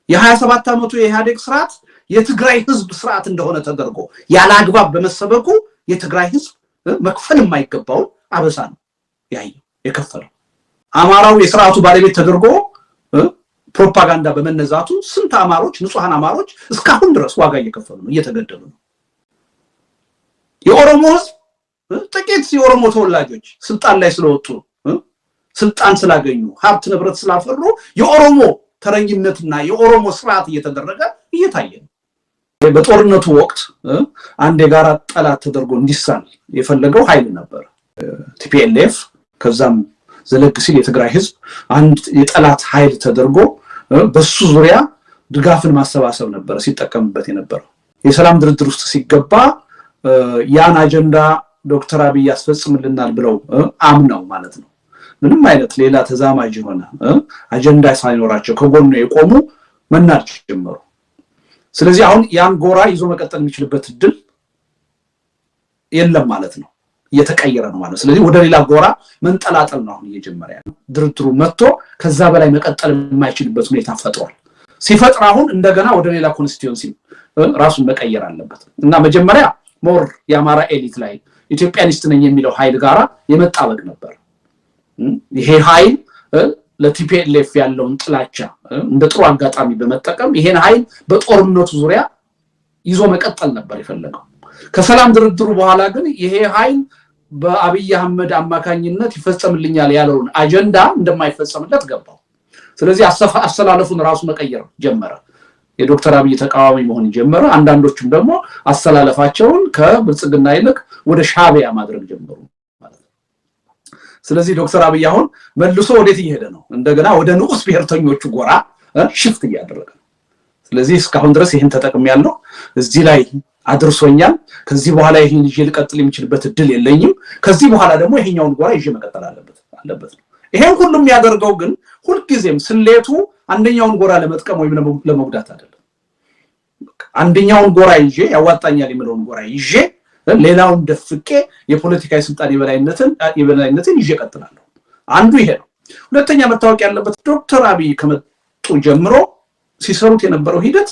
የ27 ዓመቱ የኢህአዴግ ስርዓት የትግራይ ህዝብ ስርዓት እንደሆነ ተደርጎ ያለ አግባብ በመሰበኩ የትግራይ ህዝብ መክፈል የማይገባው አበሳ ነው ያየው የከፈለው። አማራው የስርዓቱ ባለቤት ተደርጎ ፕሮፓጋንዳ በመነዛቱ ስንት አማሮች ንጹሃን አማሮች እስካሁን ድረስ ዋጋ እየከፈሉ ነው እየተገደሉ ነው። የኦሮሞ ህዝብ ጥቂት የኦሮሞ ተወላጆች ስልጣን ላይ ስለወጡ ስልጣን ስላገኙ ሀብት ንብረት ስላፈሩ የኦሮሞ ተረኝነትና የኦሮሞ ስርዓት እየተደረገ እየታየ ነው። በጦርነቱ ወቅት አንድ የጋራ ጠላት ተደርጎ እንዲሳል የፈለገው ኃይል ነበር ቲፒኤልኤፍ። ከዛም ዘለግ ሲል የትግራይ ህዝብ አንድ የጠላት ኃይል ተደርጎ በሱ ዙሪያ ድጋፍን ማሰባሰብ ነበር ሲጠቀምበት የነበረው። የሰላም ድርድር ውስጥ ሲገባ ያን አጀንዳ ዶክተር አብይ ያስፈጽምልናል ብለው አምነው ማለት ነው ምንም አይነት ሌላ ተዛማጅ የሆነ አጀንዳ ሳይኖራቸው ከጎኑ የቆሙ መናድ ጀመሩ። ስለዚህ አሁን ያን ጎራ ይዞ መቀጠል የሚችልበት እድል የለም ማለት ነው እየተቀየረ ነው ማለት። ስለዚህ ወደ ሌላ ጎራ መንጠላጠል ነው አሁን እየጀመረ ያለው። ድርድሩ መጥቶ ከዛ በላይ መቀጠል የማይችልበት ሁኔታ ፈጥሯል። ሲፈጥር አሁን እንደገና ወደ ሌላ ኮንስቲትዩንሲ ራሱን መቀየር አለበት እና መጀመሪያ ሞር የአማራ ኤሊት ላይ ኢትዮጵያኒስት ነኝ የሚለው ኃይል ጋራ የመጣበቅ ነበር። ይሄ ኃይል ለቲፒኤልኤፍ ያለውን ጥላቻ እንደ ጥሩ አጋጣሚ በመጠቀም ይሄን ኃይል በጦርነቱ ዙሪያ ይዞ መቀጠል ነበር የፈለገው። ከሰላም ድርድሩ በኋላ ግን ይሄ ኃይል በአብይ አህመድ አማካኝነት ይፈጸምልኛል ያለውን አጀንዳ እንደማይፈጸምለት ገባው። ስለዚህ አሰላለፉን ራሱ መቀየር ጀመረ። የዶክተር አብይ ተቃዋሚ መሆን ጀመረ። አንዳንዶቹም ደግሞ አሰላለፋቸውን ከብልጽግና ይልቅ ወደ ሻዕቢያ ማድረግ ጀመሩ ማለት ነው። ስለዚህ ዶክተር አብይ አሁን መልሶ ወዴት እየሄደ ነው? እንደገና ወደ ንዑስ ብሔርተኞቹ ጎራ ሽፍት እያደረገ ነው። ስለዚህ እስካሁን ድረስ ይሄን ተጠቅሜያለሁ፣ እዚህ ላይ አድርሶኛል፣ ከዚህ በኋላ ይሄን ይዤ ልቀጥል የሚችልበት እድል የለኝም፣ ከዚህ በኋላ ደግሞ ይሄኛውን ጎራ ይዤ መቀጠል አለበት ነው። ይሄን ሁሉም ያደርገው ግን ሁልጊዜም ስሌቱ አንደኛውን ጎራ ለመጥቀም ወይም ለመጉዳት አይደለም። አንደኛውን ጎራ ይዤ ያዋጣኛል የሚለውን ጎራ ይዤ ሌላውን ደፍቄ የፖለቲካዊ ስልጣን የበላይነትን ይዤ ቀጥላለሁ። አንዱ ይሄ ነው። ሁለተኛ መታወቅ ያለበት ዶክተር አብይ ከመጡ ጀምሮ ሲሰሩት የነበረው ሂደት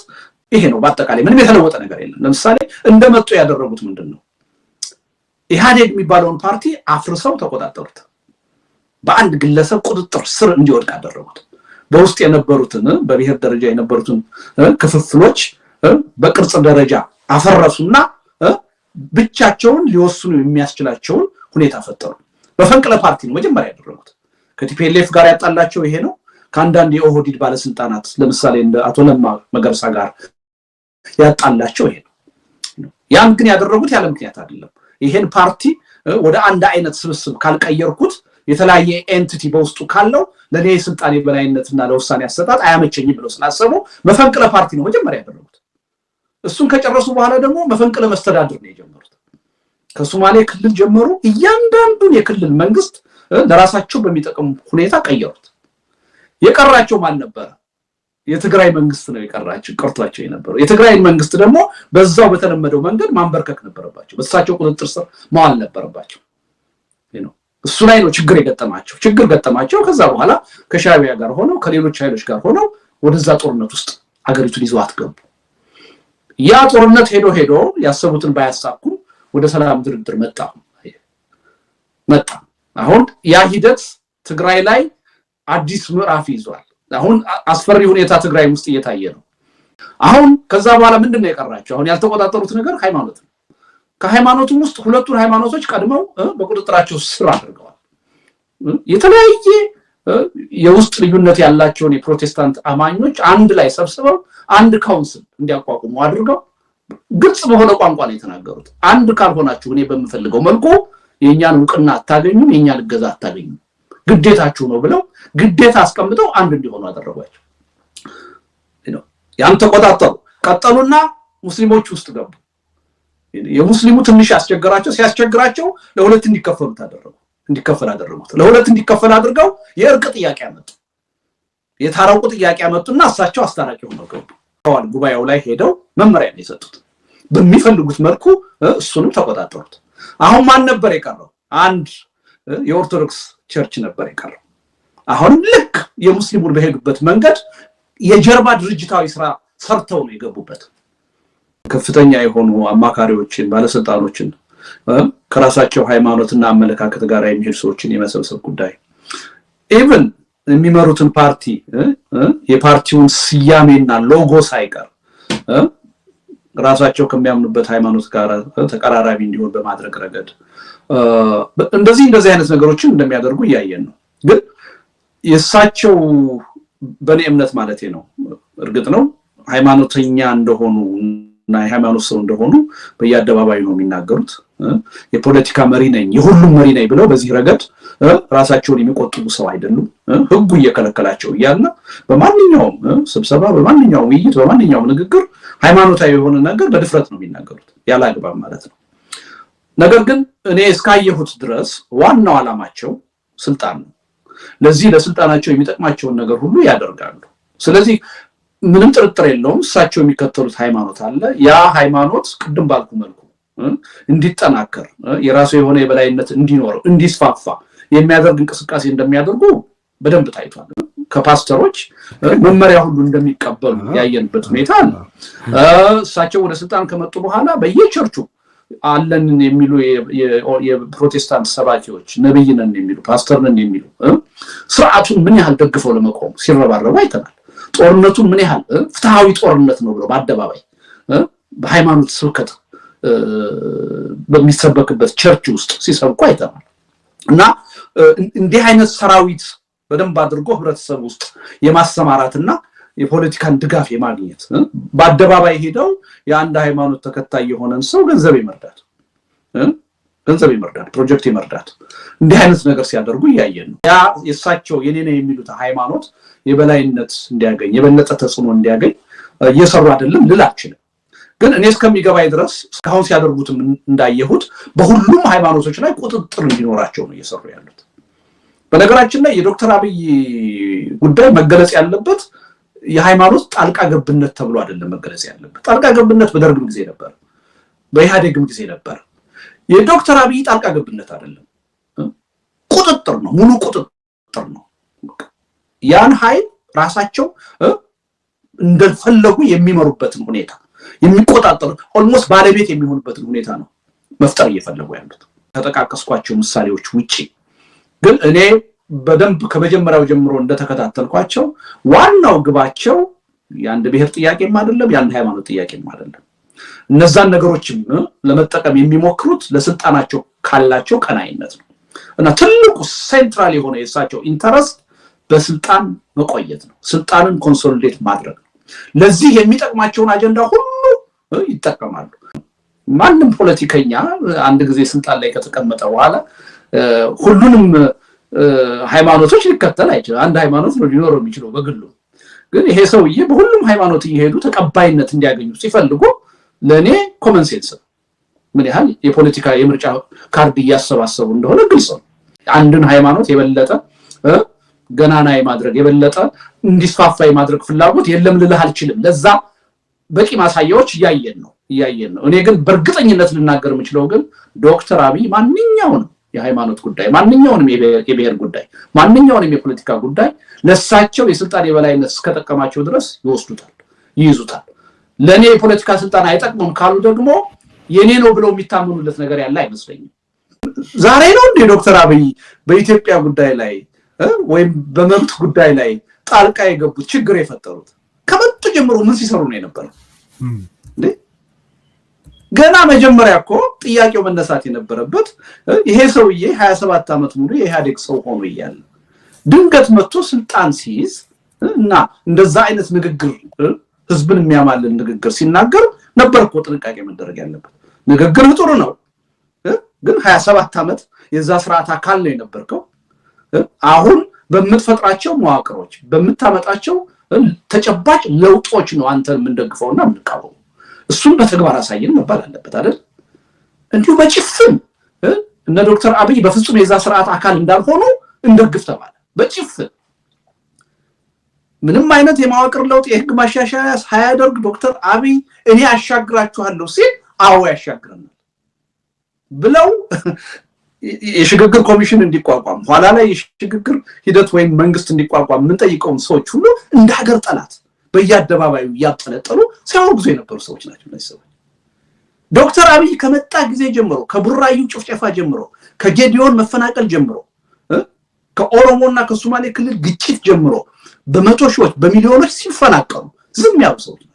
ይሄ ነው። በአጠቃላይ ምንም የተለወጠ ነገር የለም። ለምሳሌ እንደመጡ ያደረጉት ምንድነው? ኢህአዴግ የሚባለውን ፓርቲ አፍርሰው ተቆጣጠሩት። በአንድ ግለሰብ ቁጥጥር ስር እንዲወድቅ አደረጉት። በውስጥ የነበሩትን በብሔር ደረጃ የነበሩትን ክፍፍሎች በቅርጽ ደረጃ አፈረሱና ብቻቸውን ሊወስኑ የሚያስችላቸውን ሁኔታ ፈጠሩ። በፈንቅለ ፓርቲ ነው መጀመሪያ ያደረጉት። ከቲፒኤልኤፍ ጋር ያጣላቸው ይሄ ነው። ከአንዳንድ የኦህዴድ ባለስልጣናት ለምሳሌ እንደ አቶ ለማ መገርሳ ጋር ያጣላቸው ይሄ ነው። ያን ግን ያደረጉት ያለ ምክንያት አይደለም። ይሄን ፓርቲ ወደ አንድ አይነት ስብስብ ካልቀየርኩት የተለያየ ኤንቲቲ በውስጡ ካለው ለኔ ስልጣን የበላይነትና ለውሳኔ አሰጣጥ አያመቸኝ ብለው ስላሰቡ መፈንቅለ ፓርቲ ነው መጀመሪያ ያደረጉት። እሱን ከጨረሱ በኋላ ደግሞ መፈንቅለ መስተዳድር ነው የጀመሩት። ከሶማሌ ክልል ጀመሩ። እያንዳንዱን የክልል መንግስት ለራሳቸው በሚጠቅም ሁኔታ ቀየሩት። የቀራቸው ማን ነበር? የትግራይ መንግስት ነው የቀራቸው ቀርቷቸው የነበረው። የትግራይ መንግስት ደግሞ በዛው በተለመደው መንገድ ማንበርከክ ነበረባቸው። በእሳቸው ቁጥጥር ስር መዋል ነበረባቸው። እሱ ላይ ነው ችግር ገጠማቸው። ከዛ በኋላ ከሻዕቢያ ጋር ሆነው ከሌሎች ኃይሎች ጋር ሆነው ወደዛ ጦርነት ውስጥ አገሪቱን ይዘዋት ገቡ። ያ ጦርነት ሄዶ ያሰቡትን ባያሳኩም ወደ ሰላም ድርድር መጣ። አሁን ያ ሂደት ትግራይ ላይ አዲስ ምዕራፍ ይዟል። አሁን አስፈሪ ሁኔታ ትግራይ ውስጥ እየታየ ነው። አሁን ከዛ በኋላ ምንድነው የቀራቸው? አሁን ያልተቆጣጠሩት ነገር ሃይማኖት ነው። ከሃይማኖቱም ውስጥ ሁለቱን ሃይማኖቶች ቀድመው በቁጥጥራቸው ስር አድርገዋል። የተለያየ የውስጥ ልዩነት ያላቸውን የፕሮቴስታንት አማኞች አንድ ላይ ሰብስበው አንድ ካውንስል እንዲያቋቁሙ አድርገው ግልጽ በሆነ ቋንቋ ነው የተናገሩት። አንድ ካልሆናችሁ እኔ በመፈልገው መልኩ የኛን ዕውቅና አታገኙም፣ የኛን እገዛ አታገኙም፣ ግዴታችሁ ነው ብለው ግዴታ አስቀምጠው አንድ እንዲሆኑ አደረጓቸው። ያን ተቆጣጠሩ። ቀጠሉና ሙስሊሞች ውስጥ ገቡ። የሙስሊሙ ትንሽ ሲያስቸግራቸው ለሁለት እንዲከፈሉ አደረጉት። ለሁለት እንዲከፈል አድርገው የእርቅ ጥያቄ አመጡ። የታረቁ ጥያቄ አመጡና እሳቸው አስታራቂ ሆነው ገቡ። ጉባኤው ላይ ሄደው መመሪያ ነው የሰጡት። በሚፈልጉት መልኩ እሱንም ተቆጣጠሩት። አሁን ማን ነበር የቀረው? አንድ የኦርቶዶክስ ቸርች ነበር የቀረው። አሁንም ልክ የሙስሊሙን በሄዱበት መንገድ የጀርባ ድርጅታዊ ስራ ሰርተው ነው የገቡበት። ከፍተኛ የሆኑ አማካሪዎችን ባለስልጣኖችን ከራሳቸው ሃይማኖትና አመለካከት ጋር የሚሄዱ ሰዎችን የመሰብሰብ ጉዳይ ኢቭን የሚመሩትን ፓርቲ የፓርቲውን ስያሜና ሎጎ ሳይቀር ራሳቸው ከሚያምኑበት ሃይማኖት ጋር ተቀራራቢ እንዲሆን በማድረግ ረገድ እንደዚህ አይነት ነገሮችን እንደሚያደርጉ ያያየን ነው። ግን የሳቸው በኔ እምነት ማለት ነው እርግጥ ነው ሃይማኖተኛ እንደሆኑ እና የሃይማኖት ሰው እንደሆኑ በየአደባባዩ ነው የሚናገሩት። የፖለቲካ መሪ ነኝ የሁሉም መሪ ነኝ ብለው በዚህ ረገድ ራሳቸውን የሚቆጥቡ ሰው አይደሉም። ህጉ እየከለከላቸው እያለ በማንኛውም ስብሰባ በማንኛውም ውይይት በማንኛውም ንግግር ሃይማኖታዊ የሆነ ነገር በድፍረት ነው የሚናገሩት ያላግባብ ማለት ነው። ነገር ግን እኔ እስካየሁት ድረስ ዋናው ዓላማቸው ስልጣን ነው። ለዚህ ለስልጣናቸው የሚጠቅማቸውን ነገር ሁሉ ያደርጋሉ። ስለዚህ ምንም ጥርጥር የለውም እሳቸው የሚከተሉት ሃይማኖት አለ። ያ ሃይማኖት ቅድም ባልኩ መልኩ እንዲጠናከር የራሱ የሆነ የበላይነት እንዲኖረው እንዲስፋፋ የሚያደርግ እንቅስቃሴ እንደሚያደርጉ በደንብ ታይቷል። ከፓስተሮች መመሪያ ሁሉ እንደሚቀበሉ ያየንበት ሁኔታ አለ። እሳቸው ወደ ስልጣን ከመጡ በኋላ በየቸርቹ አለን የሚሉ የፕሮቴስታንት ሰባኪዎች ነብይ ነን የሚሉ ፓስተር ነን የሚሉ ስርዓቱን ምን ያህል ደግፈው ለመቆም ሲረባረቡ አይተናል። ጦርነቱን ምን ያህል ፍትሃዊ ጦርነት ነው ብለው በአደባባይ በሃይማኖት ስብከት በሚሰበክበት ቸርች ውስጥ ሲሰብኩ አይተናል። እና እንዲህ አይነት ሰራዊት በደንብ አድርጎ ህብረተሰብ ውስጥ የማሰማራትና የፖለቲካን ድጋፍ የማግኘት በአደባባይ ሄደው የአንድ ሃይማኖት ተከታይ የሆነን ሰው ገንዘብ ይመርዳት ፕሮጀክት ይመርዳት እንዲህ አይነት ነገር ሲያደርጉ ያያየን ነው። ያ የሳቸው የኔ የሚሉት ሃይማኖት የበላይነት እንዲያገኝ የበለጠ ተጽዕኖ እንዲያገኝ እየሰሩ አይደለም ልላችል። ግን እኔ እስከሚገባይ ድረስ እስካሁን ሲያደርጉትም እንዳየሁት በሁሉም ሃይማኖቶች ላይ ቁጥጥር እንዲኖራቸው ነው እየሰሩ ያሉት። በነገራችን ላይ የዶክተር አብይ ጉዳይ መገለጽ ያለበት የሃይማኖት ጣልቃ ገብነት ተብሎ አይደለም መገለጽ ያለበት። ጣልቃ ገብነት በደርግም ጊዜ ነበር፣ በኢህአዴግም ጊዜ ነበር። የዶክተር አብይ ጣልቃ ገብነት አይደለም፣ ቁጥጥር ነው፣ ሙሉ ቁጥጥር ነው። ያን ኃይል ራሳቸው እንደፈለጉ የሚመሩበትን ሁኔታ የሚቆጣጠሩ ኦልሞስት ባለቤት የሚሆኑበትን ሁኔታ ነው መፍጠር እየፈለጉ ያሉት ከተጠቃቀስኳቸው ምሳሌዎች ውጪ። ግን እኔ በደንብ ከመጀመሪያው ጀምሮ እንደተከታተልኳቸው ዋናው ግባቸው የአንድ ብሔር ጥያቄም አይደለም የአንድ ሃይማኖት ጥያቄም አይደለም። እነዛን ነገሮችም ለመጠቀም የሚሞክሩት ለስልጣናቸው ካላቸው ቀናይነት ነው። እና ትልቁ ሴንትራል የሆነ የሳቸው ኢንተረስት በስልጣን መቆየት ነው፣ ስልጣንን ኮንሶሊዴት ማድረግ ነው። ለዚህ የሚጠቅማቸውን አጀንዳ ሁሉ ይጠቀማሉ። ማንም ፖለቲከኛ አንድ ጊዜ ስልጣን ላይ ከተቀመጠ በኋላ ሁሉንም ሃይማኖቶች ሊከተል አይችልም። አንድ ሃይማኖት ነው ሊኖረው የሚችለው በግሉ። ግን ይሄ ሰውዬ በሁሉም ሃይማኖት እየሄዱ ተቀባይነት እንዲያገኙ ሲፈልጉ ለኔ ኮመን ሴንስ ምን ያህል የፖለቲካ የምርጫ ካርድ እያሰባሰቡ እንደሆነ ግልጽ ነው። አንድን ሃይማኖት የበለጠ ገናና የማድረግ የበለጠ እንዲስፋፋ የማድረግ ፍላጎት የለም ልልህ አልችልም። ለዛ በቂ ማሳያዎች እያየን ነው። እኔ ግን በእርግጠኝነት ልናገር የምችለው ግን ዶክተር አብይ ማንኛውንም የሃይማኖት ጉዳይ ማንኛውንም የብሔር ጉዳይ ማንኛውንም የፖለቲካ ጉዳይ ለሳቸው የስልጣን የበላይነት እስከጠቀማቸው ድረስ ይወስዱታል፣ ይይዙታል። ለኔ የፖለቲካ ስልጣን አይጠቅሙም ካሉ ደግሞ የኔ ነው ብለው የሚታመኑለት ነገር ያለ አይመስለኝም። ዛሬ ነው እንደ ዶክተር አብይ በኢትዮጵያ ጉዳይ ላይ ወይም በመብት ጉዳይ ላይ ጣልቃ የገቡት ችግር የፈጠሩት? ከመጡ ጀምሮ ምን ሲሰሩ ነው የነበረው? ገና መጀመሪያ እኮ ጥያቄው መነሳት የነበረበት ይሄ ሰውዬ 27 ዓመት ሙሉ የኢህአዴግ ሰው ሆኖ እያለ ድንገት መጥቶ ስልጣን ሲይዝ እና እንደዛ አይነት ንግግር ህዝብን የሚያማልን ንግግር ሲናገር ነበር እኮ ጥንቃቄ መደረግ ያለበት። ንግግር ጥሩ ነው፣ ግን 27 ዓመት የዛ ስርዓት አካል ነው የነበርከው። አሁን በመጥፈጥራቸው መዋቅሮች በመታመጣቸው ተጨባጭ ለውጦች ነው አንተ የምንደግፈውና የምንቃወመው። እሱን በተግባር አሳየን መባል አለበት አይደል? እንዲሁ በጭፍን እነ ዶክተር አብይ በፍጹም የዛ ስርዓት አካል እንዳልሆኑ እንደግፍ ተባለ በጭፍን። ምንም አይነት የማዋቅር ለውጥ የህግ ማሻሻያ ሳያደርግ ዶክተር አብይ እኔ አሻግራችኋለሁ ሲል አዎ ያሻግረናል ብለው የሽግግር ኮሚሽን እንዲቋቋም ኋላ ላይ የሽግግር ሂደት ወይም መንግስት እንዲቋቋም ምን ጠይቀውን ሰዎች ሁሉ እንደ ሀገር ጠላት በየአደባባዩ ያጠለጠሉ ሲያወግዙ የነበሩ ሰዎች ናቸው እነዚህ ሰዎች። ዶክተር አብይ ከመጣ ጊዜ ጀምሮ ከቡራዩ ጭፍጨፋ ጀምሮ ከጌዲዮን መፈናቀል ጀምሮ ከኦሮሞና ከሶማሌ ክልል ግጭት ጀምሮ በመቶ ሺዎች በሚሊዮኖች ሲፈናቀሉ ዝም ያሉ ሰዎች ናቸው።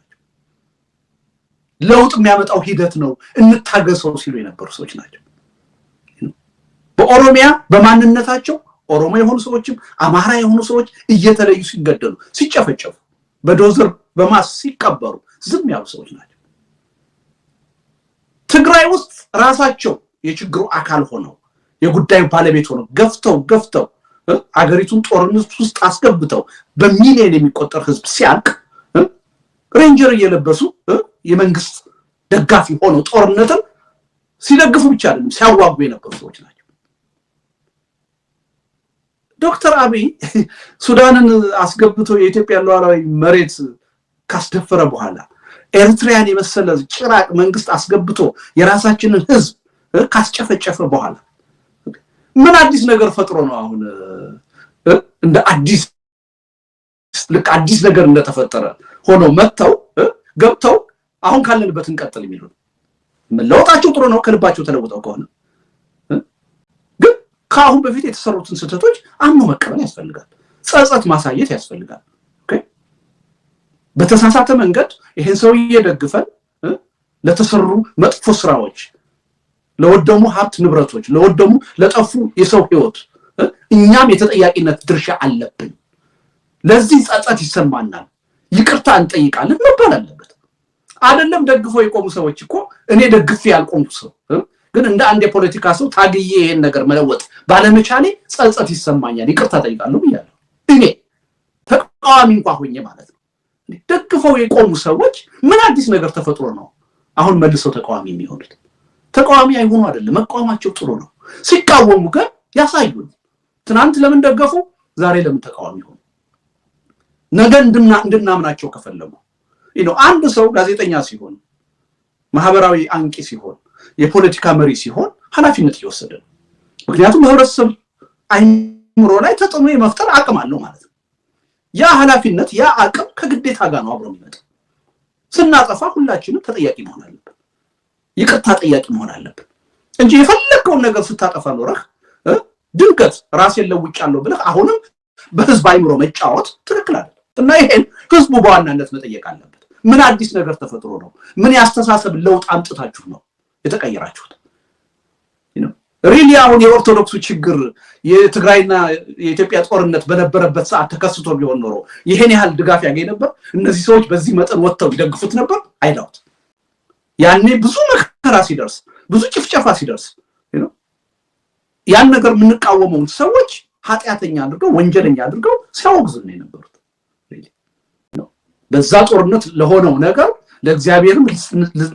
ለውጥ የሚያመጣው ሂደት ነው እንታገሰው ሲሉ የነበሩ ሰዎች ናቸው። በኦሮሚያ በማንነታቸው ኦሮሞ የሆኑ ሰዎችም አማራ የሆኑ ሰዎች እየተለዩ ሲገደሉ ሲጨፈጨፉ በዶዘር በማስ ሲቀበሩ ዝም ያሉ ሰዎች ናቸው። ትግራይ ውስጥ ራሳቸው የችግሩ አካል ሆነው የጉዳዩ ባለቤት ሆነው ገፍተው አገሪቱን ጦርነት ውስጥ አስገብተው በሚሊዮን የሚቆጠር ህዝብ ሲያልቅ ሬንጀር እየለበሱ የመንግስት ደጋፊ ሆነው ጦርነትን ሲደግፉ ብቻ አይደለም ሲያዋጉ የነበሩ ሰዎች ናቸው። ዶክተር አብይ ሱዳንን አስገብቶ የኢትዮጵያ ሉዓላዊ መሬት ካስደፈረ በኋላ ኤርትራን የመሰለ ጭራቅ መንግስት አስገብቶ የራሳችንን ህዝብ ካስጨፈጨፈ በኋላ ምን አዲስ ነገር ፈጥሮ ነው አሁን እንደ አዲስ ነገር እንደተፈጠረ ሆኖ መተው ገብተው አሁን ካለንበት እንቀጥል የሚሉ መለወጣቸው ጥሩ ነው ከልባቸው ተለውጠው ከሆነ ግን ካሁን በፊት የተሰሩትን ስህተቶች አምኖ መቀበል ያስፈልጋል። ጸጸት ማሳየት ያስፈልጋል። ኦኬ በተሳሳተ መንገድ ይሄን ሰውዬ ደግፈን ለተሰሩ መጥፎ ስራዎች ለወደሙ ሀብት ንብረቶች ለወደሙ ለጠፉ የሰው ህይወት እኛም የተጠያቂነት ድርሻ አለብን። ለዚህ ጸጸት ይሰማናል ይቅርታ እንጠይቃለን መባል አለበት። አይደለም ደግፎ የቆሙ ሰዎች እኮ እኔ ደግፌ ያልቆምኩ ሰው ግን እንደ አንድ የፖለቲካ ሰው ታግዬ ይሄን ነገር መለወጥ ባለመቻሌ ጸጸት ይሰማኛል ይቅርታ ጠይቃለሁ ብያለሁ። እኔ ተቃዋሚ እንኳን ሆኜ ማለት ነው። ደግፈው የቆሙ ሰዎች ምን አዲስ ነገር ተፈጥሮ ነው አሁን መልሰው ተቃዋሚ የሚሆኑት? ተቃዋሚ አይሆኑ አይደለም መቃወማቸው ጥሩ ነው። ሲቃወሙ ግን ያሳዩን ትናንት ለምን ደገፉ ዛሬ ለምን ተቃዋሚ ሆኑ? ነገ እንድናምናቸው ከፈለጉ አንድ ሰው ጋዜጠኛ ሲሆን ማህበራዊ አንቂ ሲሆን የፖለቲካ መሪ ሲሆን ኃላፊነት እየወሰደ ነው። ምክንያቱም ህብረተሰብ አይምሮ ላይ ተጽዕኖ የመፍጠር አቅም አለው ማለት ነው። ያ ኃላፊነት ያ አቅም ከግዴታ ጋር ነው አብሮ የሚመጣው። ስናጠፋ ሁላችንም ተጠያቂ መሆን አለብን። ይቅርታ ጠያቂ መሆን አለብን እንጂ የፈለከውን ነገር ስታጠፋ ኖረህ ድንገት ራስን ለውጫለሁ ብለህ አሁንም በህዝብ አይምሮ መጫወት ትክክል አይደለም። እና ይሄን ህዝቡ በዋናነት መጠየቅ አለበት። ምን አዲስ ነገር ተፈጥሮ ነው? ምን ያስተሳሰብ ለውጥ አምጥታችሁ ነው የተቀየራችሁት? ሪሊ አሁን የኦርቶዶክሱ ችግር የትግራይና የኢትዮጵያ ጦርነት በነበረበት ሰዓት ተከስቶ ቢሆን ኖሮ ይሄን ያህል ድጋፍ ያገኝ ነበር? እነዚህ ሰዎች በዚህ መጠን ወጥተው ይደግፉት ነበር? አይዳውት። ያኔ ብዙ መከራ ሲደርስ ብዙ ጭፍጨፋ ሲደርስ ያን ነገር የምንቃወመው ሰዎች ኃጢአተኛ አድርገው ወንጀለኛ አድርገው ሲያወግዙ ነው የነበሩት። በዛ ጦርነት ለሆነው ነገር ለእግዚአብሔርም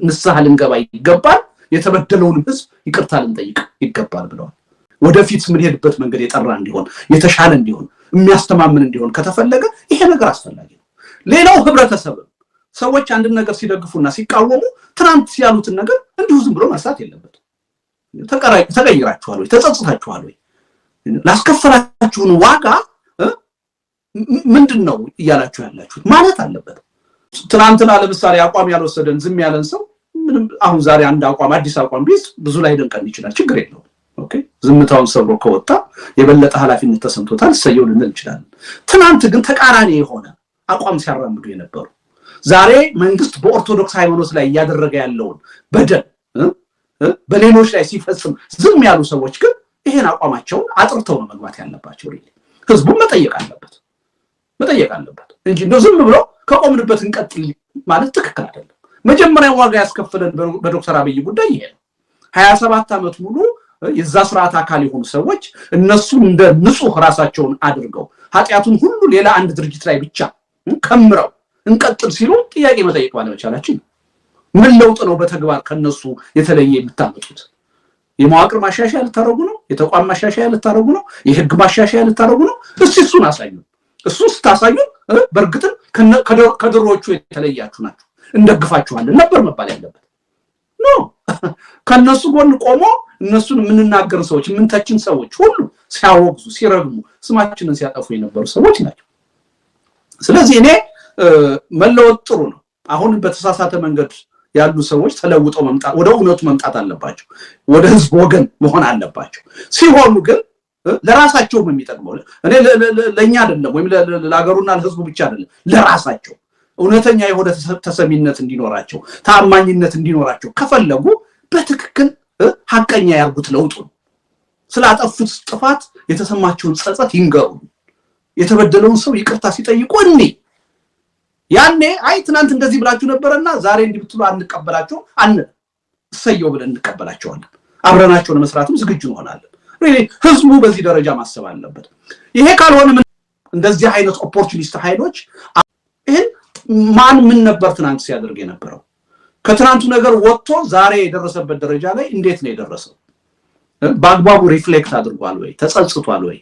ንስሐ ልንገባ ይገባል፣ የተበደለውን ህዝብ ይቅርታ ልንጠይቅ ይገባል ብለዋል። ወደፊት ምን ሄድበት መንገድ የጠራ እንዲሆን የተሻለ እንዲሆን የሚያስተማምን እንዲሆን ከተፈለገ ይሄ ነገር አስፈላጊ ነው። ሌላው ህብረተሰብ ሰዎች አንድ ነገር ሲደግፉና ሲቃወሙ ትናንት ያሉትን ነገር እንዲሁ ዝም ብሎ መርሳት የለበትም። ተቀይራችኋል ወይ ተጸጽታችኋል ወይ ላስከፈላችሁን ዋጋ ምንድነው እያላችሁ ያላችሁት ማለት አለበት። ትናንትና ለምሳሌ አቋም ያልወሰደን ዝም ያለን ሰው ምንም አሁን ዛሬ አንድ አቋም አዲስ አቋም ቢስ ብዙ ላይ ደንቀን ይችላል፣ ችግር የለውም። ኦኬ ዝምታውን ሰብሮ ከወጣ የበለጠ ኃላፊነት ተሰምቶታል ሰየው ልንል እንችላለን። ትናንት ግን ተቃራኒ የሆነ አቋም ሲያራምዱ የነበሩ ዛሬ መንግስት በኦርቶዶክስ ሃይማኖት ላይ ያደረገ ያለውን በደል በሌሎች ላይ ሲፈጽም ዝም ያሉ ሰዎች ግን ይሄን አቋማቸውን አጥርተው ነው መግባት ያለባቸው። ህዝቡን መጠየቅ አለበት እንጂ እንደው ዝም ብሎ ከቆምንበት እንቀጥል ማለት ትክክል አይደለም። መጀመሪያ ዋጋ ያስከፈለን በዶክተር አብይ ጉዳይ ይሄ ነው። 27 ዓመት ሙሉ የዛ ስርዓት አካል የሆኑ ሰዎች እነሱ እንደ ንጹህ ራሳቸውን አድርገው ኃጢያቱን ሁሉ ሌላ አንድ ድርጅት ላይ ብቻ ከምረው እንቀጥል ሲሉ ጥያቄ መጠየቅ ባለመቻላችን ምን ለውጥ ነው በተግባር ከነሱ የተለየ የምታመጡት? የመዋቅር ማሻሻያ ልታረጉ ነው? የተቋም ማሻሻያ ልታረጉ ነው? የህግ ማሻሻያ ልታረጉ ነው? እሱን አሳዩ። እሱን ስታሳዩ በርግጥም ከድሮዎቹ የተለያችሁ ናችሁ እንደግፋችኋለን ነበር መባል ያለበት ነው። ከነሱ ጎን ቆሞ እነሱን የምንናገር ሰዎች የምንተችን ሰዎች ሁሉ ሲያወግዙ ሲረግሙ ስማችንን ሲያጠፉ የነበሩ ሰዎች ናቸው። ስለዚህ እኔ መለወጥ ጥሩ ነው። አሁን በተሳሳተ መንገድ ያሉ ሰዎች ተለውጠው መምጣት ወደ እውነቱ መምጣት አለባቸው። ወደ ህዝብ ወገን መሆን አለባቸው። ሲሆኑ ግን ለራሳቸውም የሚጠቅመው እኔ ለኛ አይደለም ወይም ለሀገሩና ለህዝቡ ብቻ አይደለም፣ ለራሳቸው እውነተኛ የሆነ ተሰሚነት እንዲኖራቸው ታማኝነት እንዲኖራቸው ከፈለጉ በትክክል ሐቀኛ ያርጉት ለውጡ። ስላጠፉት ጥፋት የተሰማቸውን ጸጸት ይንገሩ። የተበደለውን ሰው ይቅርታ ሲጠይቁ ያኔ አይ ትናንት እንደዚህ ብላችሁ ነበርና ዛሬ እንዲህ ብትሉ አንቀበላችሁ እሰየው ብለን እንቀበላቸዋለን። አብረናቸው ለመስራትም ዝግጁ እንሆናለን። ህዝቡ በዚህ ደረጃ ማሰብ አለበት። ይሄ ካልሆነ እንደዚህ አይነት ኦፖርቹኒስት ኃይሎች ይሄን ማን ምን ነበር ትናንት ሲያደርግ የነበረው ከትናንቱ ነገር ወጥቶ ዛሬ የደረሰበት ደረጃ ላይ እንዴት ነው የደረሰው? በአግባቡ ሪፍሌክት አድርጓል ወይ? ተጸጽቷል ወይ?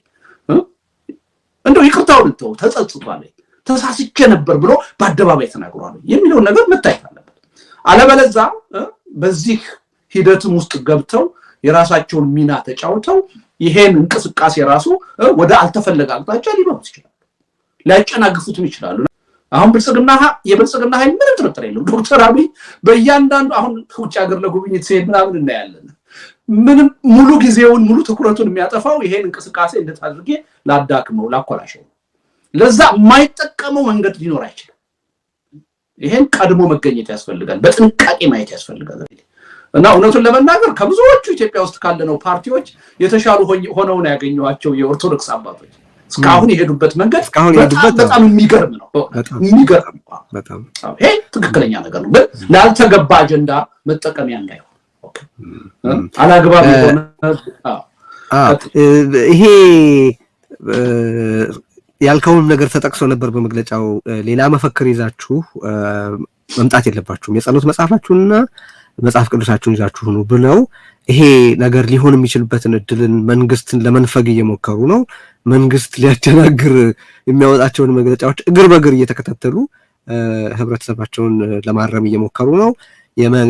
እንደው ይቅርታውን ተጸጽቷል ወይ? ተሳስቼ ነበር ብሎ በአደባባይ ተናግሯል የሚለውን ነገር መታየት አለበት። አለበለዚያ በዚህ ሂደትም ውስጥ ገብተው የራሳቸውን ሚና ተጫውተው ይሄን እንቅስቃሴ ራሱ ወደ አልተፈለገ አቅጣጫ ሊመሩት ይችላሉ፣ ሊያጨናግፉትም ይችላሉ። አሁን የብልጽግና ኃይል ምንም ጥርጥር የለውም። ዶክተር አብይ በእያንዳንዱ አሁን ውጭ ሀገር ለጉብኝት ሲሄድ ምናምን እናያለን። ምንም ሙሉ ጊዜውን ሙሉ ትኩረቱን የሚያጠፋው ይሄን እንቅስቃሴ እንዴት አድርጌ ላዳክመው ላኮላሸው። ለዛ የማይጠቀመው መንገድ ሊኖር አይችልም። ይሄን ቀድሞ መገኘት ያስፈልጋል፣ በጥንቃቄ ማየት ያስፈልጋል። እና እውነቱን ለመናገር ከብዙዎቹ ኢትዮጵያ ውስጥ ካለነው ፓርቲዎች የተሻሉ ሆነው ነው ያገኘዋቸው የኦርቶዶክስ አባቶች። እስካሁን የሄዱበት መንገድ በጣም የሚገርም ነው። የሚገርም በጣም ይሄ ትክክለኛ ነገር ነው። ግን ላልተገባ አጀንዳ መጠቀሚያ እንዳይሆን አላግባብ የሆነ ይሄ ያልከውን ነገር ተጠቅሶ ነበር በመግለጫው። ሌላ መፈክር ይዛችሁ መምጣት የለባችሁም፣ የጸሎት መጽሐፋችሁንና መጽሐፍ ቅዱሳችሁን ይዛችሁ ነው ብለው ይሄ ነገር ሊሆን የሚችልበትን እድልን መንግስትን ለመንፈግ እየሞከሩ ነው። መንግስት ሊያደናግር የሚያወጣቸውን መግለጫዎች እግር በእግር እየተከታተሉ ህብረተሰባቸውን ለማረም እየሞከሩ ነው።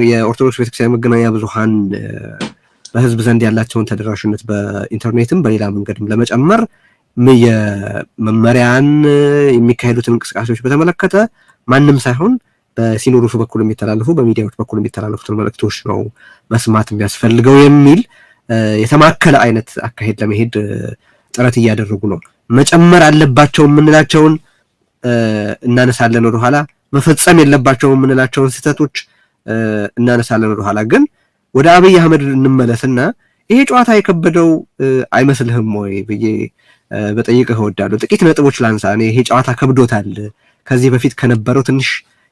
የኦርቶዶክስ ቤተክርስቲያን መገናኛ ብዙሃን በህዝብ ዘንድ ያላቸውን ተደራሽነት በኢንተርኔትም በሌላ መንገድም ለመጨመር የመመሪያን የሚካሄዱትን እንቅስቃሴዎች በተመለከተ ማንም ሳይሆን በሲኖዶሱ በኩል የሚተላለፉ በሚዲያዎች በኩል የሚተላለፉትን መልእክቶች ነው መስማት የሚያስፈልገው የሚል የተማከለ አይነት አካሄድ ለመሄድ ጥረት እያደረጉ ነው። መጨመር አለባቸው የምንላቸውን እናነሳለን ወደኋላ፣ መፈጸም የለባቸው የምንላቸውን ስህተቶች እናነሳለን ወደኋላ። ግን ወደ አብይ አህመድ እንመለስና ይሄ ጨዋታ የከበደው አይመስልህም ወይ ብዬ በጠይቅህ እወዳለሁ። ጥቂት ነጥቦች ላንሳ። እኔ ይሄ ጨዋታ ከብዶታል፣ ከዚህ በፊት ከነበረው ትንሽ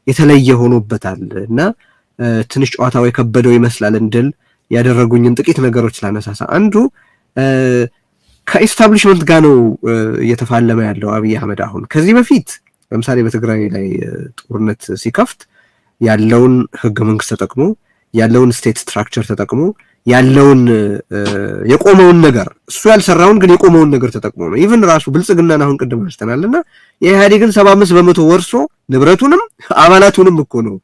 የተለየ ሆኖበታል እና ትንሽ ጨዋታው የከበደው ይመስላል እንድል ያደረጉኝን ጥቂት ነገሮች ላነሳሳ። አንዱ ከኤስታብሊሽመንት ጋር ነው እየተፋለመ ያለው አብይ አህመድ አሁን። ከዚህ በፊት ለምሳሌ በትግራይ ላይ ጦርነት ሲከፍት ያለውን ህገ መንግስት ተጠቅሞ ያለውን ስቴት ስትራክቸር ተጠቅሞ ያለውን የቆመውን ነገር እሱ ያልሰራውን ግን የቆመውን ነገር ተጠቅሞ ነው። ኢቭን ራሱ ብልጽግናን አሁን ቅድም አስተናልና የኢህአዴግን 75% ወርሶ ንብረቱንም አባላቱንም እኮ ነው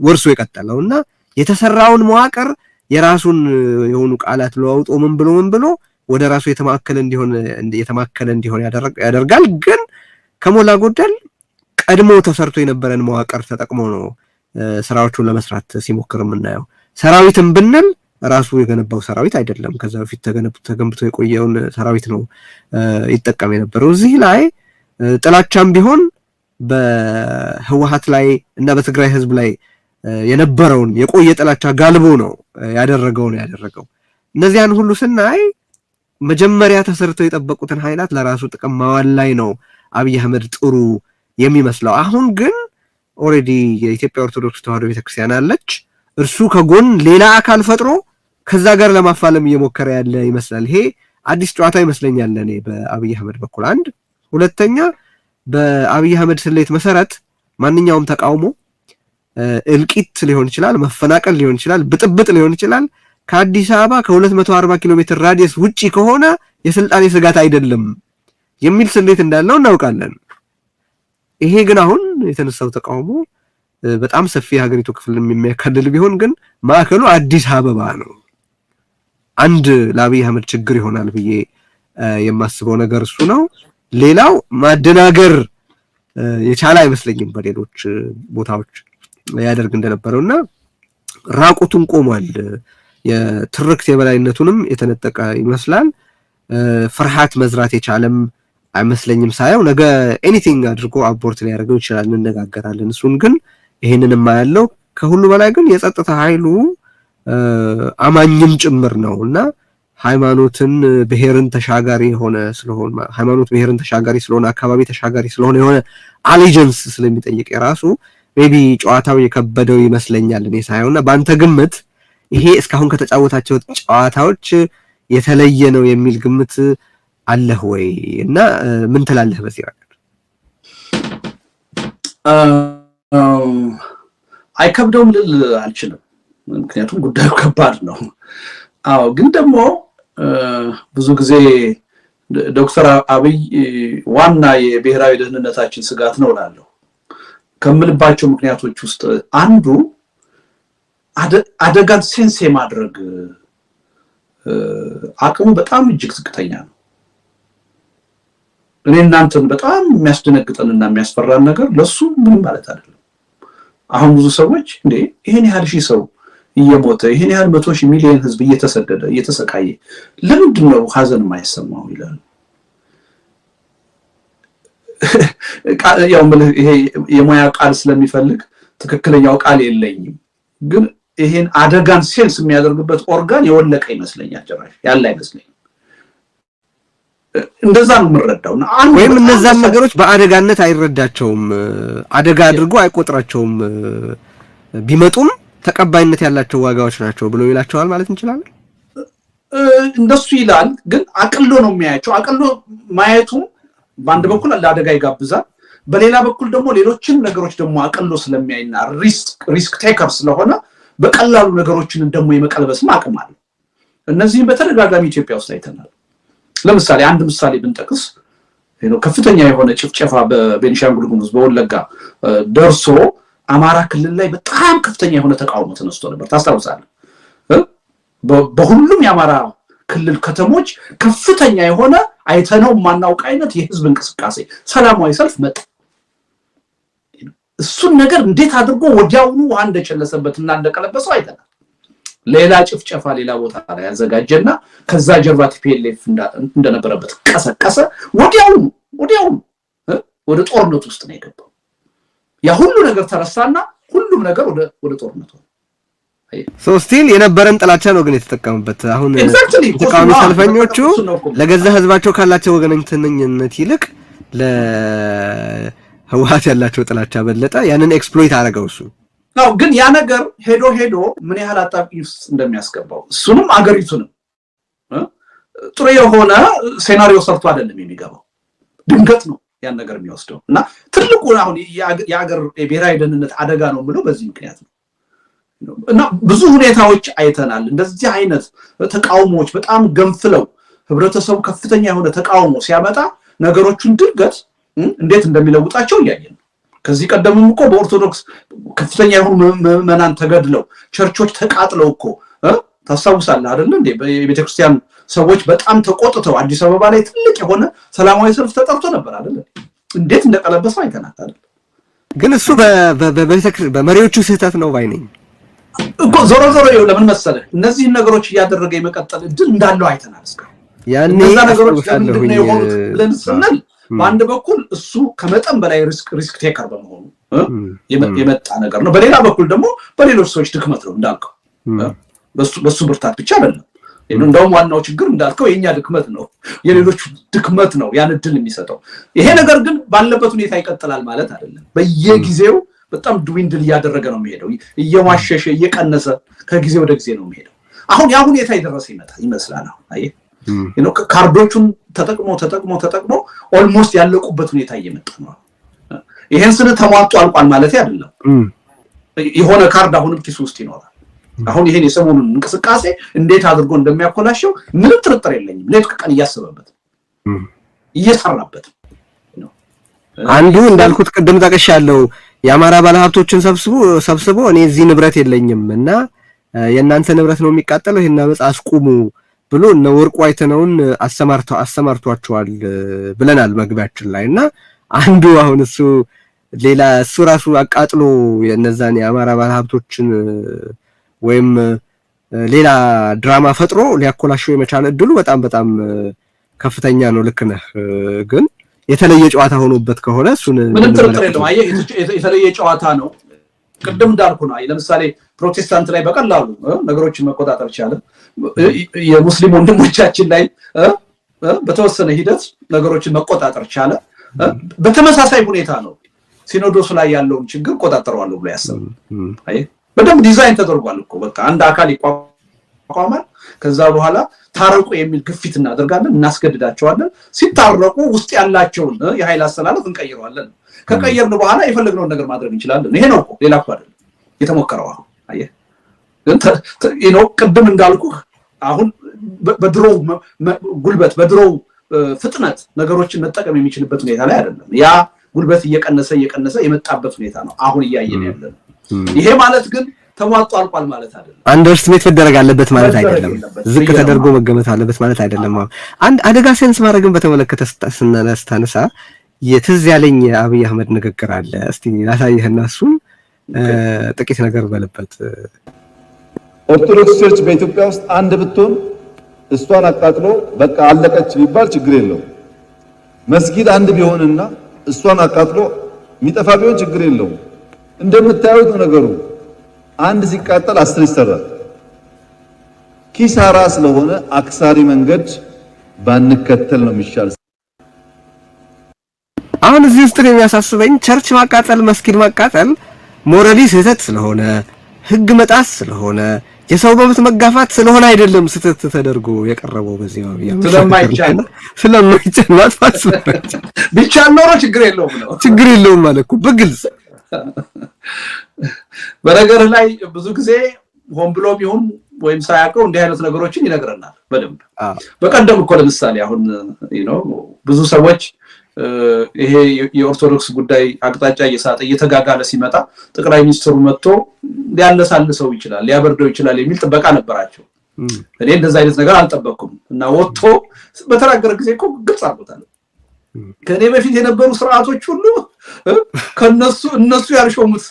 ወርሶ የቀጠለውና የተሰራውን መዋቅር የራሱን የሆኑ ቃላት ለዋውጦ ምን ብሎ ወደ ራሱ የተማከለ እንዲሆን ያደርጋል። ግን ከሞላ ጎደል ቀድሞ ተሰርቶ የነበረን መዋቅር ተጠቅሞ ነው ስራዎቹን ለመስራት ሲሞክር የምናየው። ሰራዊትን ብንል ራሱ የገነባው ሰራዊት አይደለም፣ ከዛ በፊት ተገንብቶ የቆየውን ሰራዊት ነው ይጠቀም የነበረው። እዚህ ላይ ጥላቻም ቢሆን በህወሓት ላይ እና በትግራይ ህዝብ ላይ የነበረውን የቆየ ጥላቻ ጋልቦ ነው ያደረገው። እነዚያን ሁሉ ስናይ መጀመሪያ ተሰርተው የጠበቁትን ኃይላት ለራሱ ጥቅም ማዋል ላይ ነው አብይ አህመድ ጥሩ የሚመስለው። አሁን ግን ኦሬዲ የኢትዮጵያ ኦርቶዶክስ ተዋሕዶ ቤተክርስቲያን አለች። እርሱ ከጎን ሌላ አካል ፈጥሮ ከዛ ጋር ለማፋለም እየሞከረ ያለ ይመስላል። ይሄ አዲስ ጨዋታ ይመስለኛል እኔ በአብይ አህመድ በኩል። አንድ ሁለተኛ፣ በአብይ አህመድ ስሌት መሰረት ማንኛውም ተቃውሞ እልቂት ሊሆን ይችላል፣ መፈናቀል ሊሆን ይችላል፣ ብጥብጥ ሊሆን ይችላል ከአዲስ አበባ ከ240 ኪሎ ሜትር ራዲየስ ውጪ ከሆነ የስልጣኔ ስጋት አይደለም የሚል ስሌት እንዳለው እናውቃለን። ይሄ ግን አሁን የተነሳው ተቃውሞ በጣም ሰፊ ሀገሪቱ ክፍል የሚያካልል ቢሆን ግን ማዕከሉ አዲስ አበባ ነው። አንድ ለአብይ አህመድ ችግር ይሆናል ብዬ የማስበው ነገር እሱ ነው። ሌላው ማደናገር የቻለ አይመስለኝም በሌሎች ቦታዎች ያደርግ እንደነበረውና ራቁቱን ቆሟል። የትርክት የበላይነቱንም የተነጠቀ ይመስላል። ፍርሃት መዝራት የቻለም አይመስለኝም ሳይው ነገ ኤኒቲንግ አድርጎ አቦርት ሊያደርገው ይችላል እንነጋገራለን። እሱን ግን ይሄንንም ያለው ከሁሉ በላይ ግን የጸጥታ ኃይሉ አማኝም ጭምር ነውና ሃይማኖትን ብሔርን ተሻጋሪ ሆነ ስለሆነ ሃይማኖት ብሔርን ተሻጋሪ ስለሆነ አካባቢ ተሻጋሪ ስለሆነ የሆነ አሊጀንስ ስለሚጠይቅ የራሱ ሜቢ ጨዋታው የከበደው ይመስለኛል እኔ ሳይሆንና በአንተ ግምት ይሄ እስካሁን ከተጫወታቸው ጨዋታዎች የተለየ ነው የሚል ግምት አለህ ወይ? እና ምን ትላለህ በዚህ ረገድ? አይከብደውም ልል አልችልም፣ ምክንያቱም ጉዳዩ ከባድ ነው። አዎ ግን ደግሞ ብዙ ጊዜ ዶክተር አብይ ዋና የብሔራዊ ደህንነታችን ስጋት ነው እላለሁ። ከምልባቸው ምክንያቶች ውስጥ አንዱ አደጋን ሴንስ የማድረግ አቅሙ በጣም እጅግ ዝቅተኛ ነው። እኔ እናንተን በጣም የሚያስደነግጠንና የሚያስፈራን ነገር ለሱ ምንም ማለት አይደለም። አሁን ብዙ ሰዎች እንዴ ይሄን ያህል ሺህ ሰው እየሞተ ይሄን ያህል 100 ሚሊዮን ህዝብ እየተሰደደ እየተሰቃየ ለምንድን ነው ሀዘን የማይሰማው ይላል። ያው ይሄ የሙያ ቃል ስለሚፈልግ ትክክለኛው ቃል የለኝም፣ ግን ይሄን አደጋን ሴንስ የሚያደርግበት ኦርጋን የወለቀ ይመስለኛል፣ ጭራሽ ያለ አይመስለኝም። እንደዛ ነው የምረዳውና ወይም እነዛን ነገሮች በአደጋነት አይረዳቸውም፣ አደጋ አድርጎ አይቆጥራቸውም። ቢመጡም ተቀባይነት ያላቸው ዋጋዎች ናቸው ብሎ ይላቸዋል ማለት እንችላለን። እንደሱ ይላል፣ ግን አቅሎ ነው የሚያያቸው። አቅሎ ማየቱ በአንድ በኩል ለአደጋ ይጋብዛል፣ በሌላ በኩል ደግሞ ሌሎችን ነገሮች ደግሞ አቅሎ ስለሚያይና ሪስክ ቴከር ስለሆነ በቀላሉ ነገሮችን ደግሞ የመቀልበስም አቅም አለ። እነዚህም በተደጋጋሚ ኢትዮጵያ ውስጥ አይተናል። ለምሳሌ አንድ ምሳሌ ብንጠቅስ ከፍተኛ የሆነ ጭፍጨፋ በቤኒሻንጉል ጉሙዝ በወለጋ ደርሶ አማራ ክልል ላይ በጣም ከፍተኛ የሆነ ተቃውሞ ተነስቶ ነበር፣ ታስታውሳለህ? በሁሉም የአማራ ክልል ከተሞች ከፍተኛ የሆነ አይተነው ማናውቅ አይነት የህዝብ እንቅስቃሴ፣ ሰላማዊ ሰልፍ መጣ። እሱን ነገር እንዴት አድርጎ ወዲያውኑ ውሃ እንደጨለሰበትና እንደቀለበሰው አይተናል። ሌላ ጭፍጨፋ ሌላ ቦታ ላይ ያዘጋጀና ከዛ ጀርባ ቲፒኤልኤፍ እንደነበረበት ቀሰቀሰ። ወዲያውኑ ወደ ጦርነት ውስጥ ነው የገባው። ያ ሁሉ ነገር ተረሳና ሁሉም ነገር ወደ ጦርነት ሆነ። ስቲል የነበረን ጥላቻ ነው ግን የተጠቀሙበት። አሁን ተቃዋሚ ሰልፈኞቹ ለገዛ ህዝባቸው ካላቸው ወገነኝነት ይልቅ ለህወሓት ያላቸው ጥላቻ በለጠ። ያንን ኤክስፕሎይት አደረገው እሱ ነው። ግን ያ ነገር ሄዶ ምን ያህል አጣብቂኝ ውስጥ እንደሚያስገባው እሱንም አገሪቱንም ጥሩ የሆነ ሴናሪዮ ሰርቶ አይደለም የሚገባው፣ ድንገት ነው ያን ነገር የሚወስደው። እና ትልቁ አሁን የአገር የብሔራዊ ደህንነት አደጋ ነው ብለው በዚህ ምክንያት ነው። እና ብዙ ሁኔታዎች አይተናል። እንደዚህ አይነት ተቃውሞዎች በጣም ገንፍለው ህብረተሰቡ ከፍተኛ የሆነ ተቃውሞ ሲያመጣ ነገሮችን ድንገት እንዴት እንደሚለውጣቸው እያየን ነው። ከዚህ ቀደምም እኮ በኦርቶዶክስ ከፍተኛ የሆኑ ምዕመናን ተገድለው ቸርቾች ተቃጥለው እኮ ታስታውሳለህ አይደል እንዴ? በቤተክርስቲያን ሰዎች በጣም ተቆጥተው አዲስ አበባ ላይ ትልቅ የሆነ ሰላማዊ ሰልፍ ተጠርቶ ነበር አይደል? እንዴት እንደቀለበሰው አይተናል አይደል? ግን እሱ በመሪዎቹ ስህተት ነው ባይ ነኝ እኮ። ዞሮ ለምን መሰለህ እነዚህን ነገሮች እያደረገ የመቀጠል እድል እንዳለው አይተናል። እስካሁን እነዛ ነገሮች ለምንድን ነው የሆኑት ብለን ስንል በአንድ በኩል እሱ ከመጠን በላይ ሪስክ ቴከር በመሆኑ የመጣ ነገር ነው። በሌላ በኩል ደግሞ በሌሎች ሰዎች ድክመት ነው እንዳልከው። በሱ ብርታት ብቻ አይደለም። እንደውም ዋናው ችግር እንዳልከው የኛ ድክመት ነው፣ የሌሎች ድክመት ነው ያን እድል የሚሰጠው። ይሄ ነገር ግን ባለበት ሁኔታ ይቀጥላል ማለት አይደለም። በየጊዜው በጣም ድዊንድል እያደረገ ነው የሚሄደው፣ እየዋሸሸ እየቀነሰ ከጊዜ ወደ ጊዜ ነው የሚሄደው። አሁን ያ ሁኔታ የደረሰ ይመስላል። አሁን አየህ ካርዶቹን ተጠቅሞ ኦልሞስት ያለቁበት ሁኔታ እየመጣ ነው። ይሄን ስለ ተሟጦ አልቋል ማለት አይደለም። የሆነ ካርድ አሁንም ኪሱ ውስጥ ይኖራል። አሁን ይሄን የሰሞኑን እንቅስቃሴ እንዴት አድርጎ እንደሚያኮላሸው ምንም ጥርጥር የለኝም። ሌት ቀን እያሰበበት እየሰራበት ነው። አንዱ እንዳልኩት ቅድም ጠቅሻለሁ፣ የአማራ ባለሀብቶችን ሰብስቦ እኔ እዚህ ንብረት የለኝም እና የእናንተ ንብረት ነው የሚቃጠለው፣ ይሄን አመጽ አስቁሙ ብሎ እነ ወርቁ አይተነውን አሰማርቷቸዋል ብለናል መግቢያችን ላይ። እና አንዱ አሁን እሱ ሌላ እሱ ራሱ አቃጥሎ የነዛን የአማራ ባለሀብቶችን ወይም ሌላ ድራማ ፈጥሮ ሊያኮላሽው የመቻል እድሉ በጣም ከፍተኛ ነው። ልክ ነህ። ግን የተለየ ጨዋታ ሆኖበት ከሆነ እሱን ምንም ጥርጥር የለውም። አየህ የተለየ ጨዋታ ነው። ቅድም እንዳልኩ ነው። ለምሳሌ ፕሮቴስታንት ላይ በቀላሉ ነገሮችን መቆጣጠር ቻለ። የሙስሊም ወንድሞቻችን ላይ በተወሰነ ሂደት ነገሮችን መቆጣጠር ቻለ። በተመሳሳይ ሁኔታ ነው ሲኖዶሱ ላይ ያለውን ችግር ቆጣጠረዋለሁ ብሎ ያሰበ። አየህ በደንብ ዲዛይን ተደርጓል እኮ በቃ አንድ አካል ይቋቋማል። ከዛ በኋላ ታረቁ የሚል ግፊት እናደርጋለን፣ እናስገድዳቸዋለን። ሲታረቁ ውስጥ ያላቸውን የኃይል አሰላለፍ እንቀይረዋለን። ከቀየርን በኋላ የፈለግነውን ነገር ማድረግ እንችላለን። ይሄ ነው እኮ ሌላ እኮ አይደለም የተሞከረው። አሁን አየህ ግን ቅድም እንዳልኩህ አሁን በድሮው ጉልበት በድሮው ፍጥነት ነገሮችን መጠቀም የሚችልበት ሁኔታ ላይ አይደለም። ያ ጉልበት እየቀነሰ የመጣበት ሁኔታ ነው አሁን እያየን ያለነው። ይሄ ማለት ግን ተሟጦ አልቋል ማለት አይደለም። አንደርስቲሜት መደረግ አለበት ማለት አይደለም። ዝቅ ተደርጎ መገመት አለበት ማለት አይደለም። አንድ አደጋ ሴንስ ማድረግን በተመለከተ ስታነሳ የትዝ ያለኝ አብይ አህመድ ንግግር አለ። እስቲ ላሳየህና እሱን ጥቂት ነገር በለበት። ኦርቶዶክስ ቸርች በኢትዮጵያ ውስጥ አንድ ብትሆን እሷን አቃጥሎ በቃ አለቀች ቢባል ችግር የለውም። መስጊድ አንድ ቢሆንና እሷን አቃጥሎ የሚጠፋ ቢሆን ችግር የለውም። እንደምታዩት ነው ነገሩ። አንድ ሲቃጠል 10 ይሰራል። ኪሳራ ስለሆነ አክሳሪ መንገድ ባንከተል ነው የሚሻል። አሁን እዚህ ውስጥ የሚያሳስበኝ ቸርች ማቃጠል፣ መስጊድ ማቃጠል ሞራሊ ስህተት ስለሆነ ህግ መጣስ ስለሆነ የሰው መብት መጋፋት ስለሆነ አይደለም ስህተት ተደርጎ የቀረበው። በዚህ ስለማይቻል ማጥፋት ስለማይቻል ቢቻል ኖሮ ችግር የለውም ማለት እኮ በግልጽ። በነገር ላይ ብዙ ጊዜ ሆን ብሎ ቢሆን ወይም ሳያውቀው እንዲህ አይነት ነገሮችን ይነግረናል በደንብ። በቀደም እኮ ለምሳሌ አሁን ብዙ ሰዎች ይሄ የኦርቶዶክስ ጉዳይ አቅጣጫ እየተጋጋለ ሲመጣ ጠቅላይ ሚኒስትሩ መጥቶ ሊያነሳልሰው ይችላል፣ ሊያበርደው ይችላል የሚል ጥበቃ ነበራቸው። እኔ እንደዛ አይነት ነገር አልጠበቅኩም እና ወጥቶ በተናገረ ጊዜ እኮ ግልጽ አድርጎታል። ከኔ በፊት የነበሩ ስርዓቶች ሁሉ እነሱ ያልሾሙት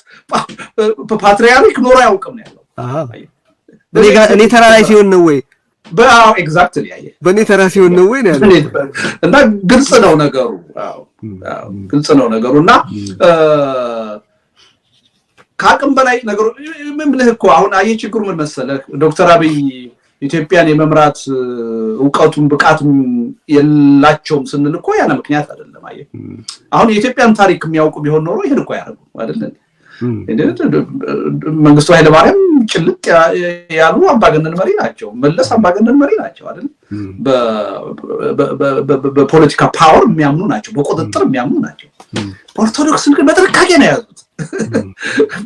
ፓትሪያርክ ኖሮ አያውቅም ነው ያለው። እኔ ተራ ላይ ሲሆን ነው ወይ ኤግዛክትሊ በእኔ ተራ ሲሆን ነው ወይ ያለው እና ግልጽ ነው ነገሩ። ግልጽ ነው ነገሩ እና ከአቅም በላይ ነገሩ ምንህ እኮ አሁን አየህ ችግሩ ምን መሰለህ? ዶክተር አብይ ኢትዮጵያን የመምራት ዕውቀቱም ብቃቱም የላቸውም ስንል እኮ ያለ ምክንያት አይደለም። አየህ አሁን የኢትዮጵያን ታሪክ የሚያውቁ ቢሆን ኖሮ ይሄን እኮ ያደርጉ አይደል? መንግስቱ ኃይለማርያም ጭልጥ ያሉ አምባገነን መሪ ናቸው። መለስ አምባገነን መሪ ናቸው አይደል? በፖለቲካ ፓወር የሚያምኑ ናቸው፣ በቁጥጥር የሚያምኑ ናቸው። ኦርቶዶክስን ግን በጥንቃቄ ነው የያዙት።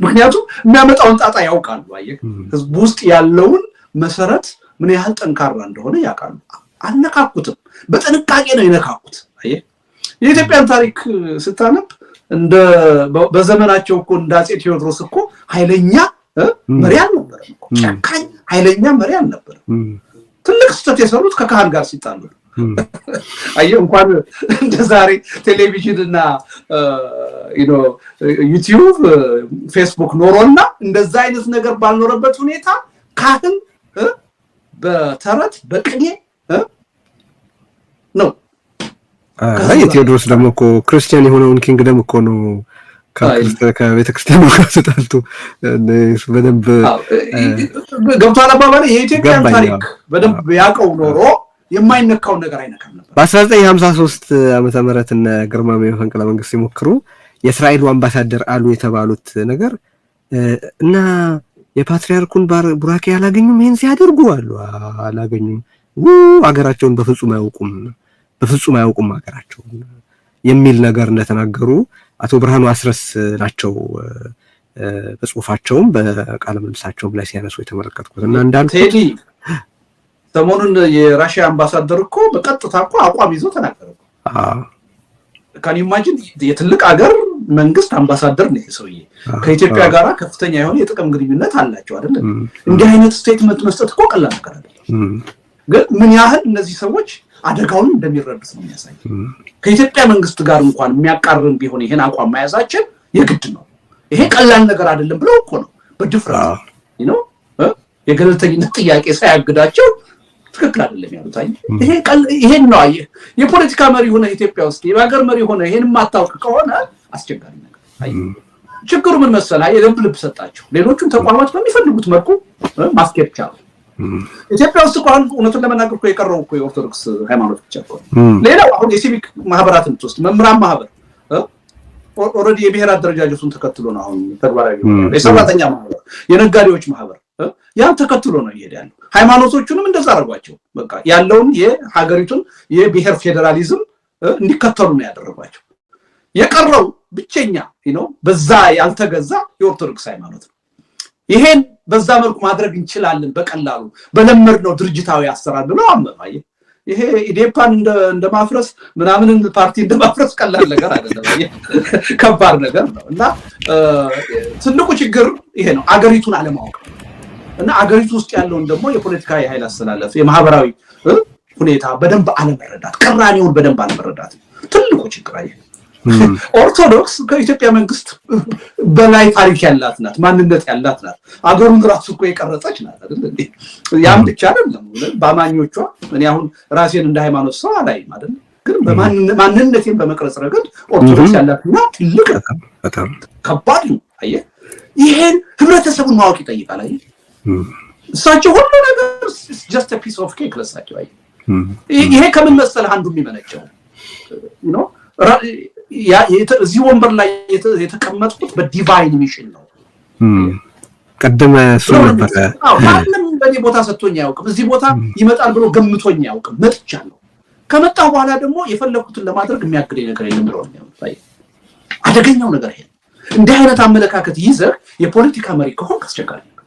ምክንያቱም የሚያመጣውን ጣጣ ያውቃሉ። አየህ ህዝቡ ውስጥ ያለውን መሰረት ምን ያህል ጠንካራ እንደሆነ ያውቃሉ። አልነካኩትም፣ በጥንቃቄ ነው የነካኩት። አየህ የኢትዮጵያን ታሪክ ስታነብ በዘመናቸው እኮ እንዳጼ ቴዎድሮስ እኮ ኃይለኛ መሪ አልነበረም እኮ፣ ጨካኝ ኃይለኛ መሪ አልነበረም። ትልቅ ስህተት የሰሩት ከካህን ጋር ሲጣሉ። አየህ እንኳን እንደ ዛሬ ቴሌቪዥን እና ዩቲዩብ ፌስቡክ ኖሮና እንደዛ አይነት ነገር ባልኖረበት ሁኔታ ካህን በተረት በቅኔ ነው። የቴዎድሮስ ደግሞ እኮ ክርስቲያን የሆነውን ኪንግደም እኮ ነው ከቤተክርስቲያኑ ጋር ተጣልቶ በደንብ ገብቷል አባባሌ። የኢትዮጵያን ታሪክ በደንብ ያውቀው ኖሮ የማይነካውን ነገር አይነካም ነበር። በ1953 ዓመተ ምህረት እነ ግርማሜ መፈንቅለ መንግስት ሲሞክሩ የእስራኤሉ አምባሳደር አሉ የተባሉት ነገር እና የፓትሪያርኩን ቡራኬ አላገኙም፣ ይሄን ሲያደርጉ አሉ አላገኙም፣ አገራቸውን በፍጹም አያውቁም ሀገራቸውን የሚል ነገር እንደተናገሩ አቶ ብርሃኑ አስረስ ናቸው በጽሁፋቸውም በቃለ ምልልሳቸውም ላይ ሲያነሱ የተመለከትኩት። እና እንዳልኩት ሰሞኑን የራሽያ አምባሳደር እኮ በቀጥታ እኮ አቋም ይዞ ተናገረ። ካን ኢማጂን የትልቅ ሀገር መንግስት አምባሳደር ነው ሰውዬ። ከኢትዮጵያ ጋር ከፍተኛ የሆነ የጥቅም ግንኙነት አላቸው አይደል? እንዲህ አይነት ስቴትመንት መስጠት እኮ ቀላል ነገር አይደለም። ግን ምን ያህል እነዚህ ሰዎች አደጋውን እንደሚረዱት ነው የሚያሳይ። ከኢትዮጵያ መንግስት ጋር እንኳን የሚያቃርም ቢሆን ይሄን አቋም መያዛችን የግድ ነው። ይሄ ቀላል ነገር አይደለም ብለው እኮ ነው በድፍረት የገለልተኝነት ጥያቄ ሳያግዳቸው ትክክል አይደለም ያሉት። ይሄን ነው የፖለቲካ መሪ ሆነ ኢትዮጵያ ውስጥ የሀገር መሪ ሆነ ይሄን ማታውቅ ከሆነ አስቸጋሪ ነገር። ችግሩ ምን መሰለህ? የደንብ ልብ ሰጣቸው። ሌሎቹም ተቋማት በሚፈልጉት መልኩ ማስኬድ ቻሉ። ኢትዮጵያ ውስጥ እንኳን እውነቱን ለመናገር እኮ የቀረው እኮ የኦርቶዶክስ ሃይማኖት ብቻ እኮ ነው። ሌላው አሁን የሲቪክ ማህበራትን ውስጥ መምህራን ማህበር ኦልሬዲ የብሔር አደረጃጀቱን ተከትሎ ነው አሁን ተግባራዊ ነው። የሰራተኛ ማህበር፣ የነጋዴዎች ማህበር ያን ተከትሎ ነው ይሄድ ያለው። ሃይማኖቶቹንም እንደዛ አደረጓቸው። በቃ ያለውን የሀገሪቱን የብሔር ፌደራሊዝም እንዲከተሉ ነው ያደረጓቸው። የቀረው ብቸኛ በዛ ያልተገዛ የኦርቶዶክስ ሃይማኖት ነው። ይሄን በዛ መልኩ ማድረግ እንችላለን በቀላሉ በለመድነው ድርጅታዊ አሰራር ብለው አመማየ። ይሄ ኢዴፓን እንደማፍረስ ምናምን ፓርቲ እንደማፍረስ ቀላል ነገር አይደለም። ከባድ ነገር ነው እና ትልቁ ችግር ይሄ ነው፣ አገሪቱን አለማወቅ እና አገሪቱ ውስጥ ያለውን ደግሞ የፖለቲካ የኃይል አስተላለፍ የማህበራዊ ሁኔታ በደንብ አለመረዳት፣ ቅራኔውን በደንብ አለመረዳት ትልቁ ችግር አይደል። ኦርቶዶክስ ከኢትዮጵያ መንግስት በላይ ታሪክ ያላት ናት፣ ማንነት ያላት ናት። አገሩን ራሱ እኮ የቀረጸች ናት አይደል እንዴ? ያም ብቻ አይደለም በአማኞቿ። እኔ አሁን ራሴን እንደ ሃይማኖት ሰው አላይም አይደል፣ ግን በማንነቴን በመቅረጽ ረገድ ኦርቶዶክስ ያላትና ትልቅ በጣም ከባድ ነው። አየህ፣ ይሄን ህብረተሰቡን ማወቅ ይጠይቃል። አየህ፣ እሳቸው ሁሉ ነገር just a piece of cake ለሳቸው። አየህ፣ ይሄ ከምን መሰለህ አንዱ የሚመነጨው እዚህ ወንበር ላይ የተቀመጥኩት በዲቫይን ሚሽን ነው። ቀደም እሱ ነበር። ማንም በኔ ቦታ ሰጥቶኝ አያውቅም። እዚህ ቦታ ይመጣል ብሎ ገምቶኝ አያውቅም። መጥቻለሁ። ከመጣሁ በኋላ ደግሞ የፈለኩትን ለማድረግ የሚያግደኝ ነገር የለም ብለው ነው። አደገኛው ነገር ይሄ። እንዲህ አይነት አመለካከት ይዘህ የፖለቲካ መሪ ከሆንክ አስቸጋሪ ነው።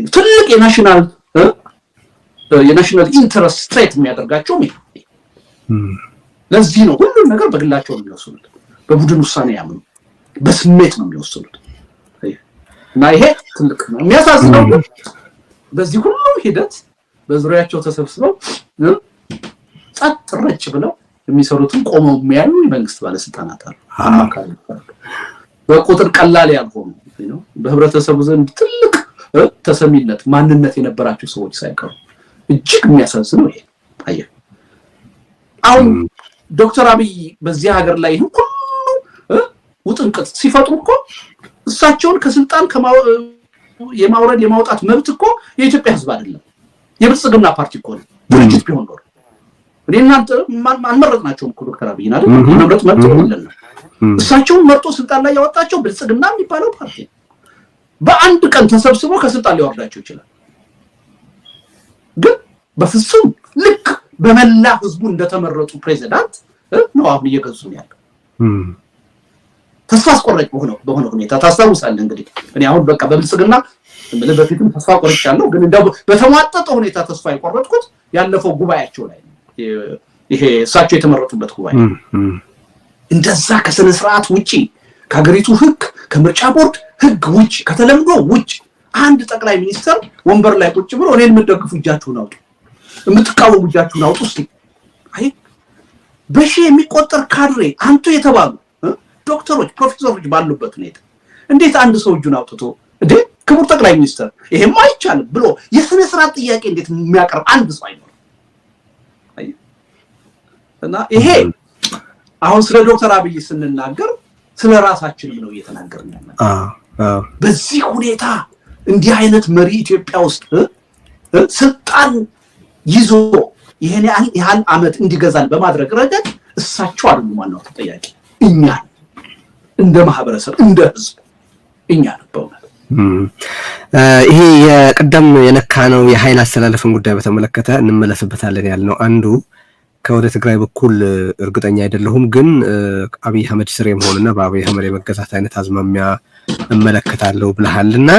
ትልቅ የናሽናል ኢንተረስት ስትሬት የሚያደርጋቸው ለዚህ ነው ሁሉም ነገር በግላቸው ነው የሚወስኑት። በቡድን ውሳኔ ያምኑ፣ በስሜት ነው የሚወስኑት። እና ይሄ ትልቅ ነው። የሚያሳዝነው በዚህ ሁሉ ሂደት በዙሪያቸው ተሰብስበው ጸጥ ረጭ ብለው የሚሰሩትን ቆመው የሚያዩ የመንግስት ባለስልጣናት አሉ። አማካሪ በቁጥር ቀላል ያልሆኑ በህብረተሰቡ ዘንድ ትልቅ ተሰሚነት ማንነት የነበራቸው ሰዎች ሳይቀሩ እጅግ የሚያሳዝነው ይሄ። አየህ አሁን ዶክተር አብይ በዚህ ሀገር ላይ ሁሉ ውጥንቅጥ ሲፈጥሩ እኮ እሳቸውን ከስልጣን የማውረድ የማውጣት መብት እኮ የኢትዮጵያ ህዝብ አይደለም የብልጽግና ፓርቲ እኮ ነው። ድርጅት ቢሆን ኖሮ እኔ እናንተ አንመረጥናቸውም እኮ ዶክተር አብይን አይደል? መምረጥ መብት የለም። እሳቸውን መርጦ ስልጣን ላይ ያወጣቸው ብልጽግና የሚባለው ፓርቲ በአንድ ቀን ተሰብስቦ ከስልጣን ሊያወርዳቸው ይችላል። ግን በፍጹም ልክ በመላ ህዝቡ እንደተመረጡ ፕሬዝዳንት ነው አሁን እየገዙ ያለው። ተስፋ አስቆራጭ በሆነ ሁኔታ ታስታውሳለህ እንግዲህ እኔ አሁን በቃ በብልጽግና በፊትም ተስፋ ቆርጫለሁ፣ ግን እንደው በተሟጠጠ ሁኔታ ተስፋ የቆረጥኩት ያለፈው ጉባኤያቸው ላይ ነው። ይሄ እሳቸው የተመረጡበት ጉባኤ እንደዛ ከስነ ስርዓት ውጪ ከሀገሪቱ ህግ ከምርጫ ቦርድ ህግ ውጪ ከተለምዶ ውጪ አንድ ጠቅላይ ሚኒስትር ወንበር ላይ ቁጭ ብሎ እኔን የምትደግፉ እጃችሁን አውጡ፣ የምትቃወሙ እጃችሁን አውጡ እስቲ። አይ በሺህ የሚቆጠር ካድሬ አንቱ የተባሉ ዶክተሮች ፕሮፌሰሮች ባሉበት ሁኔታ እንዴት አንድ ሰው እጁን አውጥቶ እንዴ ክቡር ጠቅላይ ሚኒስትር ይሄማ አይቻልም ብሎ የስነ ስርዓት ጥያቄ እንዴት የሚያቀርብ አንድ ሰው አይኖርም? አይ እና ይሄ አሁን ስለ ዶክተር አብይ ስንናገር ስለ ራሳችንም ነው እየተናገርን ያለው። በዚህ ሁኔታ እንዲህ አይነት መሪ ኢትዮጵያ ውስጥ ስልጣን ይዞ ይሄን ያህል አመት እንዲገዛን በማድረግ ረገድ እሳቸው አይደሉም ዋናው ተጠያቂ፣ እኛ እንደ ማህበረሰብ እንደ ህዝብ እኛ ነው። ይሄ የቀደም የነካነው የኃይል አስተላለፍን ጉዳይ በተመለከተ እንመለስበታለን ያልነው አንዱ ከወደ ትግራይ በኩል እርግጠኛ አይደለሁም፣ ግን አብይ አህመድ ስር የመሆንና በአብይ አህመድ የመገዛት አይነት አዝማሚያ እመለከታለሁ ብለሃልና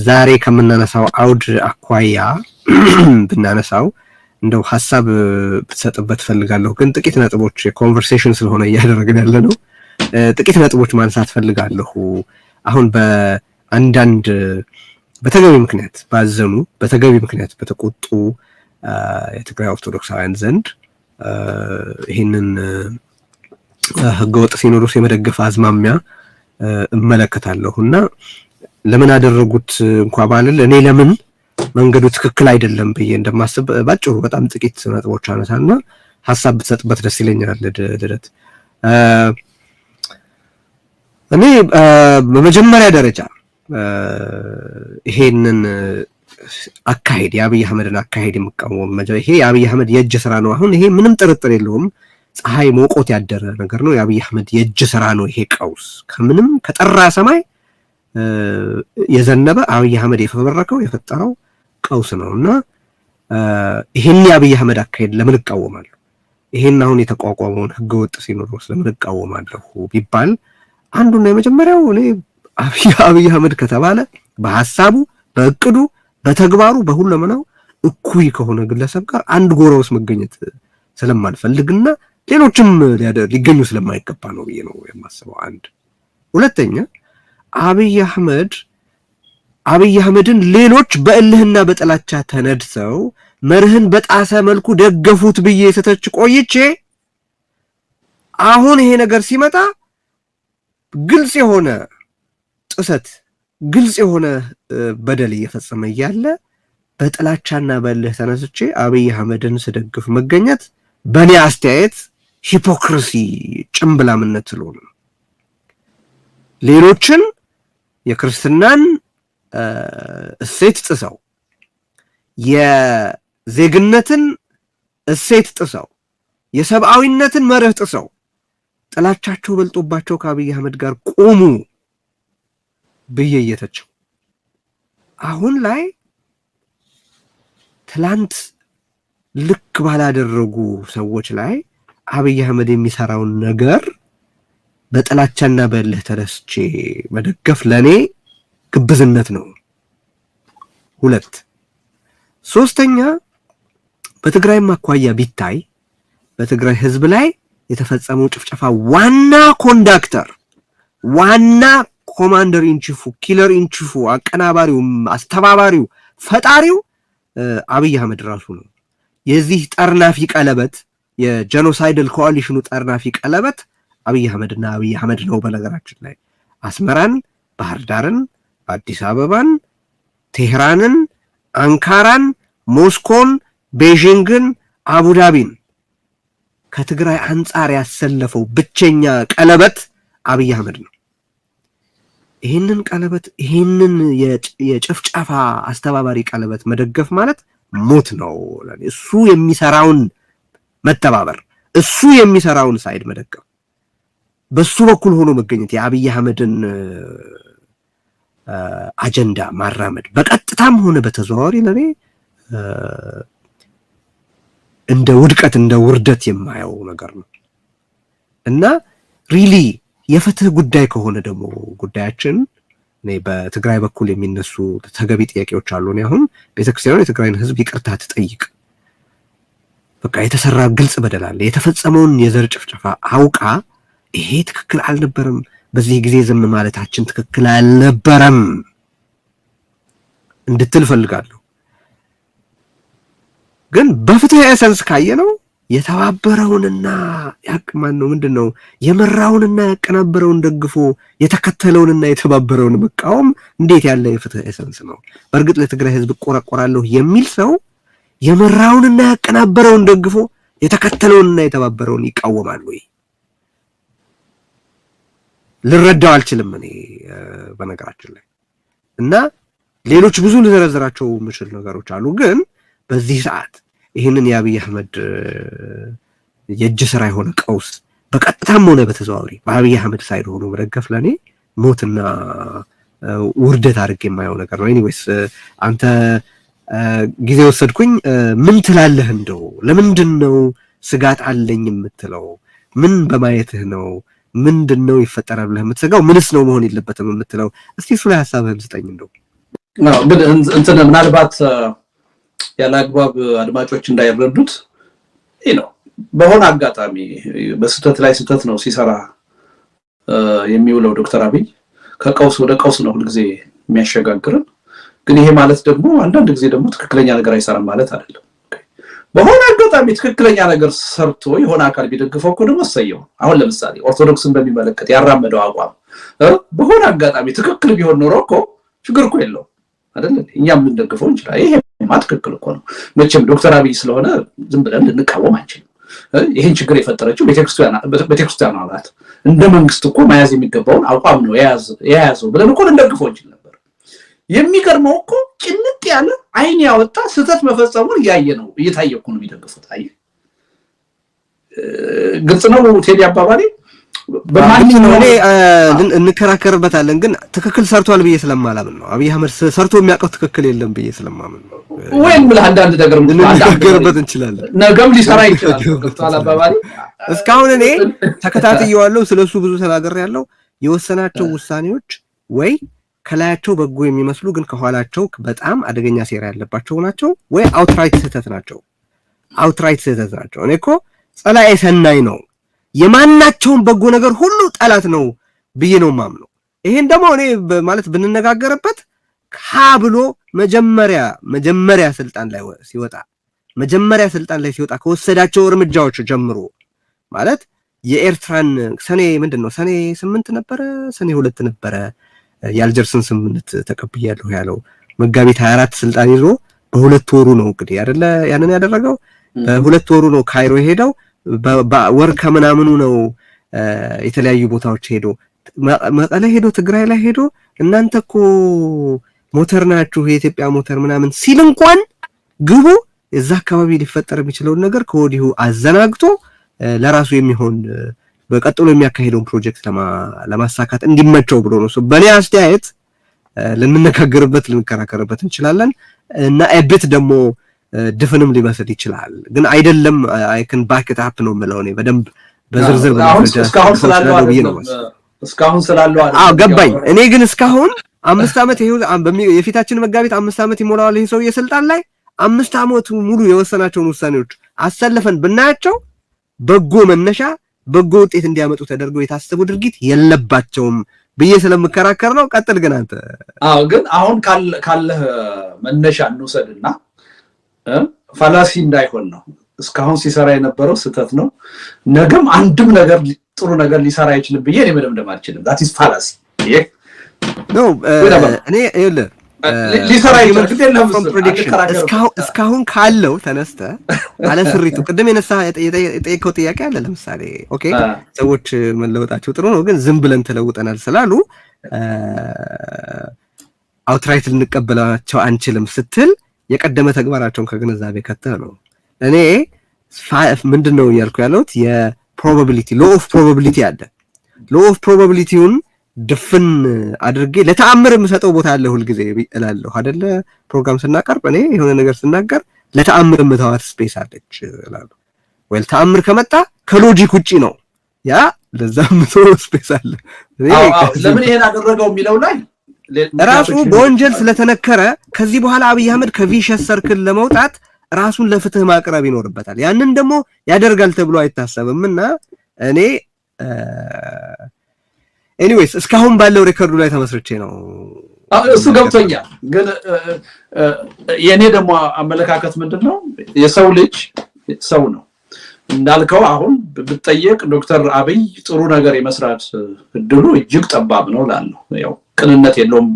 ዛሬ ከምናነሳው አውድ አኳያ ብናነሳው እንደው ሐሳብ ብትሰጥበት ፈልጋለሁ። ግን ጥቂት ነጥቦች ኮንቨርሴሽን ስለሆነ እያደረግን ያለ ነው። ጥቂት ነጥቦች ማንሳት ፈልጋለሁ። አሁን በአንዳንድ በተገቢ ምክንያት ባዘኑ በተገቢ ምክንያት በተቆጡ የትግራይ ኦርቶዶክሳውያን ዘንድ ይህንን ህገወጥ ሲኖዶስ የመደገፍ አዝማሚያ እመለከታለሁና ለምን አደረጉት እንኳን ባልል እኔ ለምን መንገዱ ትክክል አይደለም ብዬ እንደማስብ ባጭሩ በጣም ጥቂት ነጥቦች አነሳና ሐሳብ ብትሰጥበት ደስ ይለኛል። ልደት እኔ በመጀመሪያ ደረጃ ይሄንን አካሄድ የአብይ አህመድን አካሄድ የምቃወም ይሄ የአብይ አህመድ የእጅ ስራ ነው። አሁን ይሄ ምንም ጥርጥር የለውም ፀሐይ ሞቆት ያደረ ነገር ነው። የአብይ አህመድ የእጅ ስራ ነው። ይሄ ቀውስ ከምንም ከጠራ ሰማይ የዘነበ አብይ አህመድ የፈበረከው የፈጠረው ቀውስ ነውና ይሄን የአብይ አህመድ አካሄድ ለምን እቃወማለሁ? ይሄን አሁን የተቋቋመውን ህገወጥ ሲኖዶስ ለምን እቃወማለሁ ቢባል አንዱና የመጀመሪያው እኔ አብይ አህመድ ከተባለ በሐሳቡ በእቅዱ በተግባሩ በሁለመናው እኩይ ከሆነ ግለሰብ ጋር አንድ ጎራ ውስጥ መገኘት ስለማልፈልግና ሌሎችም ሊገኙ ስለማይገባ ነው ብዬ ነው የማስበው። አንድ ሁለተኛ አብይ አህመድን ሌሎች በእልህና በጥላቻ ተነድሰው መርህን በጣሰ መልኩ ደገፉት ብዬ ስተች ቆይቼ አሁን ይሄ ነገር ሲመጣ ግልጽ የሆነ ጥሰት ግልጽ የሆነ በደል እየፈጸመ እያለ በጥላቻና በእልህ ተነስቼ አብይ አህመድን ስደግፍ መገኘት በእኔ አስተያየት ሂፖክሪሲ ጭምብላምነት ስለሆነ ሌሎችን የክርስትናን እሴት ጥሰው የዜግነትን እሴት ጥሰው የሰብአዊነትን መርህ ጥሰው ጥላቻቸው በልጦባቸው ከአብይ አህመድ ጋር ቆሙ ብዬ እየተቸው አሁን ላይ ትላንት ልክ ባላደረጉ ሰዎች ላይ አብይ አህመድ የሚሰራውን ነገር በጥላቻና በእልህ ተነስቼ መደገፍ ለኔ ግብዝነት ነው። ሁለት ሶስተኛ በትግራይም አኳያ ቢታይ በትግራይ ህዝብ ላይ የተፈጸመው ጭፍጨፋ ዋና ኮንዳክተር ዋና ኮማንደር ኢንቺፉ ኪለር ኢንቺፉ አቀናባሪው አስተባባሪው ፈጣሪው አብይ አህመድ ራሱ ነው። የዚህ ጠርናፊ ቀለበት የጄኖሳይደል ኮአሊሽኑ ጠርናፊ ቀለበት አብይ አህመድና አብይ አህመድ ነው። በነገራችን ላይ አስመራን፣ ባህር ዳርን፣ አዲስ አበባን፣ ቴህራንን፣ አንካራን፣ ሞስኮን፣ ቤጂንግን፣ አቡዳቢን ከትግራይ አንጻር ያሰለፈው ብቸኛ ቀለበት አብይ አህመድ ነው። ይህንን ቀለበት ይህንን የጭፍጨፋ አስተባባሪ ቀለበት መደገፍ ማለት ሞት ነው። እሱ የሚሰራውን መተባበር እሱ የሚሰራውን ሳይድ መደገፍ በሱ በኩል ሆኖ መገኘት የአብይ አህመድን አጀንዳ ማራመድ በቀጥታም ሆነ በተዘዋዋሪ ለኔ እንደ ውድቀት እንደ ውርደት የማየው ነገር ነው እና ሪሊ የፍትህ ጉዳይ ከሆነ ደግሞ ጉዳያችን እኔ በትግራይ በኩል የሚነሱ ተገቢ ጥያቄዎች አሉ። እኔ አሁን ቤተክርስቲያኑ የትግራይን ህዝብ ይቅርታ ትጠይቅ። በቃ የተሰራ ግልጽ በደል አለ። የተፈጸመውን የዘር ጭፍጨፋ አውቃ ይሄ ትክክል አልነበረም፣ በዚህ ጊዜ ዝም ማለታችን ትክክል አልነበረም እንድትል ፈልጋለሁ። ግን በፍትህ ኤሰንስ ካየነው የተባበረውንና ያቅማን ነው ምንድነው የመራውንና ያቀናበረውን ደግፎ የተከተለውንና የተባበረውን መቃወም እንዴት ያለ የፍትህ ኤሰንስ ነው? በእርግጥ ለትግራይ ህዝብ ቆረቆራለሁ የሚል ሰው የመራውንና ያቀናበረውን ደግፎ የተከተለውንና የተባበረውን ይቃወማል ወይ? ልረዳው አልችልም እኔ በነገራችን ላይ እና ሌሎች ብዙ ልዘረዝራቸው የምችል ነገሮች አሉ። ግን በዚህ ሰዓት ይህንን የአብይ አህመድ የእጅ ስራ የሆነ ቀውስ በቀጥታም ሆነ በተዘዋዋሪ በአብይ አህመድ ሳይድ ሆኖ መደገፍ ለኔ ሞትና ውርደት አድርጌ የማየው ነገር ነው። ኤኒዌይስ አንተ ጊዜ ወሰድኩኝ። ምን ትላለህ? እንደው ለምንድን ነው ስጋት አለኝ የምትለው? ምን በማየትህ ነው? ምንድነው ይፈጠራል ብለህ የምትሰጋው? ምንስ ነው መሆን የለበትም የምትለው? እስቲ እሱ ላይ ሐሳብህን ስጠኝ። እንደው ግን እንትን ምናልባት ያለ አግባብ አድማጮች እንዳይረዱት ይሄ ነው በሆነ አጋጣሚ በስተት ላይ ስተት ነው ሲሰራ የሚውለው ዶክተር አብይ ከቀውስ ወደ ቀውስ ነው ሁልጊዜ የሚያሸጋግረን። ግን ይሄ ማለት ደግሞ አንዳንድ ጊዜ ደግሞ ትክክለኛ ነገር አይሰራም ማለት አይደለም። በሆነ አጋጣሚ ትክክለኛ ነገር ሰርቶ የሆነ አካል ቢደግፈው እኮ ደግሞ ሰየው አሁን ለምሳሌ ኦርቶዶክስን በሚመለከት ያራመደው አቋም በሆነ አጋጣሚ ትክክል ቢሆን ኖሮ እኮ ችግር እኮ የለው አይደል እኛም እንደግፈው እንችላለን ይሄ ማትክክል እኮ ነው መቼም ዶክተር አብይ ስለሆነ ዝም ብለን ልንቃወም አንችልም ይሄን ችግር የፈጠረችው ቤተክርስቲያኗ ናት እንደ መንግስት እኮ መያዝ የሚገባውን አቋም ነው የያዘው ብለን እኮ ልንደግፈው እንችል ነበር የሚገርመው እኮ ጭንቅ ያለ አይን ያወጣ ስህተት መፈጸሙን ያየ ነው እየታየው ነው የሚደግፉት አይ ግልጽ ነው ቴዲ አባባሪ በማንኛውም እንከራከርበታለን ግን ትክክል ሰርቷል ብዬ ስለማላምን ነው አብይ አህመድ ሰርቶ የሚያውቀው ትክክል የለም ብዬ ስለማምን ነው ወይም ለአንዳንድ ነገር እንነጋገርበት እንችላለን ነገም ሊሰራ ይችላል ዶክተር አባባሪ እስካሁን እኔ ተከታትየዋለሁ ስለሱ ብዙ ተናግሬያለሁ የወሰናቸው ውሳኔዎች ወይ ከላያቸው በጎ የሚመስሉ ግን ከኋላቸው በጣም አደገኛ ሴራ ያለባቸው ናቸው ወይ አውትራይት ስህተት ናቸው እኔ እኮ ጸላኤ ሰናይ ነው የማናቸውን በጎ ነገር ሁሉ ጠላት ነው ብዬ ነው ማምነው ይሄን ደግሞ እኔ ማለት ብንነጋገርበት ብሎ መጀመሪያ ስልጣን ላይ ሲወጣ ከወሰዳቸው እርምጃዎች ጀምሮ ማለት የኤርትራን ሰኔ 8 ነበረ ሰኔ 2 ነበረ የአልጀርስን ስምምነት ተቀብያለሁ ያለው መጋቢት 24 ስልጣን ይዞ በሁለት ወሩ ነው እንግዲህ አይደለ ያንን ያደረገው በሁለት ወሩ ነው ካይሮ ሄደው በወር ከምናምኑ ነው የተለያዩ ቦታዎች ሄዶ መቀለ ሄዶ ትግራይ ላይ ሄዶ እናንተኮ ሞተር ናችሁ የኢትዮጵያ ሞተር ምናምን ሲል እንኳን ግቡ እዛ አካባቢ ሊፈጠር የሚችለው ነገር ከወዲሁ አዘናግቶ ለራሱ የሚሆን በቀጥሎ የሚያካሂደውን ፕሮጀክት ለማሳካት እንዲመቸው ብሎ ነው በኔ አስተያየት ልንከራከርበት እንችላለን እና እብት ደግሞ ድፍንም ሊመስል ይችላል ግን አይደለም አይ ካን ባክ ኢት አፕ ነው ማለት ነው በደንብ በዝርዝር እስካሁን ስላለው ገባኝ እኔ ግን እስካሁን 5 አመት ይሄው የፊታችን መጋቢት 5 አመት ይሞላዋል ይሄ ሰው የስልጣን ላይ 5 አመት ሙሉ የወሰናቸውን ውሳኔዎች አሰልፈን ብናያቸው በጎ መነሻ በጎ ውጤት እንዲያመጡ ተደርገው የታሰቡ ድርጊት የለባቸውም ብዬ ስለምከራከር ነው ቀጥል ግን አንተ ግን አሁን ካለ መነሻ እንውሰድና ፋላሲ እንዳይሆን ነው እስካሁን ሲሰራ የነበረው ስህተት ነው ነገም አንድም ነገር ጥሩ ነገር ሊሰራ አይችልም ብዬ እኔ መደምደም አልችልም that is fallacy ነው እኔ ሊሰራ ይችላል እስካሁን ካለው ተነስተ አለ ስሪቱ ቅድም የጠየቀው ጥያቄ አለ ለምሳሌ ኦኬ ሰዎች መለወጣቸው ጥሩ ነው ግን ዝም ብለን ተለውጠናል ስላሉ አውትራይት ልንቀበላቸው አንችልም ስትል የቀደመ ተግባራቸውን ከግንዛቤ ከተህ ነው እኔ ምንድነው ያልኩ ያለሁት የፕሮባቢሊቲ ሎ ኦፍ ፕሮባቢሊቲ አለ ሎ ኦፍ ፕሮባቢሊቲውን ድፍን አድርጌ ለተአምር የምሰጠው ቦታ አለ ሁሉ ጊዜ እላለሁ አይደለ ፕሮግራም ስናቀርብ እኔ የሆነ ነገር ስናገር ለተአምር የምታዋት ስፔስ አለች እላለሁ ወይ ተአምር ከመጣ ከሎጂክ ውጪ ነው ያ ለዛም ሰው ስፔስ አለ ለምን ይሄን አደረገው የሚለው ላይ ራሱ በወንጀል ስለተነከረ ከዚህ በኋላ አብይ አህመድ ከቪሸስ ሰርክል ለመውጣት ራሱን ለፍትህ ማቅረብ ይኖርበታል ያንን ደግሞ ያደርጋል ተብሎ አይታሰብምና እኔ ኤኒዌይስ እስካሁን ባለው ሬከርዱ ላይ ተመስርቼ ነው እሱ ገብቶኛል ግን የኔ ደግሞ አመለካከት ምንድነው የሰው ልጅ ሰው ነው እንዳልከው አሁን ብትጠየቅ ዶክተር አብይ ጥሩ ነገር የመስራት እድሉ እጅግ ጠባብ ነው ላለው ያው ቅንነት የለውም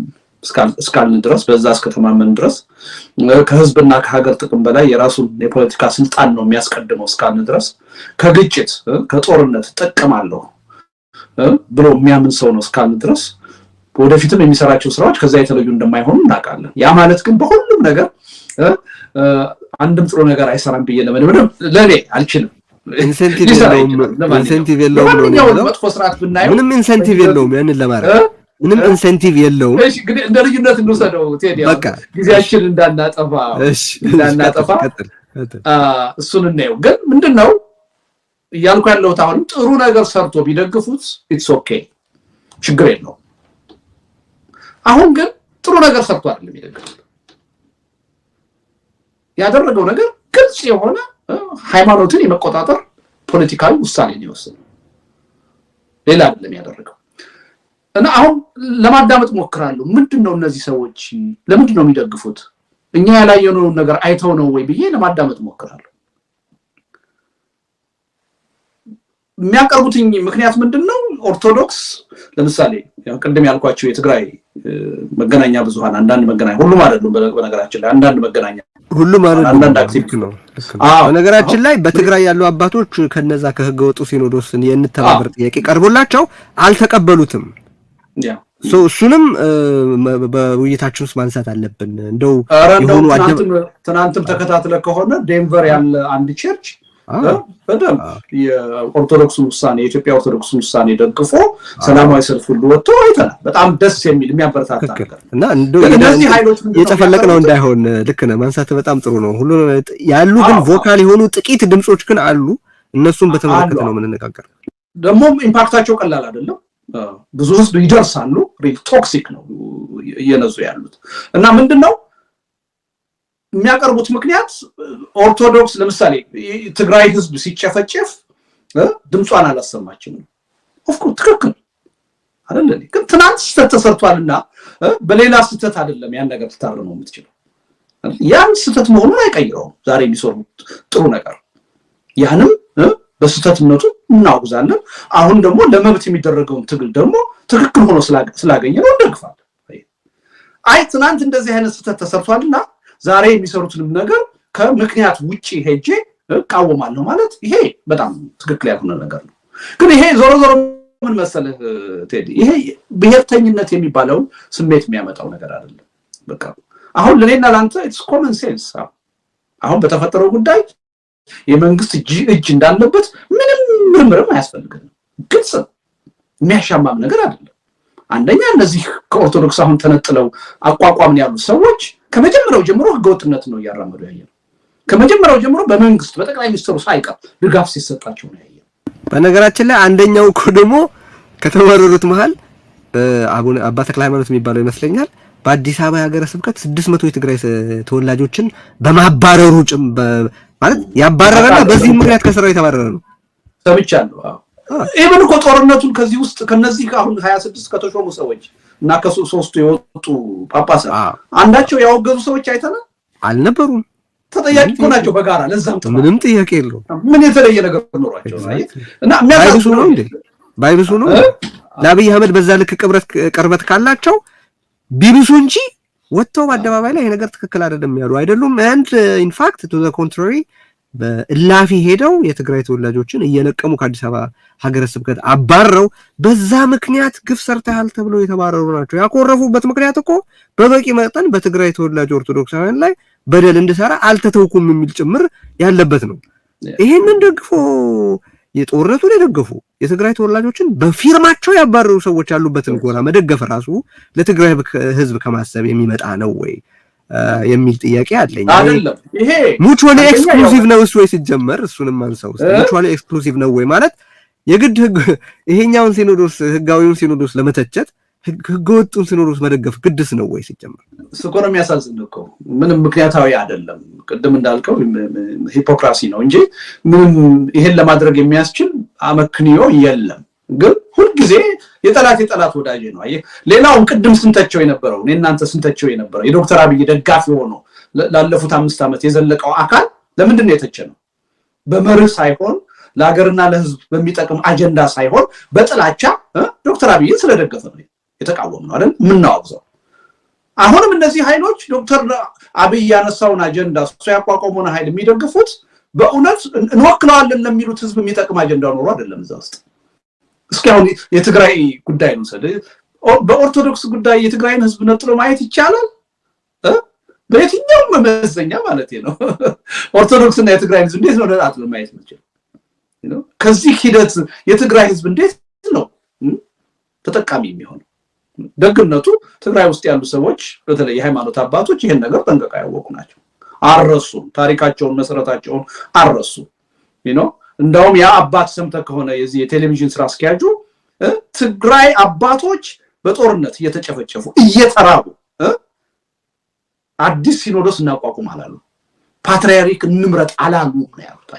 እስካልን ድረስ በዛ እስከተማመን ድረስ ከህዝብና ከሀገር ጥቅም በላይ የራሱን የፖለቲካ ስልጣን ነው የሚያስቀድመው እስካልን ድረስ ከግጭት ከጦርነት ጥቅም አለው ብሎ የሚያምን ሰው ነው እስካልን ድረስ ወደፊትም የሚሰራቸው ስራዎች ከዛ የተለዩ እንደማይሆኑ እናውቃለን ያ ማለት ግን በሁሉም ነገር አንድም ጥሩ ነገር አይሰራም ብዬ ለምን ለኔ አልችልም ኢንሴንቲቭ የለውም መጥፎ ስርዓት ብናየው ምንም ኢንሴንቲቭ የለውም ያንን ለማድረግ ምንም ኢንሴንቲቭ የለውም እሺ እንግዲህ እንደ ልዩነት እንወሰደው ቴዲ ጊዜያችን እንዳናጠፋ እሱን ነው ግን ምንድነው እያልኩ ያለው ታውን ጥሩ ነገር ሰርቶ ቢደግፉት ኢትስ ኦኬ ችግር የለውም አሁን ግን ጥሩ ነገር ሰርቶ አይደለም ይደግፉት ያደረገው ነገር ግልጽ የሆነ ሃይማኖትን የመቆጣጠር ፖለቲካዊ ውሳኔ ነው የወሰነው ሌላ አይደለም ያደረገው እና አሁን ለማዳመጥ ሞክራለሁ ምንድነው እነዚህ ሰዎች ለምንድነው የሚደግፉት እኛ ያላየነው ነገር አይተው ነው ወይ ብዬ ለማዳመጥ ሞክራለሁ የሚያቀርቡትኝ ምክንያት ምንድነው? ኦርቶዶክስ ለምሳሌ ቅድም ያልኳቸው የትግራይ መገናኛ ብዙሃን አንዳንድ መገናኛ ሁሉም አይደሉም በነገራችን ላይ አንዳንድ መገናኛ ሁሉም አንዳንድ አክቲቪቲ ነው። በነገራችን ላይ በትግራይ ያሉ አባቶች ከነዛ ከህገወጡ ሲኖዶስን የእንተባበር ጥያቄ ቀርቦላቸው አልተቀበሉትም። እሱንም በውይይታችን ውስጥ ማንሳት አለብን። እንደው ይሁኑ ትናንትም ተከታትለ ከሆነ ዴንቨር ያለ አንድ ቸርች በደም የኦርቶዶክስን ውሳኔ የኢትዮጵያ ኦርቶዶክስን ውሳኔ ደግፎ ሰላማዊ ሰልፍ ሁሉ ወጥቶ አይተናል። በጣም ደስ የሚል የሚያበረታታ ነገር እና እንደው እነዚህ ኃይሎች የጨፈለቅ ነው እንዳይሆን ልክ ነው ማንሳት በጣም ጥሩ ነው። ሁሉ ያሉ ግን ቮካል የሆኑ ጥቂት ድምጾች ግን አሉ። እነሱን በተመለከተ ነው የምንነጋገረው። ደግሞ ኢምፓክታቸው ቀላል አይደለም። ብዙ ህዝብ ይደርሳሉ። ሪል ቶክሲክ ነው እየነዙ ያሉት እና ምንድነው የሚያቀርቡት ምክንያት ኦርቶዶክስ ለምሳሌ ትግራይ ህዝብ ሲጨፈጨፍ ድምጿን አላሰማችም። ኦፍኮርስ ትክክል አይደለም። ግን ትናንት ስተት ተሰርቷልና በሌላ ስተት አይደለም ያን ነገር ተታረመው የምትችለው። ያን ስተት መሆኑን አይቀይረውም። ዛሬ የሚሰሩት ጥሩ ነገር ያንም በስተትነቱ እናውዛለን። አሁን ደግሞ ለመብት የሚደረገውን ትግል ደግሞ ትክክል ሆኖ ስላገኘ ነው እንደግፋለን። አይ ትናንት እንደዚህ አይነት ስተት ተሰርቷልና ዛሬ የሚሰሩትንም ነገር ከምክንያት ውጪ ሄጄ እቃወማለሁ ማለት ይሄ በጣም ትክክል ያልሆነ ነገር ነው። ግን ይሄ ዞሮ ዞሮ ምን መሰለህ ቴዲ ይሄ ብሔርተኝነት የሚባለው ስሜት የሚያመጣው ነገር አይደለም። በቃ አሁን ለኔና ላንተ ኢትስ ኮመን ሴንስ። አሁን በተፈጠረው ጉዳይ የመንግስት እጅ እንዳለበት ምንም ምርምርም አያስፈልግም። ግልጽ የሚያሻማም ነገር አይደለም። አንደኛ እነዚህ ከኦርቶዶክስ አሁን ተነጥለው አቋቋምን ያሉ ሰዎች ከመጀመሪያው ጀምሮ ህገወጥነት ነው ያራመዱ ያየነው። ከመጀመሪያው ጀምሮ በመንግስት በጠቅላይ ሚኒስትሩ ሳይቀር ድጋፍ ሲሰጣቸው ነው ያየነው። በነገራችን ላይ አንደኛው እኮ ደግሞ ከተወረሩት መሃል አባ ተክለ ሃይማኖት የሚባለው ይመስለኛል በአዲስ አበባ ሀገረ ስብከት 600 የትግራይ ተወላጆችን በማባረሩ ማለት ያባረረና በዚህ ምክንያት ከስራው የተባረረ ነው ሰምቻለሁ። ኢቨን እኮ ጦርነቱን ከዚህ ውስጥ ከነዚህ አሁን 26 ከተሾሙ ሰዎች እና ከ3 የወጡ ጳጳሳት አንዳቸው ያወገዙ ሰዎች አይተናል አልነበሩም። ተጠያቂ ሆናቸው በጋራ ለዛም ምንም ጥያቄ የለውም። ምን የተለየ ነገር ኖሯቸው እና የሚያሳሱ ነው እንዴ ባይብሱ ነው ለአብይ አህመድ በዛ ልክ ቅርበት ካላቸው ቢብሱ እንጂ ወጥተው በአደባባይ ላይ ይሄ ነገር ትክክል አይደለም ያሉ አይደሉም። and in fact to the contrary በእላፊ ሄደው የትግራይ ተወላጆችን እየለቀሙ ከአዲስ አበባ ሀገረ ስብከት አባረው በዛ ምክንያት ግፍ ሰርተሃል ተብለው የተባረሩ ናቸው። ያኮረፉበት ምክንያት እኮ በበቂ መጠን በትግራይ ተወላጅ ኦርቶዶክሳውያን ላይ በደል እንድሰራ አልተተውኩም የሚል ጭምር ያለበት ነው። ይሄንን ደግፎ የጦርነቱን የደገፉ የትግራይ ተወላጆችን በፊርማቸው ያባረሩ ሰዎች ያሉበትን ጎራ መደገፍ ራሱ ለትግራይ ህዝብ ከማሰብ የሚመጣ ነው ወይ የሚል ጥያቄ አለኝ። አይደለም ይሄ ሙቹዋሊ ኤክስክሉሲቭ ነው ወይ ሲጀመር እሱንም አንሳው ሙቹዋሊ ኤክስክሉሲቭ ነው ወይ ማለት የግድ ይሄኛውን ሲኖዶስ ህጋዊውን ሲኖዶስ ለመተቸት ህገወጡን ሲኖዶስ መደገፍ ግድስ ነው ወይ ሲጀመር? እሱ እኮ ነው የሚያሳዝነው እኮ ምንም ምክንያታዊ አይደለም። ቅድም እንዳልከው ሂፖክራሲ ነው እንጂ ምንም ይሄን ለማድረግ የሚያስችል አመክንዮ የለም። ግን ሁልጊዜ የጠላት ወዳጅ ነው። አየህ ሌላውን ቅድም ስንተቸው የነበረው እናንተ ስንተቸው የነበረው የዶክተር አብይ ደጋፊ ሆኖ ላለፉት 5 ዓመት የዘለቀው አካል ለምንድን ነው የተቸነው? በመርህ ሳይሆን ለሀገርና ለህዝብ በሚጠቅም አጀንዳ ሳይሆን በጥላቻ ዶክተር አብይን ስለደገፈ ነው የተቃወም ነው አይደል ምናወግዘው። አሁንም እነዚህ ኃይሎች ዶክተር አብይ ያነሳውን አጀንዳ እሱ ያቋቋመውን ኃይል የሚደግፉት በእውነት እንወክለዋለን ለሚሉት ህዝብ የሚጠቅም አጀንዳ ኖሮ አይደለም እዛ ውስጥ። እስኪ አሁን የትግራይ ጉዳይ ነው ሰደ በኦርቶዶክስ ጉዳይ የትግራይን ህዝብ ነጥሎ ማየት ይቻላል? በየትኛው መመዘኛ ማለት ነው ኦርቶዶክስ እና የትግራይ ህዝብ እንዴት ነው ነጥሎ ማየት የምችለው? ከዚህ ሂደት የትግራይ ህዝብ እንዴት ነው ተጠቃሚ የሚሆነው? ደግነቱ ትግራይ ውስጥ ያሉ ሰዎች በተለይ የሃይማኖት አባቶች ይሄን ነገር ጠንቀቃ ያወቁ ናቸው። አረሱ ታሪካቸውን መሰረታቸውን አረሱ። እንደውም ያ አባት ሰምተ ከሆነ የዚህ የቴሌቪዥን ስራ አስኪያጁ ትግራይ አባቶች በጦርነት እየተጨፈጨፉ እየተራቡ አዲስ ሲኖዶስ እናቋቁም አላሉ። ፓትሪያርክ እንምረጥ አላሉ ነው ያሉት።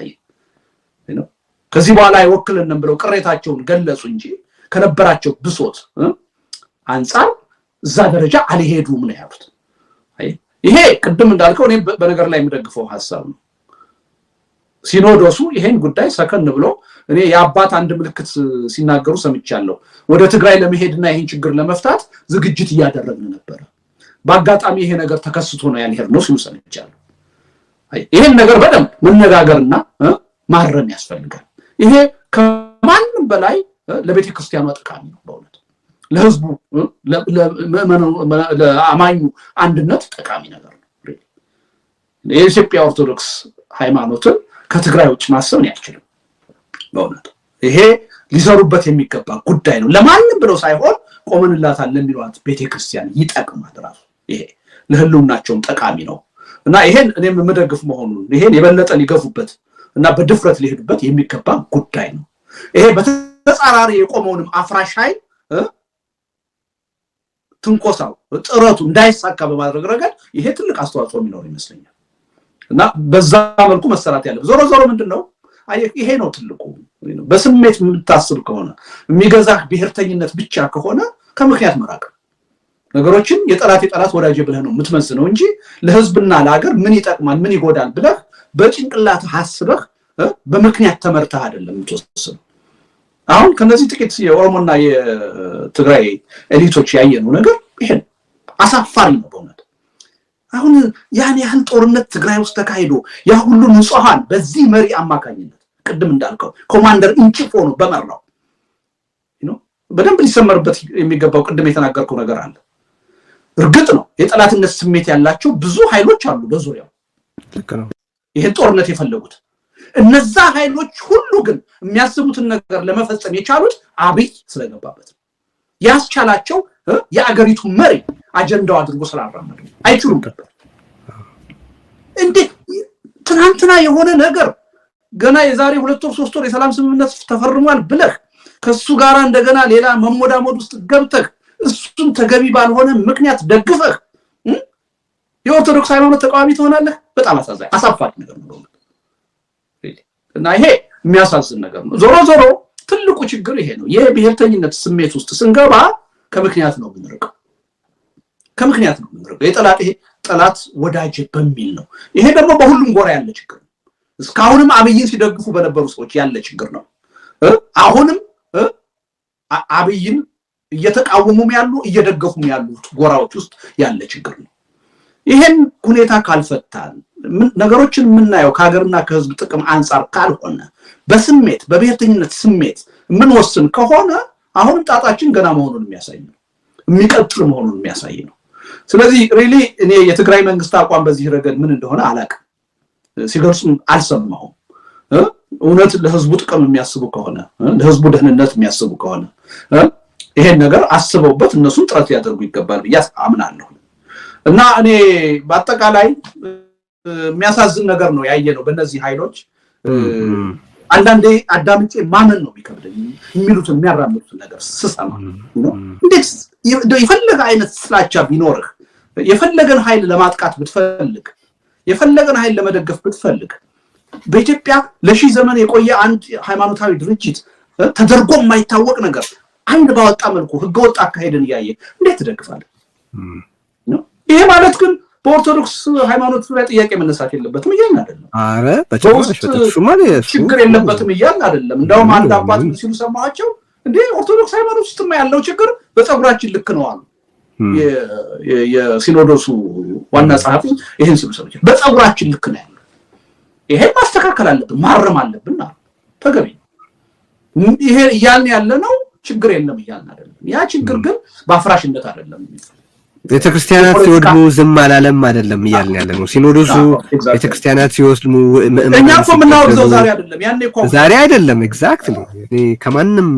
ከዚህ በኋላ አይወክልንም ብለው ቅሬታቸውን ገለጹ እንጂ ከነበራቸው ብሶት አንፃር እዛ ደረጃ አልሄዱም ነው ያሉት። ይሄ ቅድም እንዳልከው እኔ በነገር ላይ የምደግፈው ሐሳብ ነው። ሲኖዶሱ ይሄን ጉዳይ ሰከን ብሎ እኔ የአባት አንድ ምልክት ሲናገሩ ሰምቻለሁ። ወደ ትግራይ ለመሄድና ይሄን ችግር ለመፍታት ዝግጅት እያደረግን ነበር፣ በአጋጣሚ ይሄ ነገር ተከስቶ ነው ያልሄድነው ሲሉ ሰምቻለሁ። ይሄን ነገር በደንብ መነጋገርና ማረም ያስፈልጋል። ይሄ ከማንም በላይ ለቤተ ክርስቲያኗ ጠቃሚ ነው። በእውነት ለህዝቡ ለአማኙ አንድነት ጠቃሚ ነገር ነው። የኢትዮጵያ ኦርቶዶክስ ሃይማኖትን ከትግራይ ውጭ ማሰብን አይችልም። በእውነት ይሄ ሊሰሩበት የሚገባ ጉዳይ ነው። ለማንም ብለው ሳይሆን ቆመንላታል ለሚሏት ቤተክርስቲያን ይጠቅማል። ራሱ ይሄ ለህልውናቸውም ጠቃሚ ነው እና ይሄን እኔም የምደግፍ መሆኑን ይሄን የበለጠ ሊገፉበት እና በድፍረት ሊሄዱበት የሚገባ ጉዳይ ነው። ይሄ በተጻራሪ የቆመውንም አፍራሽ ኃይል ትንኮሳው ጥረቱ እንዳይሳካ በማድረግ ረገድ ይሄ ትልቅ አስተዋጽኦ የሚኖር ይመስለኛል እና በዛ መልኩ መሰራት ያለው ዞሮ ዞሮ ምንድነው ይሄ ነው ትልቁ። በስሜት የምታስብ ከሆነ የሚገዛህ ብሔርተኝነት ብቻ ከሆነ ከምክንያት መራቅ ነገሮችን የጠላት ወዳጅ ብለህ ነው የምትመስለው እንጂ ለህዝብና ለሀገር ምን ይጠቅማል ምን ይጎዳል ብለህ በጭንቅላት ሐስበህ በምክንያት ተመርተህ አይደለም የምትወስነው። አሁን ከነዚህ ጥቂት የኦሮሞና የትግራይ ኤሊቶች ያየነው ነገር ይሄን አሳፋሪ ነው በእውነት። አሁን ያን ያህል ጦርነት ትግራይ ውስጥ ተካሂዶ ያ ሁሉ ንጹሃን በዚህ መሪ አማካኝነት ቅድም እንዳልከው ኮማንደር ኢንቺፍ ሆኖ በመራው በደንብ ሊሰመርበት የሚገባው ቅድም የተናገርከው ነገር አለ። እርግጥ ነው የጠላትነት ስሜት ያላቸው ብዙ ኃይሎች አሉ በዙሪያው ይሄን ጦርነት የፈለጉት። እነዛ ኃይሎች ሁሉ ግን የሚያስቡትን ነገር ለመፈጸም የቻሉት አብይ ስለገባበት ያስቻላቸው የአገሪቱ መሪ አጀንዳው አድርጎ ስላራመዱ አይችሉም ነበር። እንዴ ትናንትና የሆነ ነገር ገና የዛሬ 2 ወር 3 ወር የሰላም ስምምነት ተፈርሟል ብለህ ከሱ ጋር እንደገና ሌላ መሞዳሞድ ውስጥ ገብተህ እሱን ተገቢ ባልሆነ ምክንያት ደግፈህ የኦርቶዶክስ ሃይማኖት ተቃዋሚ ትሆናለህ። በጣም አሳፋሪ ነገር ነው እና ይሄ የሚያሳዝን ነገር ነው። ዞሮ ዞሮ ትልቁ ችግር ይሄ ነው። የብሔርተኝነት ስሜት ውስጥ ስንገባ ከምክንያት ነው የምንርቀው። ይሄ ጠላት ወዳጅ በሚል ነው። ይሄ ደግሞ በሁሉም ጎራ ያለ ችግር ነው። እስካሁንም አብይን ሲደግፉ በነበሩ ሰዎች ያለ ችግር ነው። አሁንም አብይን እየተቃወሙም ያሉ እየደገፉም ያሉት ጎራዎች ውስጥ ያለ ችግር ነው። ይሄን ሁኔታ ካልፈታን ነገሮችን የምናየው ከሀገርና ከህዝብ ጥቅም አንፃር ካልሆነ በስሜት በብሔርተኝነት ስሜት የምንወስን ከሆነ አሁንም ጣጣችን ገና መሆኑን የሚያሳይ ነው፣ የሚቀጥል መሆኑን የሚያሳይ ነው። ስለዚህ ሪሊ እኔ የትግራይ መንግስት አቋም በዚህ ረገድ ምን እንደሆነ አላውቅም፣ ሲገልጹም አልሰማሁም። እውነት ለህዝቡ ጥቅም የሚያስቡ ከሆነ ለህዝቡ ደህንነት የሚያስቡ ከሆነ ይሄን ነገር አስበውበት እነሱን ጥረት ያደርጉ ይገባል ብዬ አምናለሁ። እና እኔ በአጠቃላይ የሚያሳዝን ነገር ነው ያየነው በእነዚህ ኃይሎች። አንዳንዴ አዳምጬ ማመን ነው የሚከብደኝ የሚሉትን የሚያራምዱትን ነገር ስሰማ። እንዴት የፈለገ አይነት ስላቻ ቢኖርህ የፈለገን ኃይል ለማጥቃት ብትፈልግ የፈለገን ኃይል ለመደገፍ ብትፈልግ በኢትዮጵያ ለሺህ ዘመን የቆየ አንድ ሃይማኖታዊ ድርጅት ተደርጎ የማይታወቅ ነገር አንድ ባወጣ መልኩ ህገወጥ አካሄድን እያየ እንዴት ትደግፋለህ? ይሄ ማለት ግን በኦርቶዶክስ ሃይማኖት ላይ ጥያቄ መነሳት የለበትም እያልን አይደለም። አረ ችግር የለበትም እያልን አይደለም። እንደውም አንድ አባት ሲሉ ሰማቸው እንዴ ኦርቶዶክስ ሃይማኖት ውስጥማ ያለው ችግር በፀጉራችን ልክ ነው አሉ። የሲኖዶሱ ዋና ጸሐፊ ይሄን ሲሉ ሰማቸው በፀጉራችን ልክ ነው ያለው፣ ይሄን ማስተካከል አለብን ማረም አለብን አሉ። ተገቢ ይሄ እያልን ያለ ነው። ችግር የለም እያልን አይደለም። ያ ችግር ግን በአፍራሽነት አይደለም። ቤተክርስቲያናት ሲወድሙ ዝም አላለም አይደለም እያልን ያለ ነው። ሲኖዶሱ ቤተክርስቲያናት ሲወድሙ እኛ እኮ የምናወግዘው ዛሬ አይደለም ያኔ እኮ ዛሬ አይደለም። ኤግዛክትሊ እኔ ከማንም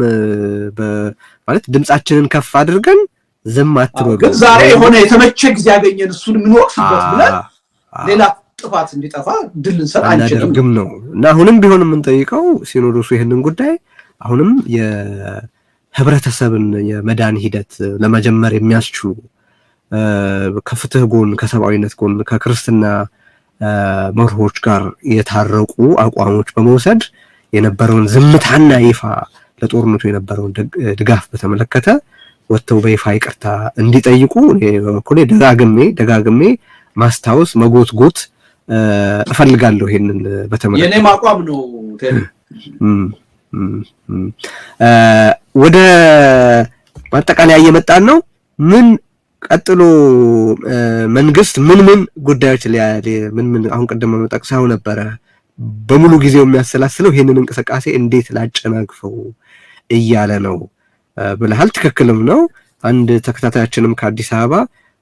ማለት ድምጻችንን ከፍ አድርገን ዝም አትበሉ። ግን ዛሬ የሆነ የተመቸ ጊዜ ያገኘን እሱን የምንወቅስበት ብለን ሌላ ጥፋት እንዲጠፋ ድል እንሰጥ አንችልም ነው። እና አሁንም ቢሆን የምንጠይቀው ሲኖዶሱ ይሄንን ጉዳይ አሁንም የህብረተሰብን የመዳን ሂደት ለመጀመር የሚያስችሉ ከፍትህ ጎን ከሰብአዊነት ጎን ከክርስትና መርሆች ጋር የታረቁ አቋሞች በመውሰድ የነበረውን ዝምታና ይፋ ለጦርነቱ የነበረውን ድጋፍ በተመለከተ ወጥተው በይፋ ይቅርታ እንዲጠይቁ በኩሌ ደጋግሜ ማስታወስ መጎትጎት እፈልጋለሁ ይሄንን በተመለከተ የኔ አቋም ነው ቴዲ። ወደ ማጠቃለያ እየመጣን ነው። ምን ቀጥሎ መንግስት ምን ጉዳዮች ምን አሁን ቀደም መጠቅሰው ነበረ በሙሉ ጊዜው የሚያሰላስለው ይሄንን እንቅስቃሴ እንዴት ላጨናግፈው እያለ ነው ብለሃል። ትክክልም ነው። አንድ ተከታታያችንም ከአዲስ አበባ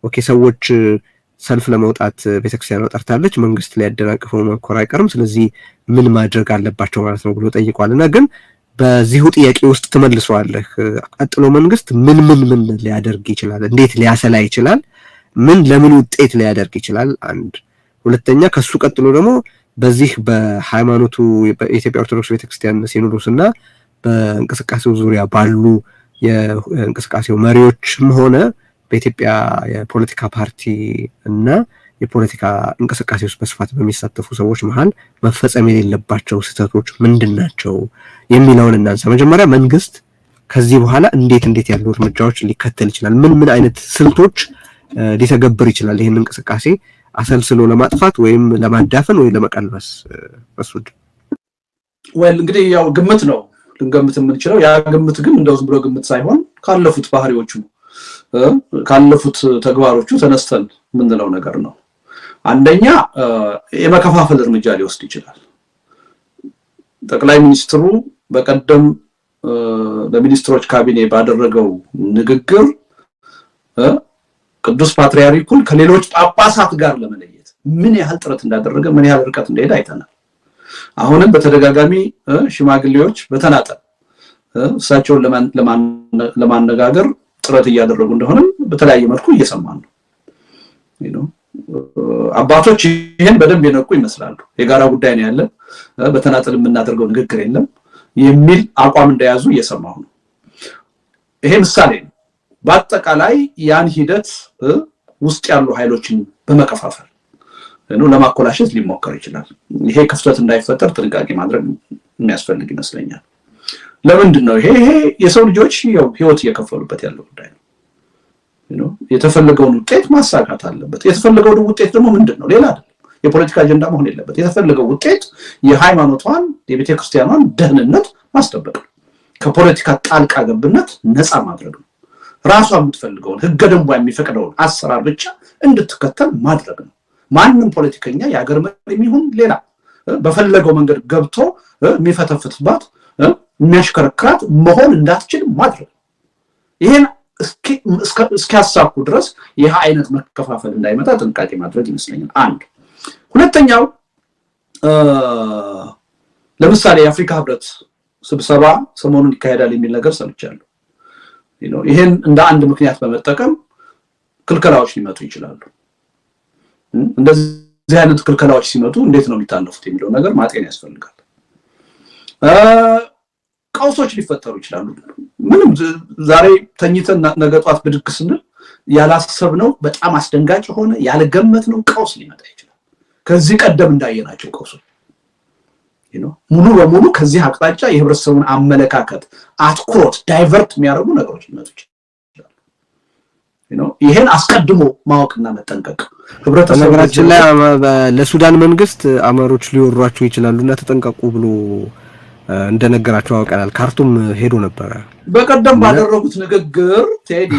ኦኬ ሰዎች ሰልፍ ለመውጣት ቤተክርስቲያን ጠርታለች፣ መንግስት ሊያደናቅፈው መኮር አይቀርም፣ ስለዚህ ምን ማድረግ አለባቸው ማለት ነው ብሎ ጠይቋልና ግን በዚሁ ጥያቄ ውስጥ ተመልሷልህ ቀጥሎ መንግስት ምን ሊያደርግ ይችላል? እንዴት ሊያሰላ ይችላል? ለምን ውጤት ሊያደርግ ይችላል? አንድ ሁለተኛ ከሱ ቀጥሎ ደግሞ በዚህ በሃይማኖቱ በኢትዮጵያ ኦርቶዶክስ ቤተክርስቲያን ሲኖዶስና በእንቅስቃሴው ዙሪያ ባሉ የእንቅስቃሴው መሪዎችም ሆነ በኢትዮጵያ የፖለቲካ ፓርቲ እና የፖለቲካ እንቅስቃሴ ውስጥ በስፋት በሚሳተፉ ሰዎች መሃል መፈጸም የሌለባቸው ስህተቶች ምንድናቸው የሚለውን እናንሳ። መጀመሪያ መንግስት ከዚህ በኋላ እንዴት ያሉ እርምጃዎች ሊከተል ይችላል? ምን አይነት ስልቶች ሊተገብር ይችላል? ይሄን እንቅስቃሴ አሰልስሎ ለማጥፋት ወይም ለማዳፈን ወይ ለመቀልበስ መስዑድ? እንግዲህ ያው ግምት ነው ልንገምት የምንችለው። ያ ግምት ግን እንደው ዝም ብሎ ግምት ሳይሆን ካለፉት ባህሪዎቹ ካለፉት ተግባሮቹ ተነስተን ምንለው ነገር ነው። አንደኛ የመከፋፈል እርምጃ ሊወስድ ይችላል። ጠቅላይ ሚኒስትሩ በቀደም ለሚኒስትሮች ካቢኔ ባደረገው ንግግር ቅዱስ ፓትርያርኩን ከሌሎች ጳጳሳት ጋር ለመለየት ምን ያህል ጥረት እንዳደረገ ምን ያህል ርቀት እንደሄደ አይተናል። አሁንም በተደጋጋሚ ሽማግሌዎች በተናጠል እሳቸውን ለማነጋገር ጥረት እያደረጉ እንደሆነ በተለያየ መልኩ እየሰማን ነው። አባቶች ይሄን በደንብ የነቁ ይመስላሉ። የጋራ ጉዳይ ነው ያለን፣ በተናጠል የምናደርገው ንግግር የለም የሚል አቋም እንደያዙ እየሰማሁ ነው። ይሄ ምሳሌ ነው። በአጠቃላይ ያን ሂደት ውስጥ ያሉ ኃይሎችን በመከፋፈል ለማኮላሸት ሊሞከር ይችላል። ይሄ ክፍተት እንዳይፈጠር ጥንቃቄ ማድረግ የሚያስፈልግ ይመስለኛል። ለምንድን ነው ይሄ የሰው ልጆች ህይወት እየከፈሉበት ያለው ጉዳይ ነው። የተፈለገውን ውጤት ማሳካት አለበት። የተፈለገው ውጤት ደግሞ ምንድነው? ሌላ አይደለም። የፖለቲካ አጀንዳ መሆን የለበት። የተፈለገው ውጤት የሃይማኖቷን የቤተክርስቲያኗን ደህንነት ማስጠበቅ ነው። ከፖለቲካ ጣልቃ ገብነት ነፃ ማድረግ ነው። ራሷ የምትፈልገውን ህገ ደንቧ የሚፈቅደውን አሰራር ብቻ እንድትከተል ማድረግ ነው። ማንም ፖለቲከኛ የሀገር መሪ ይሁን ሌላ በፈለገው መንገድ ገብቶ የሚፈተፍትባት የሚያሽከረክራት መሆን እንዳትችል ማድረግ። ይሄን እስኪያሳኩ ድረስ ይህ አይነት መከፋፈል እንዳይመጣ ጥንቃቄ ማድረግ ይመስለኛል። አንድ ሁለተኛው ለምሳሌ የአፍሪካ ህብረት ስብሰባ ሰሞኑን ይካሄዳል የሚል ነገር ሰምቻለሁ። ይሄን እንደ አንድ ምክንያት በመጠቀም ክልከላዎች ሊመጡ ይችላሉ። እንደዚህ አይነት ክልከላዎች ሲመጡ እንዴት ነው የሚታለፉት የሚለው ነገር ማጤን ያስፈልጋል። ቀውሶች ሊፈጠሩ ይችላሉ። ምንም ዛሬ ተኝተን ነገ ጧት ብድግ ስንል ያላሰብነው በጣም አስደንጋጭ ሆነ ያልገመትነው ቀውስ ሊመጣ ይችላል። ከዚህ ቀደም እንዳየናቸው ቀውሶች ሙሉ በሙሉ ከዚህ አቅጣጫ የህብረተሰቡን አመለካከት አትኩሮት ዳይቨርት የሚያደርጉ ነገሮች ሊመጡ ይችላሉ። ይሄን አስቀድሞ ማወቅና መጠንቀቅ ህብረተሰባችን ላይ ለሱዳን መንግስት አማሮች ሊወሯቸው ይችላሉና ተጠንቀቁ ብሎ እንደነገራቸው አውቀናል። ካርቱም ሄዶ ነበር በቀደም ባደረጉት ንግግር ቴዲ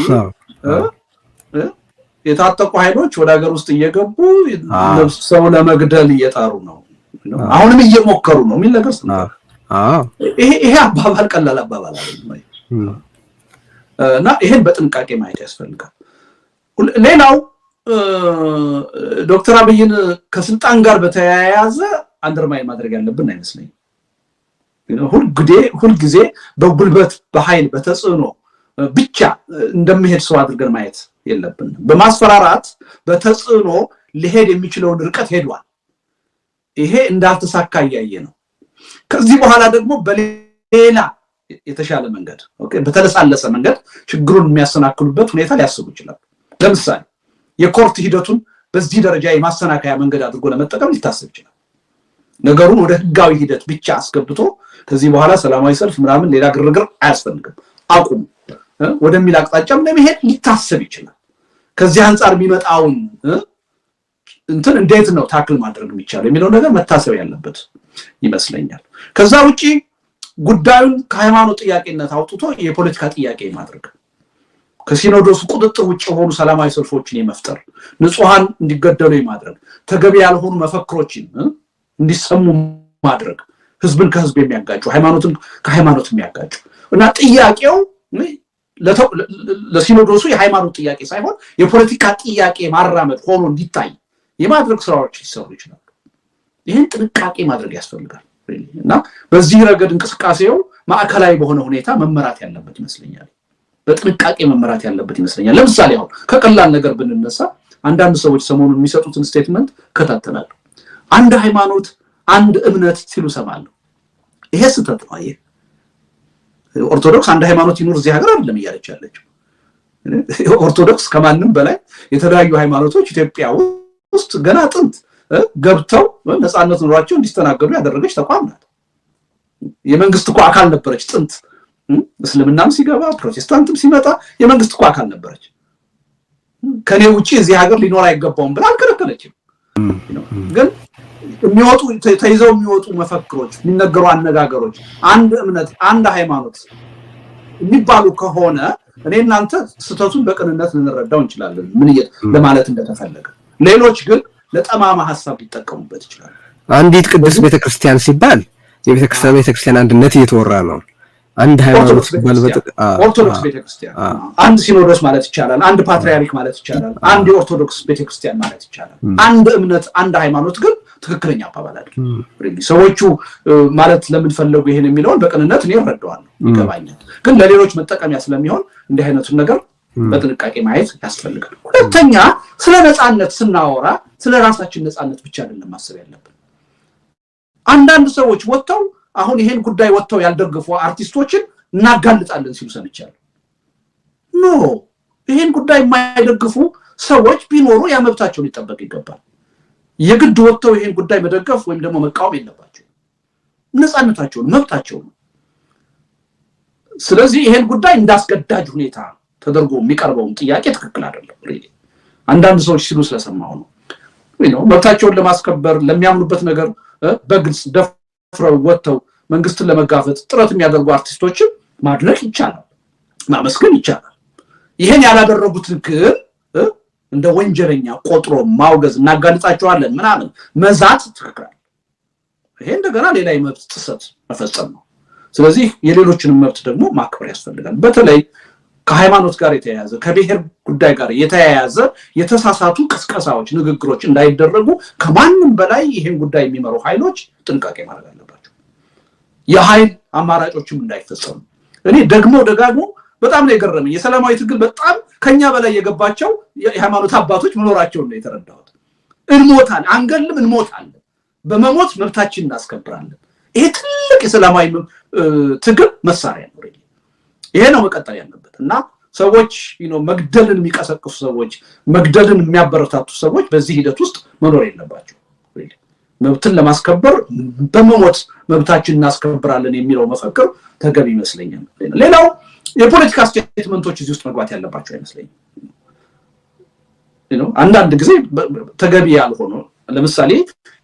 የታጠቁ ኃይሎች ወደ ሀገር ውስጥ እየገቡ ሰው ለመግደል እየጣሩ ነው፣ አሁንም እየሞከሩ ነው የሚል ነገር ይሄ አባባል ቀላል አባባል አይደለም እና ይሄን በጥንቃቄ ማየት ያስፈልጋል። ሌላው ዶክተር አብይን ከስልጣን ጋር በተያያዘ አንደርማይን ማድረግ ያለብን አይመስለኝም። ሁልጊዜ በጉልበት በኃይል በተጽዕኖ ብቻ እንደሚሄድ ሰው አድርገን ማየት የለብንም። በማስፈራራት በተጽዕኖ ሊሄድ የሚችለውን ርቀት ሄዷል። ይሄ እንዳልተሳካ እያየ ነው። ከዚህ በኋላ ደግሞ በሌላ የተሻለ መንገድ በተለሳለሰ መንገድ ችግሩን የሚያሰናክሉበት ሁኔታ ሊያስቡ ይችላል። ለምሳሌ የኮርት ሂደቱን በዚህ ደረጃ የማሰናከያ መንገድ አድርጎ ለመጠቀም ሊታሰብ ይችላል። ነገሩን ወደ ህጋዊ ሂደት ብቻ አስገብቶ ከዚህ በኋላ ሰላማዊ ሰልፍ ምናምን ሌላ ግርግር አያስፈልግም አቁም ወደሚል አቅጣጫም ለመሄድ ሊታሰብ ይችላል። ከዚህ አንፃር የሚመጣውን እንትን እንዴት ነው ታክል ማድረግ የሚቻለው የሚለው ነገር መታሰብ ያለበት ይመስለኛል። ከዛ ውጪ ጉዳዩን ከሃይማኖት ጥያቄነት አውጥቶ የፖለቲካ ጥያቄ ማድረግ ከሲኖዶሱ ቁጥጥር ውጭ ሆኑ ሰላማዊ ሰልፎችን የመፍጠር ንጹሃን እንዲገደሉ የማድረግ ተገቢ ያልሆኑ መፈክሮችን እንዲሰሙ ማድረግ ህዝብን ከህዝብ የሚያጋጩ ሃይማኖትን ከሃይማኖት የሚያጋጩ እና ጥያቄው ለሲኖዶሱ የሃይማኖት ጥያቄ ሳይሆን የፖለቲካ ጥያቄ ማራመድ ሆኖ እንዲታይ የማድረግ ስራዎች ሊሰሩ ይችላሉ። ይሄን ጥንቃቄ ማድረግ ያስፈልጋል እና በዚህ ረገድ እንቅስቃሴው ማዕከላዊ በሆነ ሁኔታ መመራት ያለበት ይመስለኛል። በጥንቃቄ መመራት ያለበት ይመስለኛል። ለምሳሌ አሁን ከቀላል ነገር ብንነሳ አንዳንድ ሰዎች ሰሞኑን የሚሰጡትን ስቴትመንት ከታተላሉ። አንድ ሃይማኖት አንድ እምነት ሲሉ ሰማለሁ። ይሄ ስህተት ነው። ይሄ ኦርቶዶክስ አንድ ሃይማኖት ይኖር እዚህ ሀገር አይደለም እያለች ያለችው። ኦርቶዶክስ ከማንም በላይ የተለያዩ ሃይማኖቶች ኢትዮጵያ ውስጥ ገና ጥንት ገብተው ነፃነት ኑሯቸው እንዲስተናገዱ ያደረገች ተቋም ናት። የመንግስት እኮ አካል ነበረች ጥንት። እስልምናም ሲገባ ፕሮቴስታንትም ሲመጣ የመንግስት እኮ አካል ነበረች። ከኔ ውጪ እዚህ ሀገር ሊኖር አይገባውም ብላ አልከለከለችም። ግን የሚወጡ ተይዘው የሚወጡ መፈክሮች የሚነገሩ አነጋገሮች አንድ እምነት አንድ ሃይማኖት የሚባሉ ከሆነ እኔ እናንተ ስተቱን በቅንነት ልንረዳው እንችላለን ምን ለማለት እንደተፈለገ። ሌሎች ግን ለጠማማ ሐሳብ ሊጠቀሙበት ይችላል። አንዲት ቅድስት ቤተክርስቲያን ሲባል የቤተክርስቲያን አንድነት እየተወራ ነው። አንድ ሃይማኖት ሲባል ኦርቶዶክስ ቤተክርስቲያን አንድ ሲኖዶስ ማለት ይቻላል። አንድ ፓትሪያርክ ማለት ይቻላል። አንድ የኦርቶዶክስ ቤተክርስቲያን ማለት ይቻላል። አንድ እምነት አንድ ሃይማኖት ግን ትክክለኛ አባባል አይደለም። ሰዎቹ ማለት ለምን ፈለጉ ይሄን የሚለውን በቅንነት እኔ እረዳዋለሁ ይገባኛል። ግን ለሌሎች መጠቀሚያ ስለሚሆን እንዲህ አይነቱን ነገር በጥንቃቄ ማየት ያስፈልጋል። ሁለተኛ ስለ ነፃነት ስናወራ ስለ ራሳችን ነፃነት ብቻ አይደለም ማሰብ ያለብን። አንዳንድ ሰዎች ወጥተው አሁን ይሄን ጉዳይ ወጥተው ያልደገፉ አርቲስቶችን እናጋልጣለን ሲሉ ሰምቻለሁ። ኖ ይሄን ጉዳይ የማይደግፉ ሰዎች ቢኖሩ ያመብታቸው ሊጠበቅ ይገባል። የግድ ወጥተው ይሄን ጉዳይ መደገፍ ወይም ደግሞ መቃወም የለባቸው። ነፃነታቸው መብታቸው ነው። ስለዚህ ይሄን ጉዳይ እንዳስገዳጅ ሁኔታ ተደርጎ የሚቀርበው ጥያቄ ትክክል አይደለም። አንዳንድ ሰዎች ሲሉ ስለሰማሁ ነው መብታቸውን ለማስከበር ለሚያምኑበት ነገር በግልጽ ደፍረው ወጥተው መንግስትን ለመጋፈጥ ጥረት የሚያደርጉ አርቲስቶችን ማድነቅ ይቻላል፣ ማመስገን ይቻላል። ይሄን ያላደረጉትን ግን እንደ ወንጀለኛ ቆጥሮ ማውገዝ እናጋልጣቸዋለን ምናምን መዛት ትክክል አይደለም። ይሄ እንደገና ሌላ የመብት ጥሰት መፈጸም ነው። ስለዚህ የሌሎችንም መብት ደግሞ ማክበር ያስፈልጋል። በተለይ ከሃይማኖት ጋር የተያያዘ ከብሔር ጉዳይ ጋር የተያያዘ የተሳሳቱ ቅስቀሳዎች ንግግሮች እንዳይደረጉ ከማንም በላይ ይሄን ጉዳይ የሚመሩ ኃይሎች ጥንቃቄ ማድረግ አለባቸው። የኃይል አማራጮችም እንዳይፈጸሙ እኔ ደግሞ ደጋግሞ በጣም ነው የገረመኝ። የሰላማዊ ትግል በጣም ከኛ በላይ የገባቸው የሃይማኖት አባቶች መኖራቸውን ነው የተረዳሁት። እንሞታለን፣ አንገልም፣ እንሞታለን፣ በመሞት መብታችንን እናስከብራለን። ይሄ ትልቅ የሰላማዊ ትግል መሳሪያ ነው። ይሄ ነው መቀጠል ያለበት እና ሰዎች መግደልን የሚቀሰቅሱ ሰዎች መግደልን የሚያበረታቱ ሰዎች በዚህ ሂደት ውስጥ መኖር የለባቸው። መብትን ለማስከበር በመሞት መብታችንን እናስከብራለን የሚለው መፈክር ተገቢ ይመስለኛል። ሌላው የፖለቲካ ስቴትመንቶች እዚህ ውስጥ መግባት ያለባቸው አይመስለኝም። አንዳንድ ጊዜ ተገቢ ያልሆነ ለምሳሌ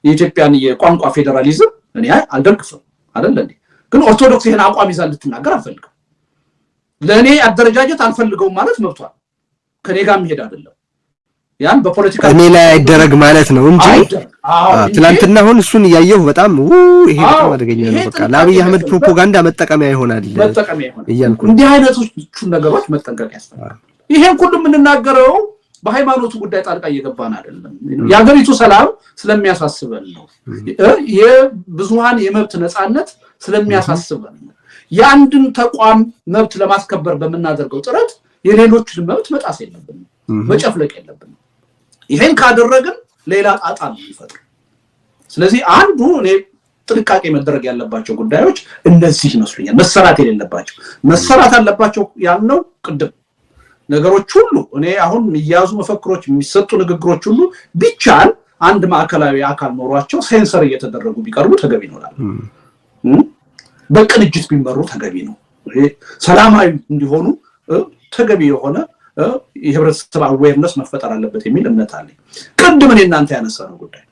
የኢትዮጵያን የቋንቋ ፌደራሊዝም እኔ አልደግፍም አይደል እንዴ? ግን ኦርቶዶክስ ይሄን አቋም ይዛ እንድትናገር አልፈልግም። ለኔ አደረጃጀት አልፈልገውም ማለት መብቷል። ከኔ ጋር መሄድ አይደለም። ያን በፖለቲካ እኔ ላይ አይደረግ ማለት ነው እንጂ ትላንትና አሁን እሱን ያየው በጣም ይሄ በጣም አደገኛ ነው። በቃ ለአብይ አህመድ ፕሮፓጋንዳ መጠቀሚያ ይሆናል እያልኩ እንዲህ አይነቶቹ ነገሮች መጠንቀቅ ያስፈልጋል። ይሄን ሁሉ የምንናገረው በሃይማኖቱ ጉዳይ ጣልቃ እየገባን አይደለም። የሀገሪቱ ሰላም ስለሚያሳስበን ነው። የብዙሃን የመብት ነፃነት ስለሚያሳስበን ነው። የአንድን ተቋም መብት ለማስከበር በመናደርገው ጥረት የሌሎችን መብት መጣስ የለብንም፣ መጨፍለቅ የለብንም። ይሄን ካደረግን ሌላ ጣጣ ነው የሚፈጥረው። ስለዚህ አንዱ እኔ ጥንቃቄ መደረግ ያለባቸው ጉዳዮች እነዚህ ይመስሉኛል። መሰራት የሌለባቸው መሰራት አለባቸው ያልነው ቅድም ነገሮች ሁሉ እኔ አሁን የሚያዙ መፈክሮች የሚሰጡ ንግግሮች ሁሉ ቢቻል አንድ ማዕከላዊ አካል ኖሯቸው ሴንሰር እየተደረጉ ቢቀርቡ ተገቢ ነው። በቅንጅት ቢመሩ ተገቢ ነው። ሰላማዊ እንዲሆኑ ተገቢ የሆነ የህብረተሰብ አዌርነስ መፈጠር አለበት የሚል እምነት አለኝ። ቅድም እኔ እናንተ ያነሳነው ጉዳይ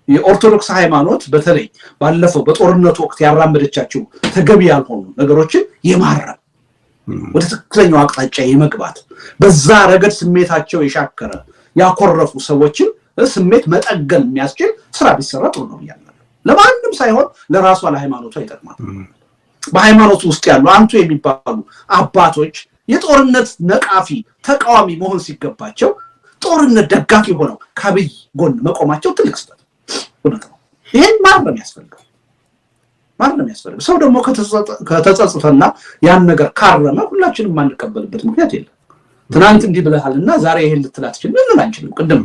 የኦርቶዶክስ ሃይማኖት በተለይ ባለፈው በጦርነቱ ወቅት ያራመደቻቸው ተገቢ ያልሆኑ ነገሮችን የማረም ወደ ትክክለኛው አቅጣጫ የመግባት በዛ ረገድ ስሜታቸው የሻከረ ያኮረፉ ሰዎችን ስሜት መጠገን የሚያስችል ስራ ቢሰራ ጥሩ ነው ያለው። ለማንም ሳይሆን ለራሷ ለሃይማኖቷ ይጠቅማል። በሃይማኖቱ ውስጥ ያሉ አንቱ የሚባሉ አባቶች የጦርነት ነቃፊ ተቃዋሚ መሆን ሲገባቸው ጦርነት ደጋፊ ሆነው ከአብይ ጎን መቆማቸው ትልቅ ስህተት ነው። ይሄን ማረም ያስፈልጋል። ሰው ደግሞ ከተጸጸተና ያን ነገር ካረመ ሁላችንም ማንቀበልበት ምክንያት የለም። ትናንት እንዲህ ብለሃልና ዛሬ ይሄን ልትላት ምን አንችልም። ቅድም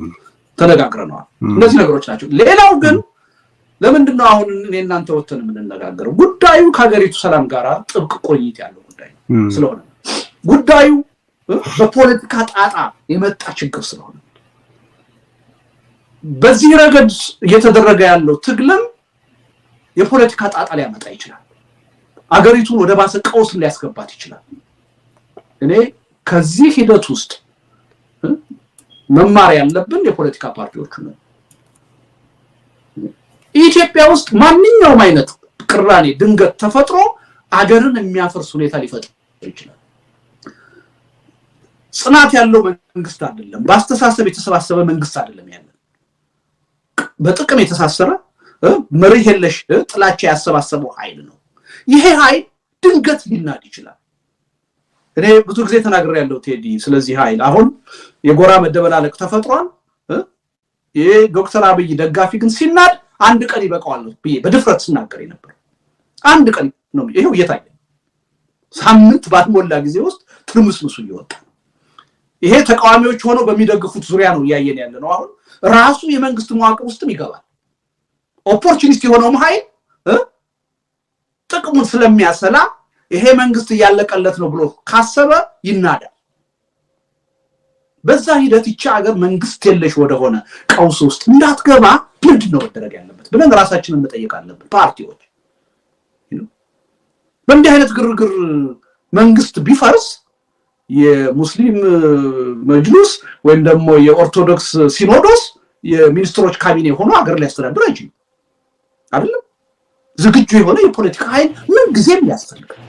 ተነጋግረናል። እነዚህ ነገሮች ናቸው። ሌላው ግን ለምንድነው አሁን እኔ እናንተ ወተን የምንነጋገረው? ጉዳዩ ከሀገሪቱ ሰላም ጋር ጥብቅ ቁርኝት ያለው ጉዳይ ስለሆነ ጉዳዩ በፖለቲካ ጣጣ የመጣ ችግር ስለሆነ በዚህ ረገድ እየተደረገ ያለው ትግልም የፖለቲካ ጣጣ ሊያመጣ ይችላል። አገሪቱን ወደ ባሰ ቀውስ ሊያስገባት ይችላል። እኔ ከዚህ ሂደት ውስጥ መማር ያለብን የፖለቲካ ፓርቲዎቹ ነው። ኢትዮጵያ ውስጥ ማንኛውም አይነት ቅራኔ ድንገት ተፈጥሮ አገርን የሚያፈርስ ሁኔታ ሊፈጥር ይችላል። ጽናት ያለው መንግስት አይደለም፣ በአስተሳሰብ የተሰባሰበ መንግስት አይደለም ያለው። በጥቅም የተሳሰረ መርህ የለሽ ጥላቻ ያሰባሰበው ኃይል ነው። ይሄ ኃይል ድንገት ሊናድ ይችላል። እኔ ብዙ ጊዜ ተናግሬያለሁ ቴዲ። ስለዚህ ኃይል አሁን የጎራ መደበላለቅ ተፈጥሯል። ይሄ ዶክተር አብይ ደጋፊ ግን ሲናድ አንድ ቀን ይበቃዋል ብዬ በድፍረት ስናገር ነበር። አንድ ቀን ነው ይሄው እየታየ ሳምንት ባልሞላ ጊዜ ውስጥ ትርምስምሱ እየወጣ ይሄ ተቃዋሚዎች ሆነው በሚደግፉት ዙሪያ ነው ያየን ያለ ነው። አሁን ራሱ የመንግስት መዋቅር ውስጥም ይገባል። ኦፖርቹኒስት የሆነው ኃይል ጥቅሙን ስለሚያሰላ ይሄ መንግስት ያለቀለት ነው ብሎ ካሰበ ይናዳል። በዛ ሂደት ይቻ ሀገር መንግስት የለሽ ወደሆነ ቀውስ ውስጥ እንዳትገባ ምንድነው መደረግ ያለበት ብለን ራሳችንን መጠየቅ አለብን። ፓርቲዎች በእንዲህ አይነት ግርግር መንግስት ቢፈርስ የሙስሊም መጅሊስ ወይም ደግሞ የኦርቶዶክስ ሲኖዶስ የሚኒስትሮች ካቢኔ ሆኖ ሀገር ሊያስተዳድር አይችልም አይደለም። ዝግጁ የሆነ የፖለቲካ ኃይል ምን ጊዜም ያስፈልጋል።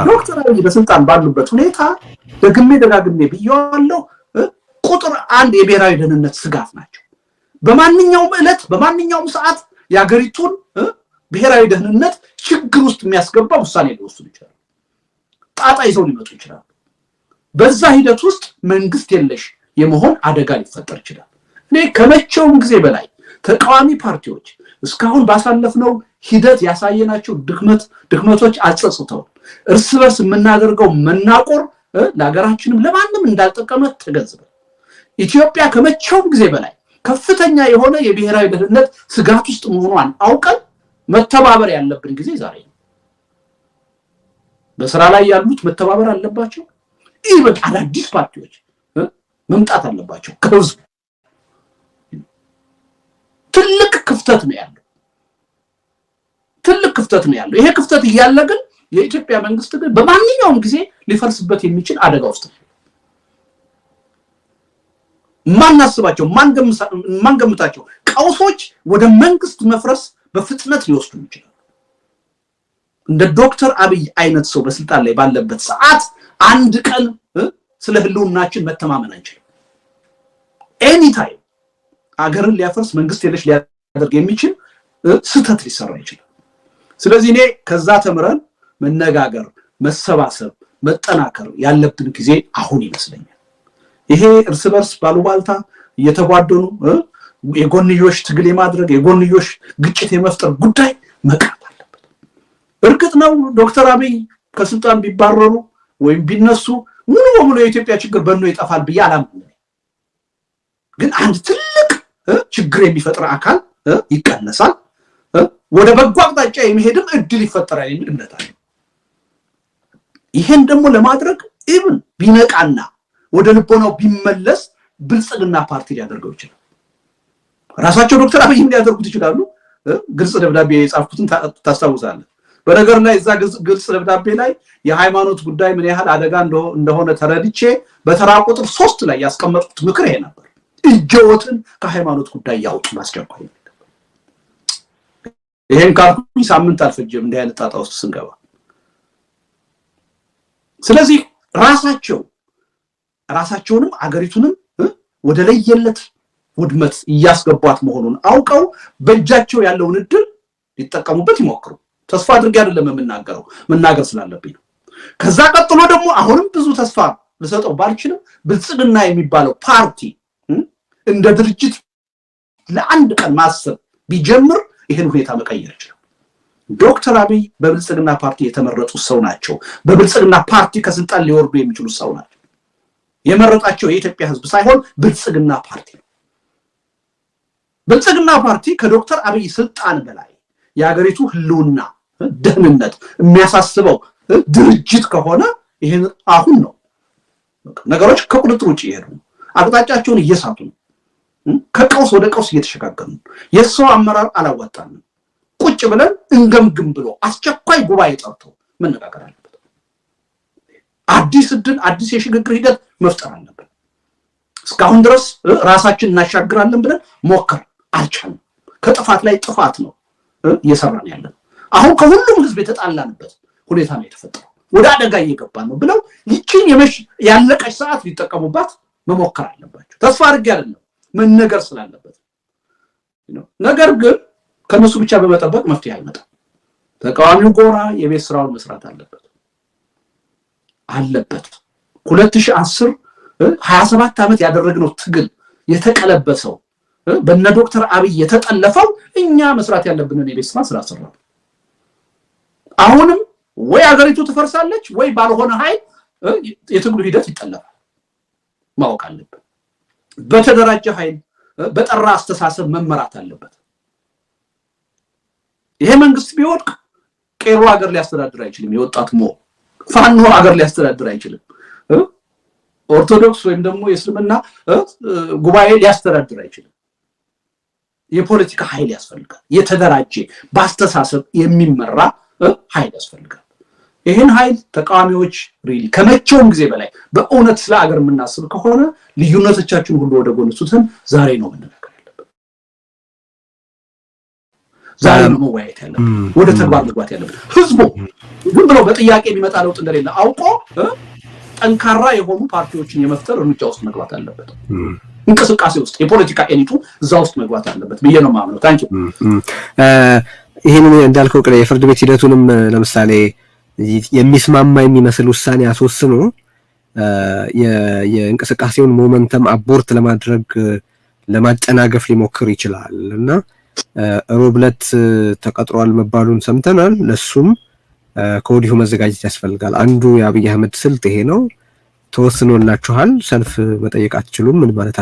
ዶክተር አብይ በስልጣን ባሉበት ሁኔታ ደጋግሜ ብየዋለሁ፣ ቁጥር አንድ የብሔራዊ ደህንነት ስጋት ናቸው። በማንኛውም ዕለት በማንኛውም ሰዓት የሀገሪቱን ብሔራዊ ደህንነት ችግር ውስጥ የሚያስገባ ውሳኔ ሊወስኑ ይችላል። ጣጣ ይዘው ሊመጡ ይችላል። በዛ ሂደት ውስጥ መንግስት የለሽ የመሆን አደጋ ሊፈጠር ይችላል። እኔ ከመቼውም ጊዜ በላይ ተቃዋሚ ፓርቲዎች እስካሁን ባሳለፍነው ሂደት ያሳየናቸው ድክመቶች አጸጽተው እርስ በርስ የምናደርገው መናቆር ለሀገራችንም ለማንም እንዳልጠቀመ ተገንዝበን ኢትዮጵያ ከመቼውም ጊዜ በላይ ከፍተኛ የሆነ የብሔራዊ ደህንነት ስጋት ውስጥ መሆኗን አውቀን መተባበር ያለብን ጊዜ ዛሬ ነው። በስራ ላይ ያሉት መተባበር አለባቸው። ኢቭን አዳዲስ ፓርቲዎች መምጣት አለባቸው። ከህዝብ ትልቅ ክፍተት ነው ያለው። ይሄ ክፍተት እያለ ግን የኢትዮጵያ መንግስት ግን በማንኛውም ጊዜ ሊፈርስበት የሚችል አደጋ ውስጥ ነው። ማናስባቸው ማንገምታቸው ቀውሶች ወደ መንግስት መፍረስ በፍጥነት ሊወስዱ ይችላል። እንደ ዶክተር አብይ አይነት ሰው በስልጣን ላይ ባለበት ሰዓት አንድ ቀን ስለ ህልውናችን መተማመን አንችልም። ኤኒ ታይም አገርን ሊያፈርስ መንግስት የለሽ ሊያደርግ የሚችል ስህተት ሊሰራ ይችላል። ስለዚህ እኔ ከዛ ተምረን መነጋገር፣ መሰባሰብ፣ መጠናከር ያለብን ጊዜ አሁን ይመስለኛል። ይሄ እርስ በርስ ባሉባልታ እየተጓደኑ የጎንዮሽ ትግል የማድረግ የጎንዮሽ ግጭት የመፍጠር ጉዳይ መቅረት አለበት። እርግጥ ነው ዶክተር አብይ ከስልጣን ቢባረሩ ወይም ቢነሱ ሙሉ በሙሉ የኢትዮጵያ ችግር በእነሱ ይጠፋል ብዬ አላምንም። ግን አንድ ትልቅ ችግር የሚፈጥር አካል ይቀነሳል፣ ወደ በጎ አቅጣጫ የሚሄድም እድል ይፈጠራል የሚል እምነት አለ። ይሄን ደግሞ ለማድረግ ኢቭን ቢነቃና ወደ ልቦናው ቢመለስ ብልጽግና ፓርቲ ሊያደርገው ይችላል። ራሳቸው ዶክተር አብይም ሊያደርጉት ይችላሉ። ግልጽ ደብዳቤ የጻፍኩትን ታስታውሳለህ። በነገር ላይ እዛ ግልጽ ደብዳቤ ላይ የሃይማኖት ጉዳይ ምን ያህል አደጋ እንደሆነ ተረድቼ በተራ ቁጥር 3 ላይ ያስቀመጡት ምክር ይሄ ነበር። እጆትን ከሃይማኖት ጉዳይ ያውጡ ማስቸኳይ። ይሄን ካልኩኝ ሳምንት አልፈጀም እንዲህ አይነት ጣጣ ውስጥ ስንገባ። ስለዚህ ራሳቸውንም አገሪቱንም ወደ ለየለት ውድመት እያስገቧት መሆኑን አውቀው በእጃቸው ያለውን እድል ሊጠቀሙበት ይሞክሩ። ተስፋ አድርጌ አይደለም መናገር ስላለብኝ ነው። ከዛ ቀጥሎ ደግሞ አሁንም ብዙ ተስፋ ልሰጠው ባልችልም ብልጽግና የሚባለው ፓርቲ እንደ ድርጅት ለአንድ ቀን ማሰብ ቢጀምር ይሄን ሁኔታ መቀየር ይችላል። ዶክተር አብይ በብልጽግና ፓርቲ የተመረጡ ሰው ናቸው። በብልጽግና ፓርቲ ከስልጣን ሊወርዱ የሚችሉ ሰው ናቸው። የመረጣቸው የኢትዮጵያ ሕዝብ ሳይሆን ብልጽግና ፓርቲ ነው። ብልጽግና ፓርቲ ከዶክተር አብይ ስልጣን በላይ የሀገሪቱ ህልውና ደህንነት የሚያሳስበው ድርጅት ከሆነ ይሄን አሁን ነው ነገሮች ከቁጥጥር ውጭ ይሄዱ አቅጣጫቸውን እየሳቱ ነው። ከቀውስ ወደ ቀውስ እየተሸጋገሩ ነው። የሰው አመራር አላዋጣንም። ቁጭ ብለን እንገምግም ብሎ አስቸኳይ ጉባኤ ጠርቶ መነጋገር አለበት። አዲስ እድል፣ አዲስ የሽግግር ሂደት መፍጠር አለበት። እስካሁን ድረስ ራሳችን እናሻግራለን ብለን ሞከር አልቻልንም። ከጥፋት ላይ ጥፋት ነው እየሰራን ያለን። አሁን ከሁሉም ህዝብ የተጣላንበት ሁኔታ ነው የተፈጠረው። ወደ አደጋ እየገባን ነው ብለው ይቺን ያለቀች ሰዓት ሊጠቀሙባት መሞከር አለባቸው። ተስፋ አድርጌ አይደለም መነገር ስላለበት ነገር ግን ከነሱ ብቻ በመጠበቅ መፍትሄ አይመጣም። ተቃዋሚው ጎራ የቤት ስራውን መስራት አለበት 2010 27 ዓመት ያደረግነው ትግል የተቀለበሰው በእነ ዶክተር አብይ የተጠለፈው እኛ መስራት ያለብንን የቤት ስራ ስላሰራ አሁንም ወይ አገሪቱ ትፈርሳለች ወይ ባልሆነ ኃይል የትግሉ ሂደት ይጠለፋል። ማወቅ አለበት። በተደራጀ ኃይል በጠራ አስተሳሰብ መመራት አለበት። ይሄ መንግስት ቢወድቅ ቄሮ ሀገር ሊያስተዳድር አይችልም። የወጣት ፋኖ ሀገር ሊያስተዳድር አይችልም። ኦርቶዶክስ ወይም ደግሞ የእስልምና ጉባኤ ሊያስተዳድር አይችልም። የፖለቲካ ኃይል ያስፈልጋል። የተደራጀ በአስተሳሰብ የሚመራ ኃይል ያስፈልጋል። ይሄን ኃይል ተቃዋሚዎች ሪሊ ከመቼውም ጊዜ በላይ በእውነት ስለ ሀገር የምናስብ ከሆነ ልዩነቶቻችን ሁሉ ወደ ጎን ሱተን ዛሬ ነው መነጋገር ያለብን። ዛሬ ነው መወያየት ያለብን። ወደ ተግባር መግባት ያለብን። ህዝቡ ዝም ብሎ በጥያቄ የሚመጣ ለውጥ እንደሌለ አውቆ ጠንካራ የሆኑ ፓርቲዎችን የመፍጠር እርምጃ ውስጥ መግባት አለበት። እንቅስቃሴ ውስጥ የፖለቲካ ኤሊቱ እዛ ውስጥ መግባት አለበት ብዬ ነው የማምነው። ታንኪዩ። ይሄንን እንዳልከው የፍርድ ቤት ሂደቱንም ለምሳሌ የሚስማማ የሚመስል ውሳኔ አስወስኖ የእንቅስቃሴውን ሞመንተም አቦርት ለማድረግ ለማጨናገፍ ሊሞክር ይችላል እና ሮብ ዕለት ተቀጥሯል መባሉን ሰምተናል። ለሱም ከወዲሁ መዘጋጀት ያስፈልጋል። አንዱ የአብይ አህመድ ስልት ይሄ ነው። ተወስኖላችኋል፣ ሰልፍ መጠየቅ አትችሉም፣ ምን ማለት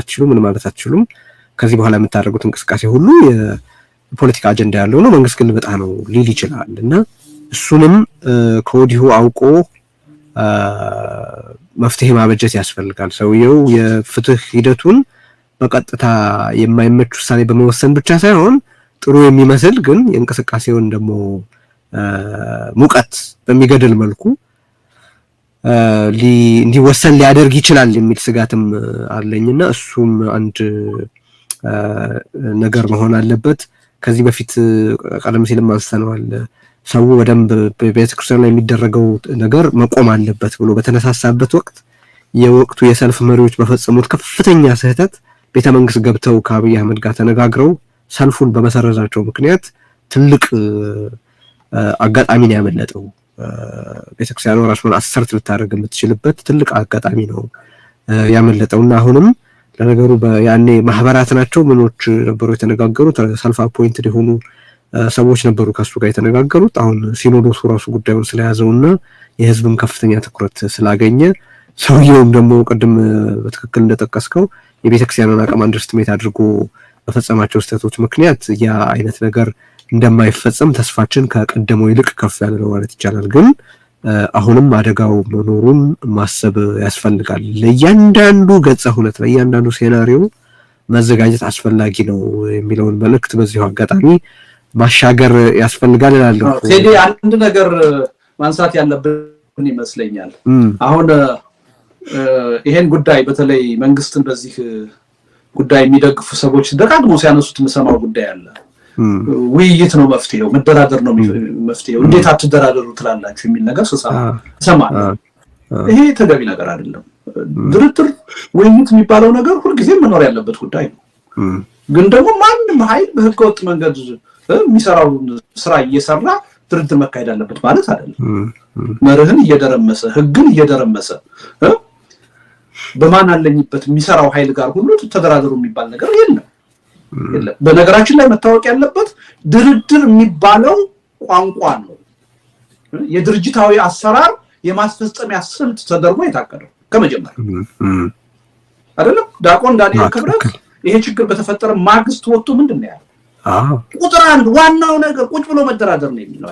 አትችሉም፣ ከዚህ በኋላ የምታደርጉት እንቅስቃሴ ሁሉ የፖለቲካ አጀንዳ ያለው ነው፣ መንግስት ግን በጣም ነው ሊል ይችላል እና እሱንም ከወዲሁ አውቆ መፍትሄ ማበጀት ያስፈልጋል። ሰውየው የፍትህ ሂደቱን በቀጥታ የማይመች ውሳኔ በመወሰን ብቻ ሳይሆን ጥሩ የሚመስል ግን የእንቅስቃሴውን ደግሞ ሙቀት በሚገድል መልኩ እንዲወሰን ሊያደርግ ይችላል የሚል ስጋትም አለኝና እሱም አንድ ነገር መሆን አለበት። ከዚህ በፊት ቀደም ሲልም አንስተነዋል። ሰው በደንብ በቤተክርስቲያን ላይ የሚደረገው ነገር መቆም አለበት ብሎ በተነሳሳበት ወቅት የወቅቱ የሰልፍ መሪዎች በፈጸሙት ከፍተኛ ስህተት ቤተመንግስት ገብተው ከአብይ አህመድ ጋር ተነጋግረው ሰልፉን በመሰረዛቸው ምክንያት ትልቅ አጋጣሚ ነው ያመለጠው። ቤተክርስቲያኗ ራሷን አሰርት ልታደርግ የምትችልበት ትልቅ አጋጣሚ ነው ያመለጠውና አሁንም ለነገሩ ያኔ ማህበራት ናቸው ምኖች ነበሩ የተነጋገሩት፣ ሰልፍ አፖይንትድ የሆኑ ሰዎች ነበሩ ከሱ ጋር የተነጋገሩት። አሁን ሲኖዶሱ ራሱ ጉዳዩን ስለያዘውና የህዝብም ከፍተኛ ትኩረት ስላገኘ ሰውየውም ደግሞ ቅድም በትክክል እንደጠቀስከው የቤተክርስቲያኑን አቅም አንደርስቲሜት አድርጎ በፈጸማቸው ስህተቶች ምክንያት ያ አይነት ነገር እንደማይፈጸም ተስፋችን ከቀደመው ይልቅ ከፍ ያለ ነው ማለት ይቻላል። ግን አሁንም አደጋው መኖሩን ማሰብ ያስፈልጋል። ለእያንዳንዱ ገጸ ሁነት ለእያንዳንዱ ሴናሪዮ መዘጋጀት አስፈላጊ ነው የሚለውን መልእክት በዚሁ አጋጣሚ ማሻገር ያስፈልጋል እላለሁ። ቴዲ አንድ ነገር ማንሳት ያለብን ይመስለኛል። አሁን ይሄን ጉዳይ በተለይ መንግስትን በዚህ ጉዳይ የሚደግፉ ሰዎች ደጋግሞ ሲያነሱት የምሰማው ጉዳይ አለ። ውይይት ነው መፍትሄው፣ መደራደር ነው መፍትሄው፣ እንዴት አትደራደሩ ትላላችሁ የሚል ነገር ሰማለሁ። ይሄ ተገቢ ነገር አይደለም። ድርድር ውይይት የሚባለው ነገር ሁልጊዜም መኖር ያለበት ጉዳይ ነው። ግን ደግሞ ማንም ኃይል በህገወጥ መንገድ የሚሰራው ስራ እየሰራ ድርድር መካሄድ አለበት ማለት አይደለም። መርህን እየደረመሰ ህግን እየደረመሰ በማን አለኝበት የሚሰራው ኃይል ጋር ሁሉ ተደራደሩ የሚባል ነገር የለም። በነገራችን ላይ መታወቅ ያለበት ድርድር የሚባለው ቋንቋ ነው። የድርጅታዊ አሰራር የማስፈጸሚያ ስልት ተደርጎ የታቀደው ከመጀመሪያ አይደለም። ዲያቆን ዳንኤል ክብረት ይሄ ችግር በተፈጠረ ማግስት ወጥቶ ምንድነው ያለው? ቁጥር አንድ ዋናው ነገር ቁጭ ብሎ መደራደር ነው የሚለው።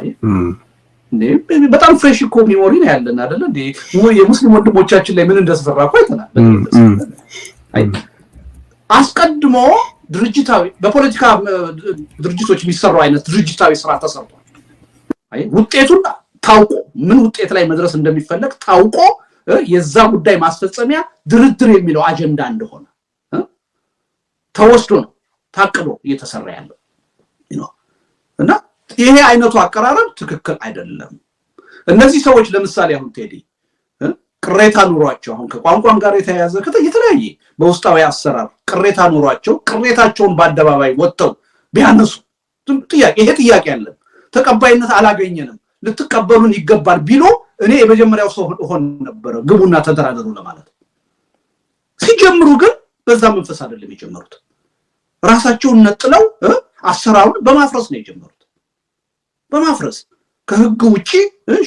በጣም ፍሬሽ እኮ ሚሞሪ ነው ያለን አይደል እንዴ? የሙስሊም ወንድሞቻችን ላይ ምን እንደተሰራ እኮ አይተናል። አስቀድሞ ድርጅታዊ በፖለቲካ ድርጅቶች የሚሰራው አይነት ድርጅታዊ ስራ ተሰርቷል። ውጤቱን ታውቆ ምን ውጤት ላይ መድረስ እንደሚፈለግ ታውቆ የዛ ጉዳይ ማስፈጸሚያ ድርድር የሚለው አጀንዳ እንደሆነ ተወስዶ ነው ታቅዶ እየተሰራ ያለው እና ይሄ አይነቱ አቀራረብ ትክክል አይደለም። እነዚህ ሰዎች ለምሳሌ አሁን ቴዲ ቅሬታ ኑሯቸው አሁን ከቋንቋም ጋር የተያያዘ የተለያየ በውስጣዊ አሰራር ቅሬታ ኑሯቸው ቅሬታቸውን በአደባባይ ወጥተው ቢያነሱ ይሄ ጥያቄ አለን፣ ተቀባይነት አላገኘንም፣ ልትቀበሉን ይገባል ቢሉ እኔ የመጀመሪያው ሰው ሆን ነበር ግቡና ተደራደሩ ለማለት። ሲጀምሩ ግን በዛ መንፈስ አይደለም የጀመሩት። ራሳቸውን ነጥለው አሰራሩን በማፍረስ ነው የጀመሩት። በማፍረስ ከህግ ውጪ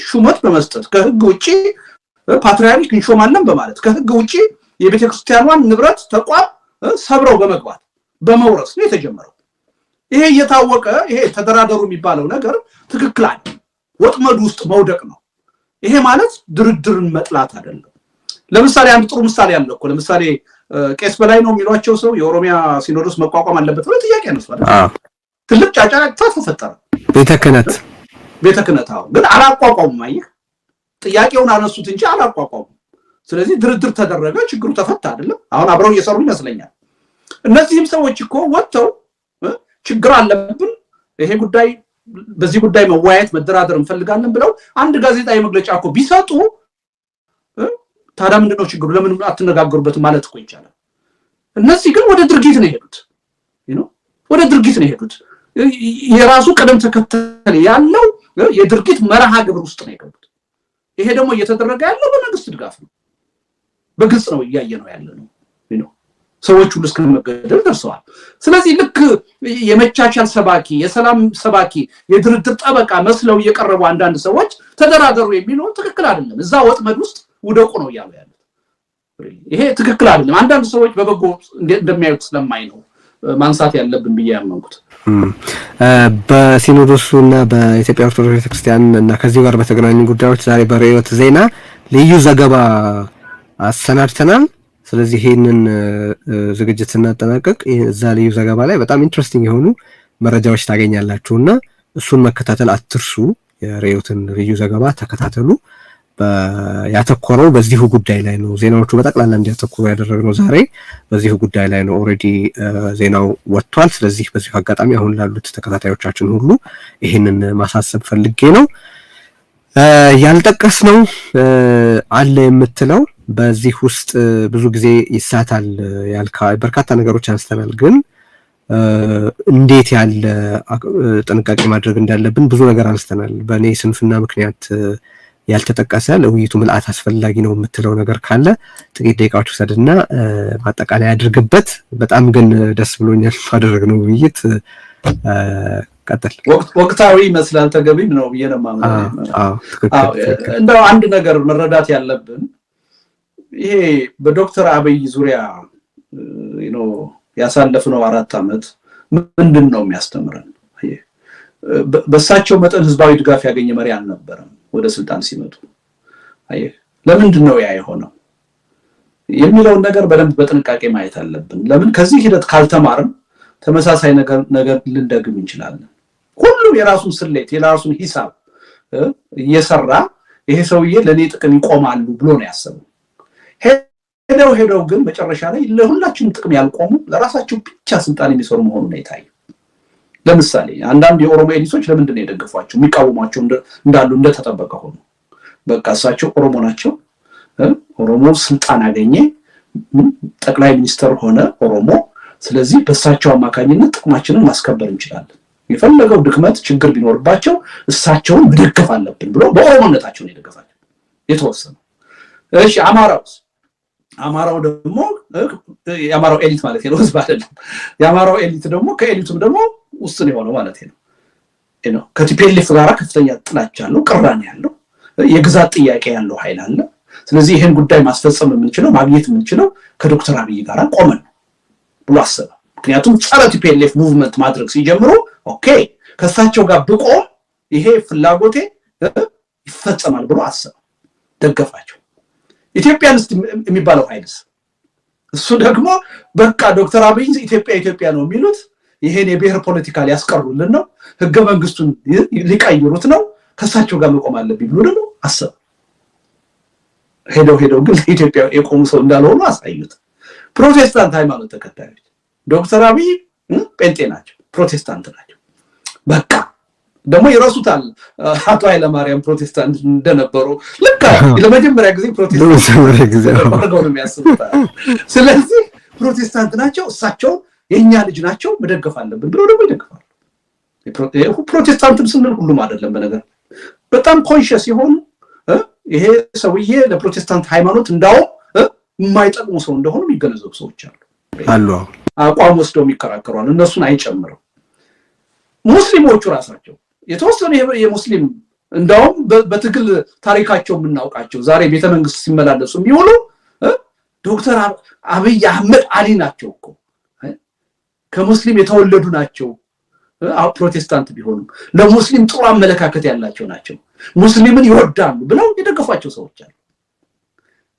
ሹመት በመስጠት ከህግ ውጪ ፓትሪያርክ እንሾማለን በማለት ከህግ ውጪ የቤተክርስቲያኗን ንብረት ተቋም ሰብረው በመግባት በመውረስ ነው የተጀመረው። ይሄ እየታወቀ ይሄ ተደራደሩ የሚባለው ነገር ትክክል አይደለም፣ ወጥመድ ውስጥ መውደቅ ነው። ይሄ ማለት ድርድርን መጥላት አይደለም። ለምሳሌ አንድ ጥሩ ምሳሌ አለ እኮ። ለምሳሌ ቄስ በላይ ነው የሚሏቸው ሰው የኦሮሚያ ሲኖዶስ መቋቋም አለበት ብለው ጥያቄ ያነሳሉ። ትልቅ ጫጫታ ተፈጠረ። ቤተ ክህነት ግን አላቋቋሙም። አየህ፣ ጥያቄውን አነሱት እንጂ አላቋቋሙም። ስለዚህ ድርድር ተደረገ፣ ችግሩ ተፈታ አይደለም። አሁን አብረው እየሰሩ ይመስለኛል። እነዚህም ሰዎች እኮ ወጥተው ችግር አለብን፣ ይሄ ጉዳይ በዚህ ጉዳይ መወያየት መደራደር እንፈልጋለን ብለው አንድ ጋዜጣዊ መግለጫ እኮ ቢሰጡ ታዲያ ምንድነው ችግሩ? ለምን አትነጋገሩበት ማለት እኮ ይቻላል። እነዚህ ግን ወደ ድርጊት ነው የሄዱት። ወደ ድርጊት ነው የሄዱት። የራሱ ቀደም ተከተል ያለው የድርጊት መርሃ ግብር ውስጥ ነው የገቡት። ይሄ ደግሞ እየተደረገ ያለው በመንግስት ድጋፍ ነው። በግልጽ ነው እያየ ነው ያለ ነው። ሰዎች ሁሉ እስከ መገደል ደርሰዋል። ስለዚህ ልክ የመቻቻል ሰባኪ፣ የሰላም ሰባኪ፣ የድርድር ጠበቃ መስለው እየቀረቡ አንዳንድ ሰዎች ተደራደሩ የሚለው ትክክል አይደለም። እዛ ወጥመድ ውስጥ ውደቁ ነው እያሉ ያሉት። ይሄ ትክክል አይደለም። አንዳንድ ሰዎች በበጎ እንደሚያዩት ስለማይ ነው ማንሳት ያለብን ብዬ ያመንኩት። በሲኖዶሱና በኢትዮጵያ ኦርቶዶክስ ቤተክርስቲያን እና ከዚህ ጋር በተገናኙ ጉዳዮች ዛሬ በርዕዮት ዜና ልዩ ዘገባ አሰናድተናል። ስለዚህ ይሄንን ዝግጅት ስናጠናቀቅ እዛ ልዩ ዘገባ ላይ በጣም ኢንትረስቲንግ የሆኑ መረጃዎች ታገኛላችሁና እሱን መከታተል አትርሱ። የርዕዮትን ልዩ ዘገባ ተከታተሉ። ያተኮረው በዚሁ ጉዳይ ላይ ነው። ዜናዎቹ በጠቅላላ እንዲያተኩሩ ያደረግነው ዛሬ በዚሁ ጉዳይ ላይ ነው። ኦልሬዲ ዜናው ወጥቷል። ስለዚህ በዚሁ አጋጣሚ አሁን ላሉት ተከታታዮቻችን ሁሉ ይሄንን ማሳሰብ ፈልጌ ነው። ያልጠቀስነው አለ የምትለው በዚህ ውስጥ ብዙ ጊዜ ይሳታል ያልካ በርካታ ነገሮች አንስተናል። ግን እንዴት ያለ ጥንቃቄ ማድረግ እንዳለብን ብዙ ነገር አንስተናል። በእኔ ስንፍና ምክንያት ያልተጠቀሰ ለውይይቱ ምልአት አስፈላጊ ነው የምትለው ነገር ካለ ጥቂት ደቂቃዎች ወሰድና ማጠቃለያ አድርግበት። በጣም ግን ደስ ብሎኛል ባደረግነው ውይይት። ቀጥል። ወቅታዊ ይመስላል፣ ተገቢም ነው ብዬ ነው የማምነው። እንደው አንድ ነገር መረዳት ያለብን ይሄ በዶክተር አብይ ዙሪያ ያሳለፍነው 4 ዓመት ምንድን ነው የሚያስተምረን? በእሳቸው መጠን ህዝባዊ ድጋፍ ያገኘ መሪ አልነበረም። ወደ ስልጣን ሲመጡ ለምንድን ነው ያ የሆነው የሚለውን ነገር በደንብ በጥንቃቄ ማየት አለብን። ለምን ከዚህ ሂደት ካልተማርን ተመሳሳይ ነገር ልንደግም እንችላለን። ሁሉም የራሱን ስሌት የራሱን ሂሳብ እየሰራ ይሄ ሰውዬ ለኔ ጥቅም ይቆማሉ ብሎ ነው ያሰበው። ሄደው ግን መጨረሻ ላይ ለሁላችንም ጥቅም ያልቆሙ ለራሳቸው ብቻ ስልጣን የሚሰሩ መሆኑ ነው የታየው። ለምሳሌ አንዳንድ የኦሮሞ ኤሊቶች ለምንድን ነው የደገፏቸው የሚቃወሟቸው እንዳሉ እንደተጠበቀ ሆኖ በቃ እሳቸው ኦሮሞ ናቸው፣ ኦሮሞ ስልጣን አገኘ፣ ጠቅላይ ሚኒስተር ሆነ ኦሮሞ፣ ስለዚህ በእሳቸው አማካኝነት ጥቅማችንን ማስከበር እንችላለን፣ የፈለገው ድክመት ችግር ቢኖርባቸው እሳቸውን መደገፍ አለብን ብሎ በኦሮሞነታቸው ነው የደገፋቸው የተወሰነ። እሺ አማራው ደግሞ የአማራው ኤሊት ማለት ነው ህዝብ አይደለም። የአማራው ኤሊት ደግሞ ከኤሊቱም ደግሞ ውስን የሆነው ማለት ነው ከቲፒኤልኤፍ ጋር ከፍተኛ ጥላቻ አለው፣ ቅራኔ ያለው፣ የግዛት ጥያቄ ያለው ኃይል አለ። ስለዚህ ይሄን ጉዳይ ማስፈጸም የምንችለው ማግኘት የምንችለው ከዶክተር አብይ ጋር ቆመን ብሎ አሰበ። ምክንያቱም ጸረ ቲፒኤልኤፍ ሙቭመንት ማድረግ ሲጀምሩ ኦኬ ከሳቸው ጋር ብቆም ይሄ ፍላጎቴ ይፈጸማል ብሎ አሰበ፣ ደገፋቸው። ኢትዮጵያንስት የሚባለው ኃይልስ እሱ ደግሞ በቃ ዶክተር አብይ ኢትዮጵያ ነው የሚሉት ይሄን የብሔር ፖለቲካ ሊያስቀሩልን ነው፣ ህገ መንግስቱን ሊቀይሩት ነው፣ ከሳቸው ጋር መቆም አለብኝ ብሎ ደግሞ አሰበ። ሄደው ግን ኢትዮጵያ የቆሙ ሰው እንዳልሆኑ አሳዩት። ፕሮቴስታንት ሃይማኖት ተከታዮች ዶክተር አብይ ጴንጤ ናቸው፣ ፕሮቴስታንት ናቸው። በቃ ደግሞ ይረሱታል አቶ ኃይለማርያም ፕሮቴስታንት እንደነበሩ ልክ ለመጀመሪያ ጊዜ ፕሮቴስታንት ነው የሚያስቡት። ስለዚህ ፕሮቴስታንት ናቸው፣ እሳቸው የኛ ልጅ ናቸው፣ መደገፍ አለብን ብሎ ደግሞ ይደግፋሉ። ፕሮቴስታንትም ስንል ሁሉም አይደለም፣ በነገር በጣም ኮንሺየስ የሆኑ ይሄ ለፕሮቴስታንት ሃይማኖት እንዳው የማይጠቅሙ ሰው እንደሆኑ የሚገነዘቡ ሰዎች አሉ። አቋም ወስደው የሚከራከሯል፣ እነሱን አይጨምርም። ሙስሊሞቹ ራሳቸው የተወሰኑ የሙስሊም እንዳውም በትግል ታሪካቸው የምናውቃቸው ዛሬ ቤተመንግስት ሲመላለሱ የሚውሉ ዶክተር አብይ አህመድ አሊ ናቸው እኮ ከሙስሊም የተወለዱ ናቸው። ፕሮቴስታንት ቢሆኑም ለሙስሊም ጥሩ አመለካከት ያላቸው ናቸው፣ ሙስሊምን ይወዳሉ ብለው የደገፏቸው ሰዎች አሉ።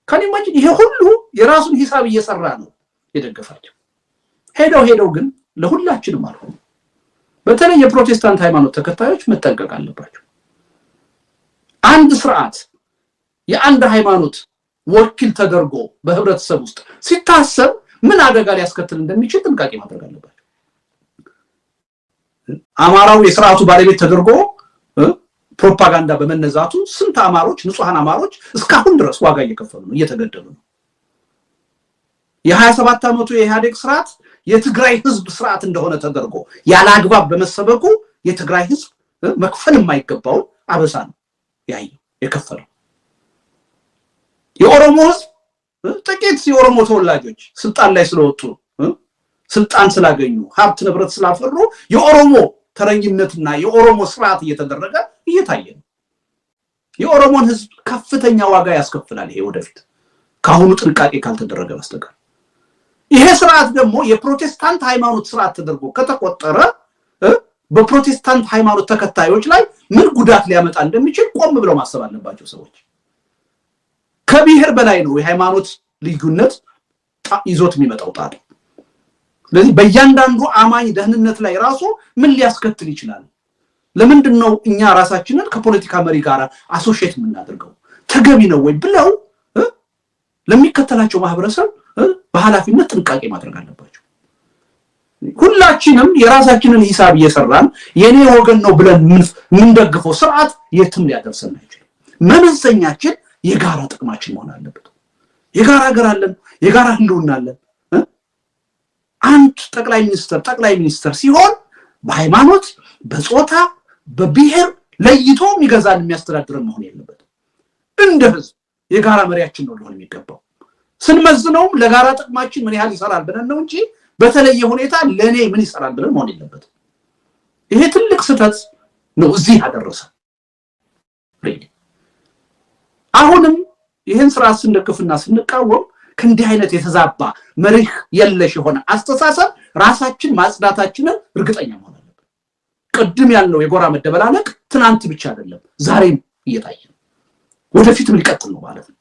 ከኒማችን ይሄ ሁሉ የራሱን ሂሳብ እየሰራ ነው የደገፋቸው። ሄደው ግን ለሁላችንም አልሆነ። በተለይ የፕሮቴስታንት ሃይማኖት ተከታዮች መጠንቀቅ አለባቸው። አንድ ስርዓት የአንድ ሃይማኖት ወኪል ተደርጎ በህብረተሰብ ውስጥ ሲታሰብ ምን አደጋ ሊያስከትል እንደሚችል ጥንቃቄ ማድረግ አለባቸው። አማራው የስርዓቱ ባለቤት ተደርጎ ፕሮፓጋንዳ በመነዛቱ ስንት አማሮች ንጹሃን አማሮች እስካሁን ድረስ ዋጋ እየከፈሉ ነው፣ እየተገደሉ ነው። የ27 ዓመቱ የኢህአዴግ ስርዓት የትግራይ ህዝብ ስርዓት እንደሆነ ተደርጎ ያለ አግባብ በመሰበኩ የትግራይ ህዝብ መክፈል የማይገባው አበሳ ነው ያየው የከፈለው። የኦሮሞ ህዝብ ጥቂት የኦሮሞ ተወላጆች ስልጣን ላይ ስለወጡ ስልጣን ስላገኙ ሀብት ንብረት ስላፈሩ የኦሮሞ ተረኝነትና የኦሮሞ ስርዓት እየተደረገ እየታየ ነው። የኦሮሞን ህዝብ ከፍተኛ ዋጋ ያስከፍላል ይሄ ወደፊት ካሁኑ ጥንቃቄ ካልተደረገ በስተቀር። ይሄ ስርዓት ደግሞ የፕሮቴስታንት ሃይማኖት ስርዓት ተደርጎ ከተቆጠረ በፕሮቴስታንት ሃይማኖት ተከታዮች ላይ ምን ጉዳት ሊያመጣ እንደሚችል ቆም ብለው ማሰብ አለባቸው ሰዎች። ከብሔር በላይ ነው የሃይማኖት ልዩነት ይዞት የሚመጣው ጣጣ። ስለዚህ በእያንዳንዱ አማኝ ደህንነት ላይ ራሱ ምን ሊያስከትል ይችላል? ለምንድነው እኛ ራሳችንን ከፖለቲካ መሪ ጋር አሶሺየት የምናደርገው? ተገቢ ነው ወይ ብለው ለሚከተላቸው ማህበረሰብ በኃላፊነት ጥንቃቄ ማድረግ አለባቸው። ሁላችንም የራሳችንን ሂሳብ እየሰራን የኔ ወገን ነው ብለን ምን ደግፈው ስርዓት የትም ሊያደርሰን አይችልም። መመዘኛችን የጋራ ጥቅማችን መሆን አለበት። የጋራ ሀገር አለን፣ የጋራ ህልውና አለን። አንድ ጠቅላይ ሚኒስተር ሲሆን በሃይማኖት በጾታ በብሔር ለይቶ የሚገዛን የሚያስተዳድረን መሆን የለበትም። እንደ ህዝብ የጋራ መሪያችን ነው ሊሆን የሚገባው። ስንመዝነውም ለጋራ ጥቅማችን ምን ያህል ይሰራል ብለን ነው እንጂ በተለየ ሁኔታ ለኔ ምን ይሰራል ብለን መሆን የለበትም። ይሄ ትልቅ ስህተት ነው እዚህ ያደረሰ። አሁንም ይሄን ስርዓት ስንደግፍና ስንቃወም ከእንዲህ አይነት የተዛባ መሪህ የለሽ የሆነ አስተሳሰብ ራሳችን ማጽዳታችንን እርግጠኛ መሆን አለብን። ቅድም ያለው የጎራ መደበላለቅ ትናንት ብቻ አይደለም ዛሬም እየታየ ነው፣ ወደፊትም ሊቀጥል ነው ማለት ነው።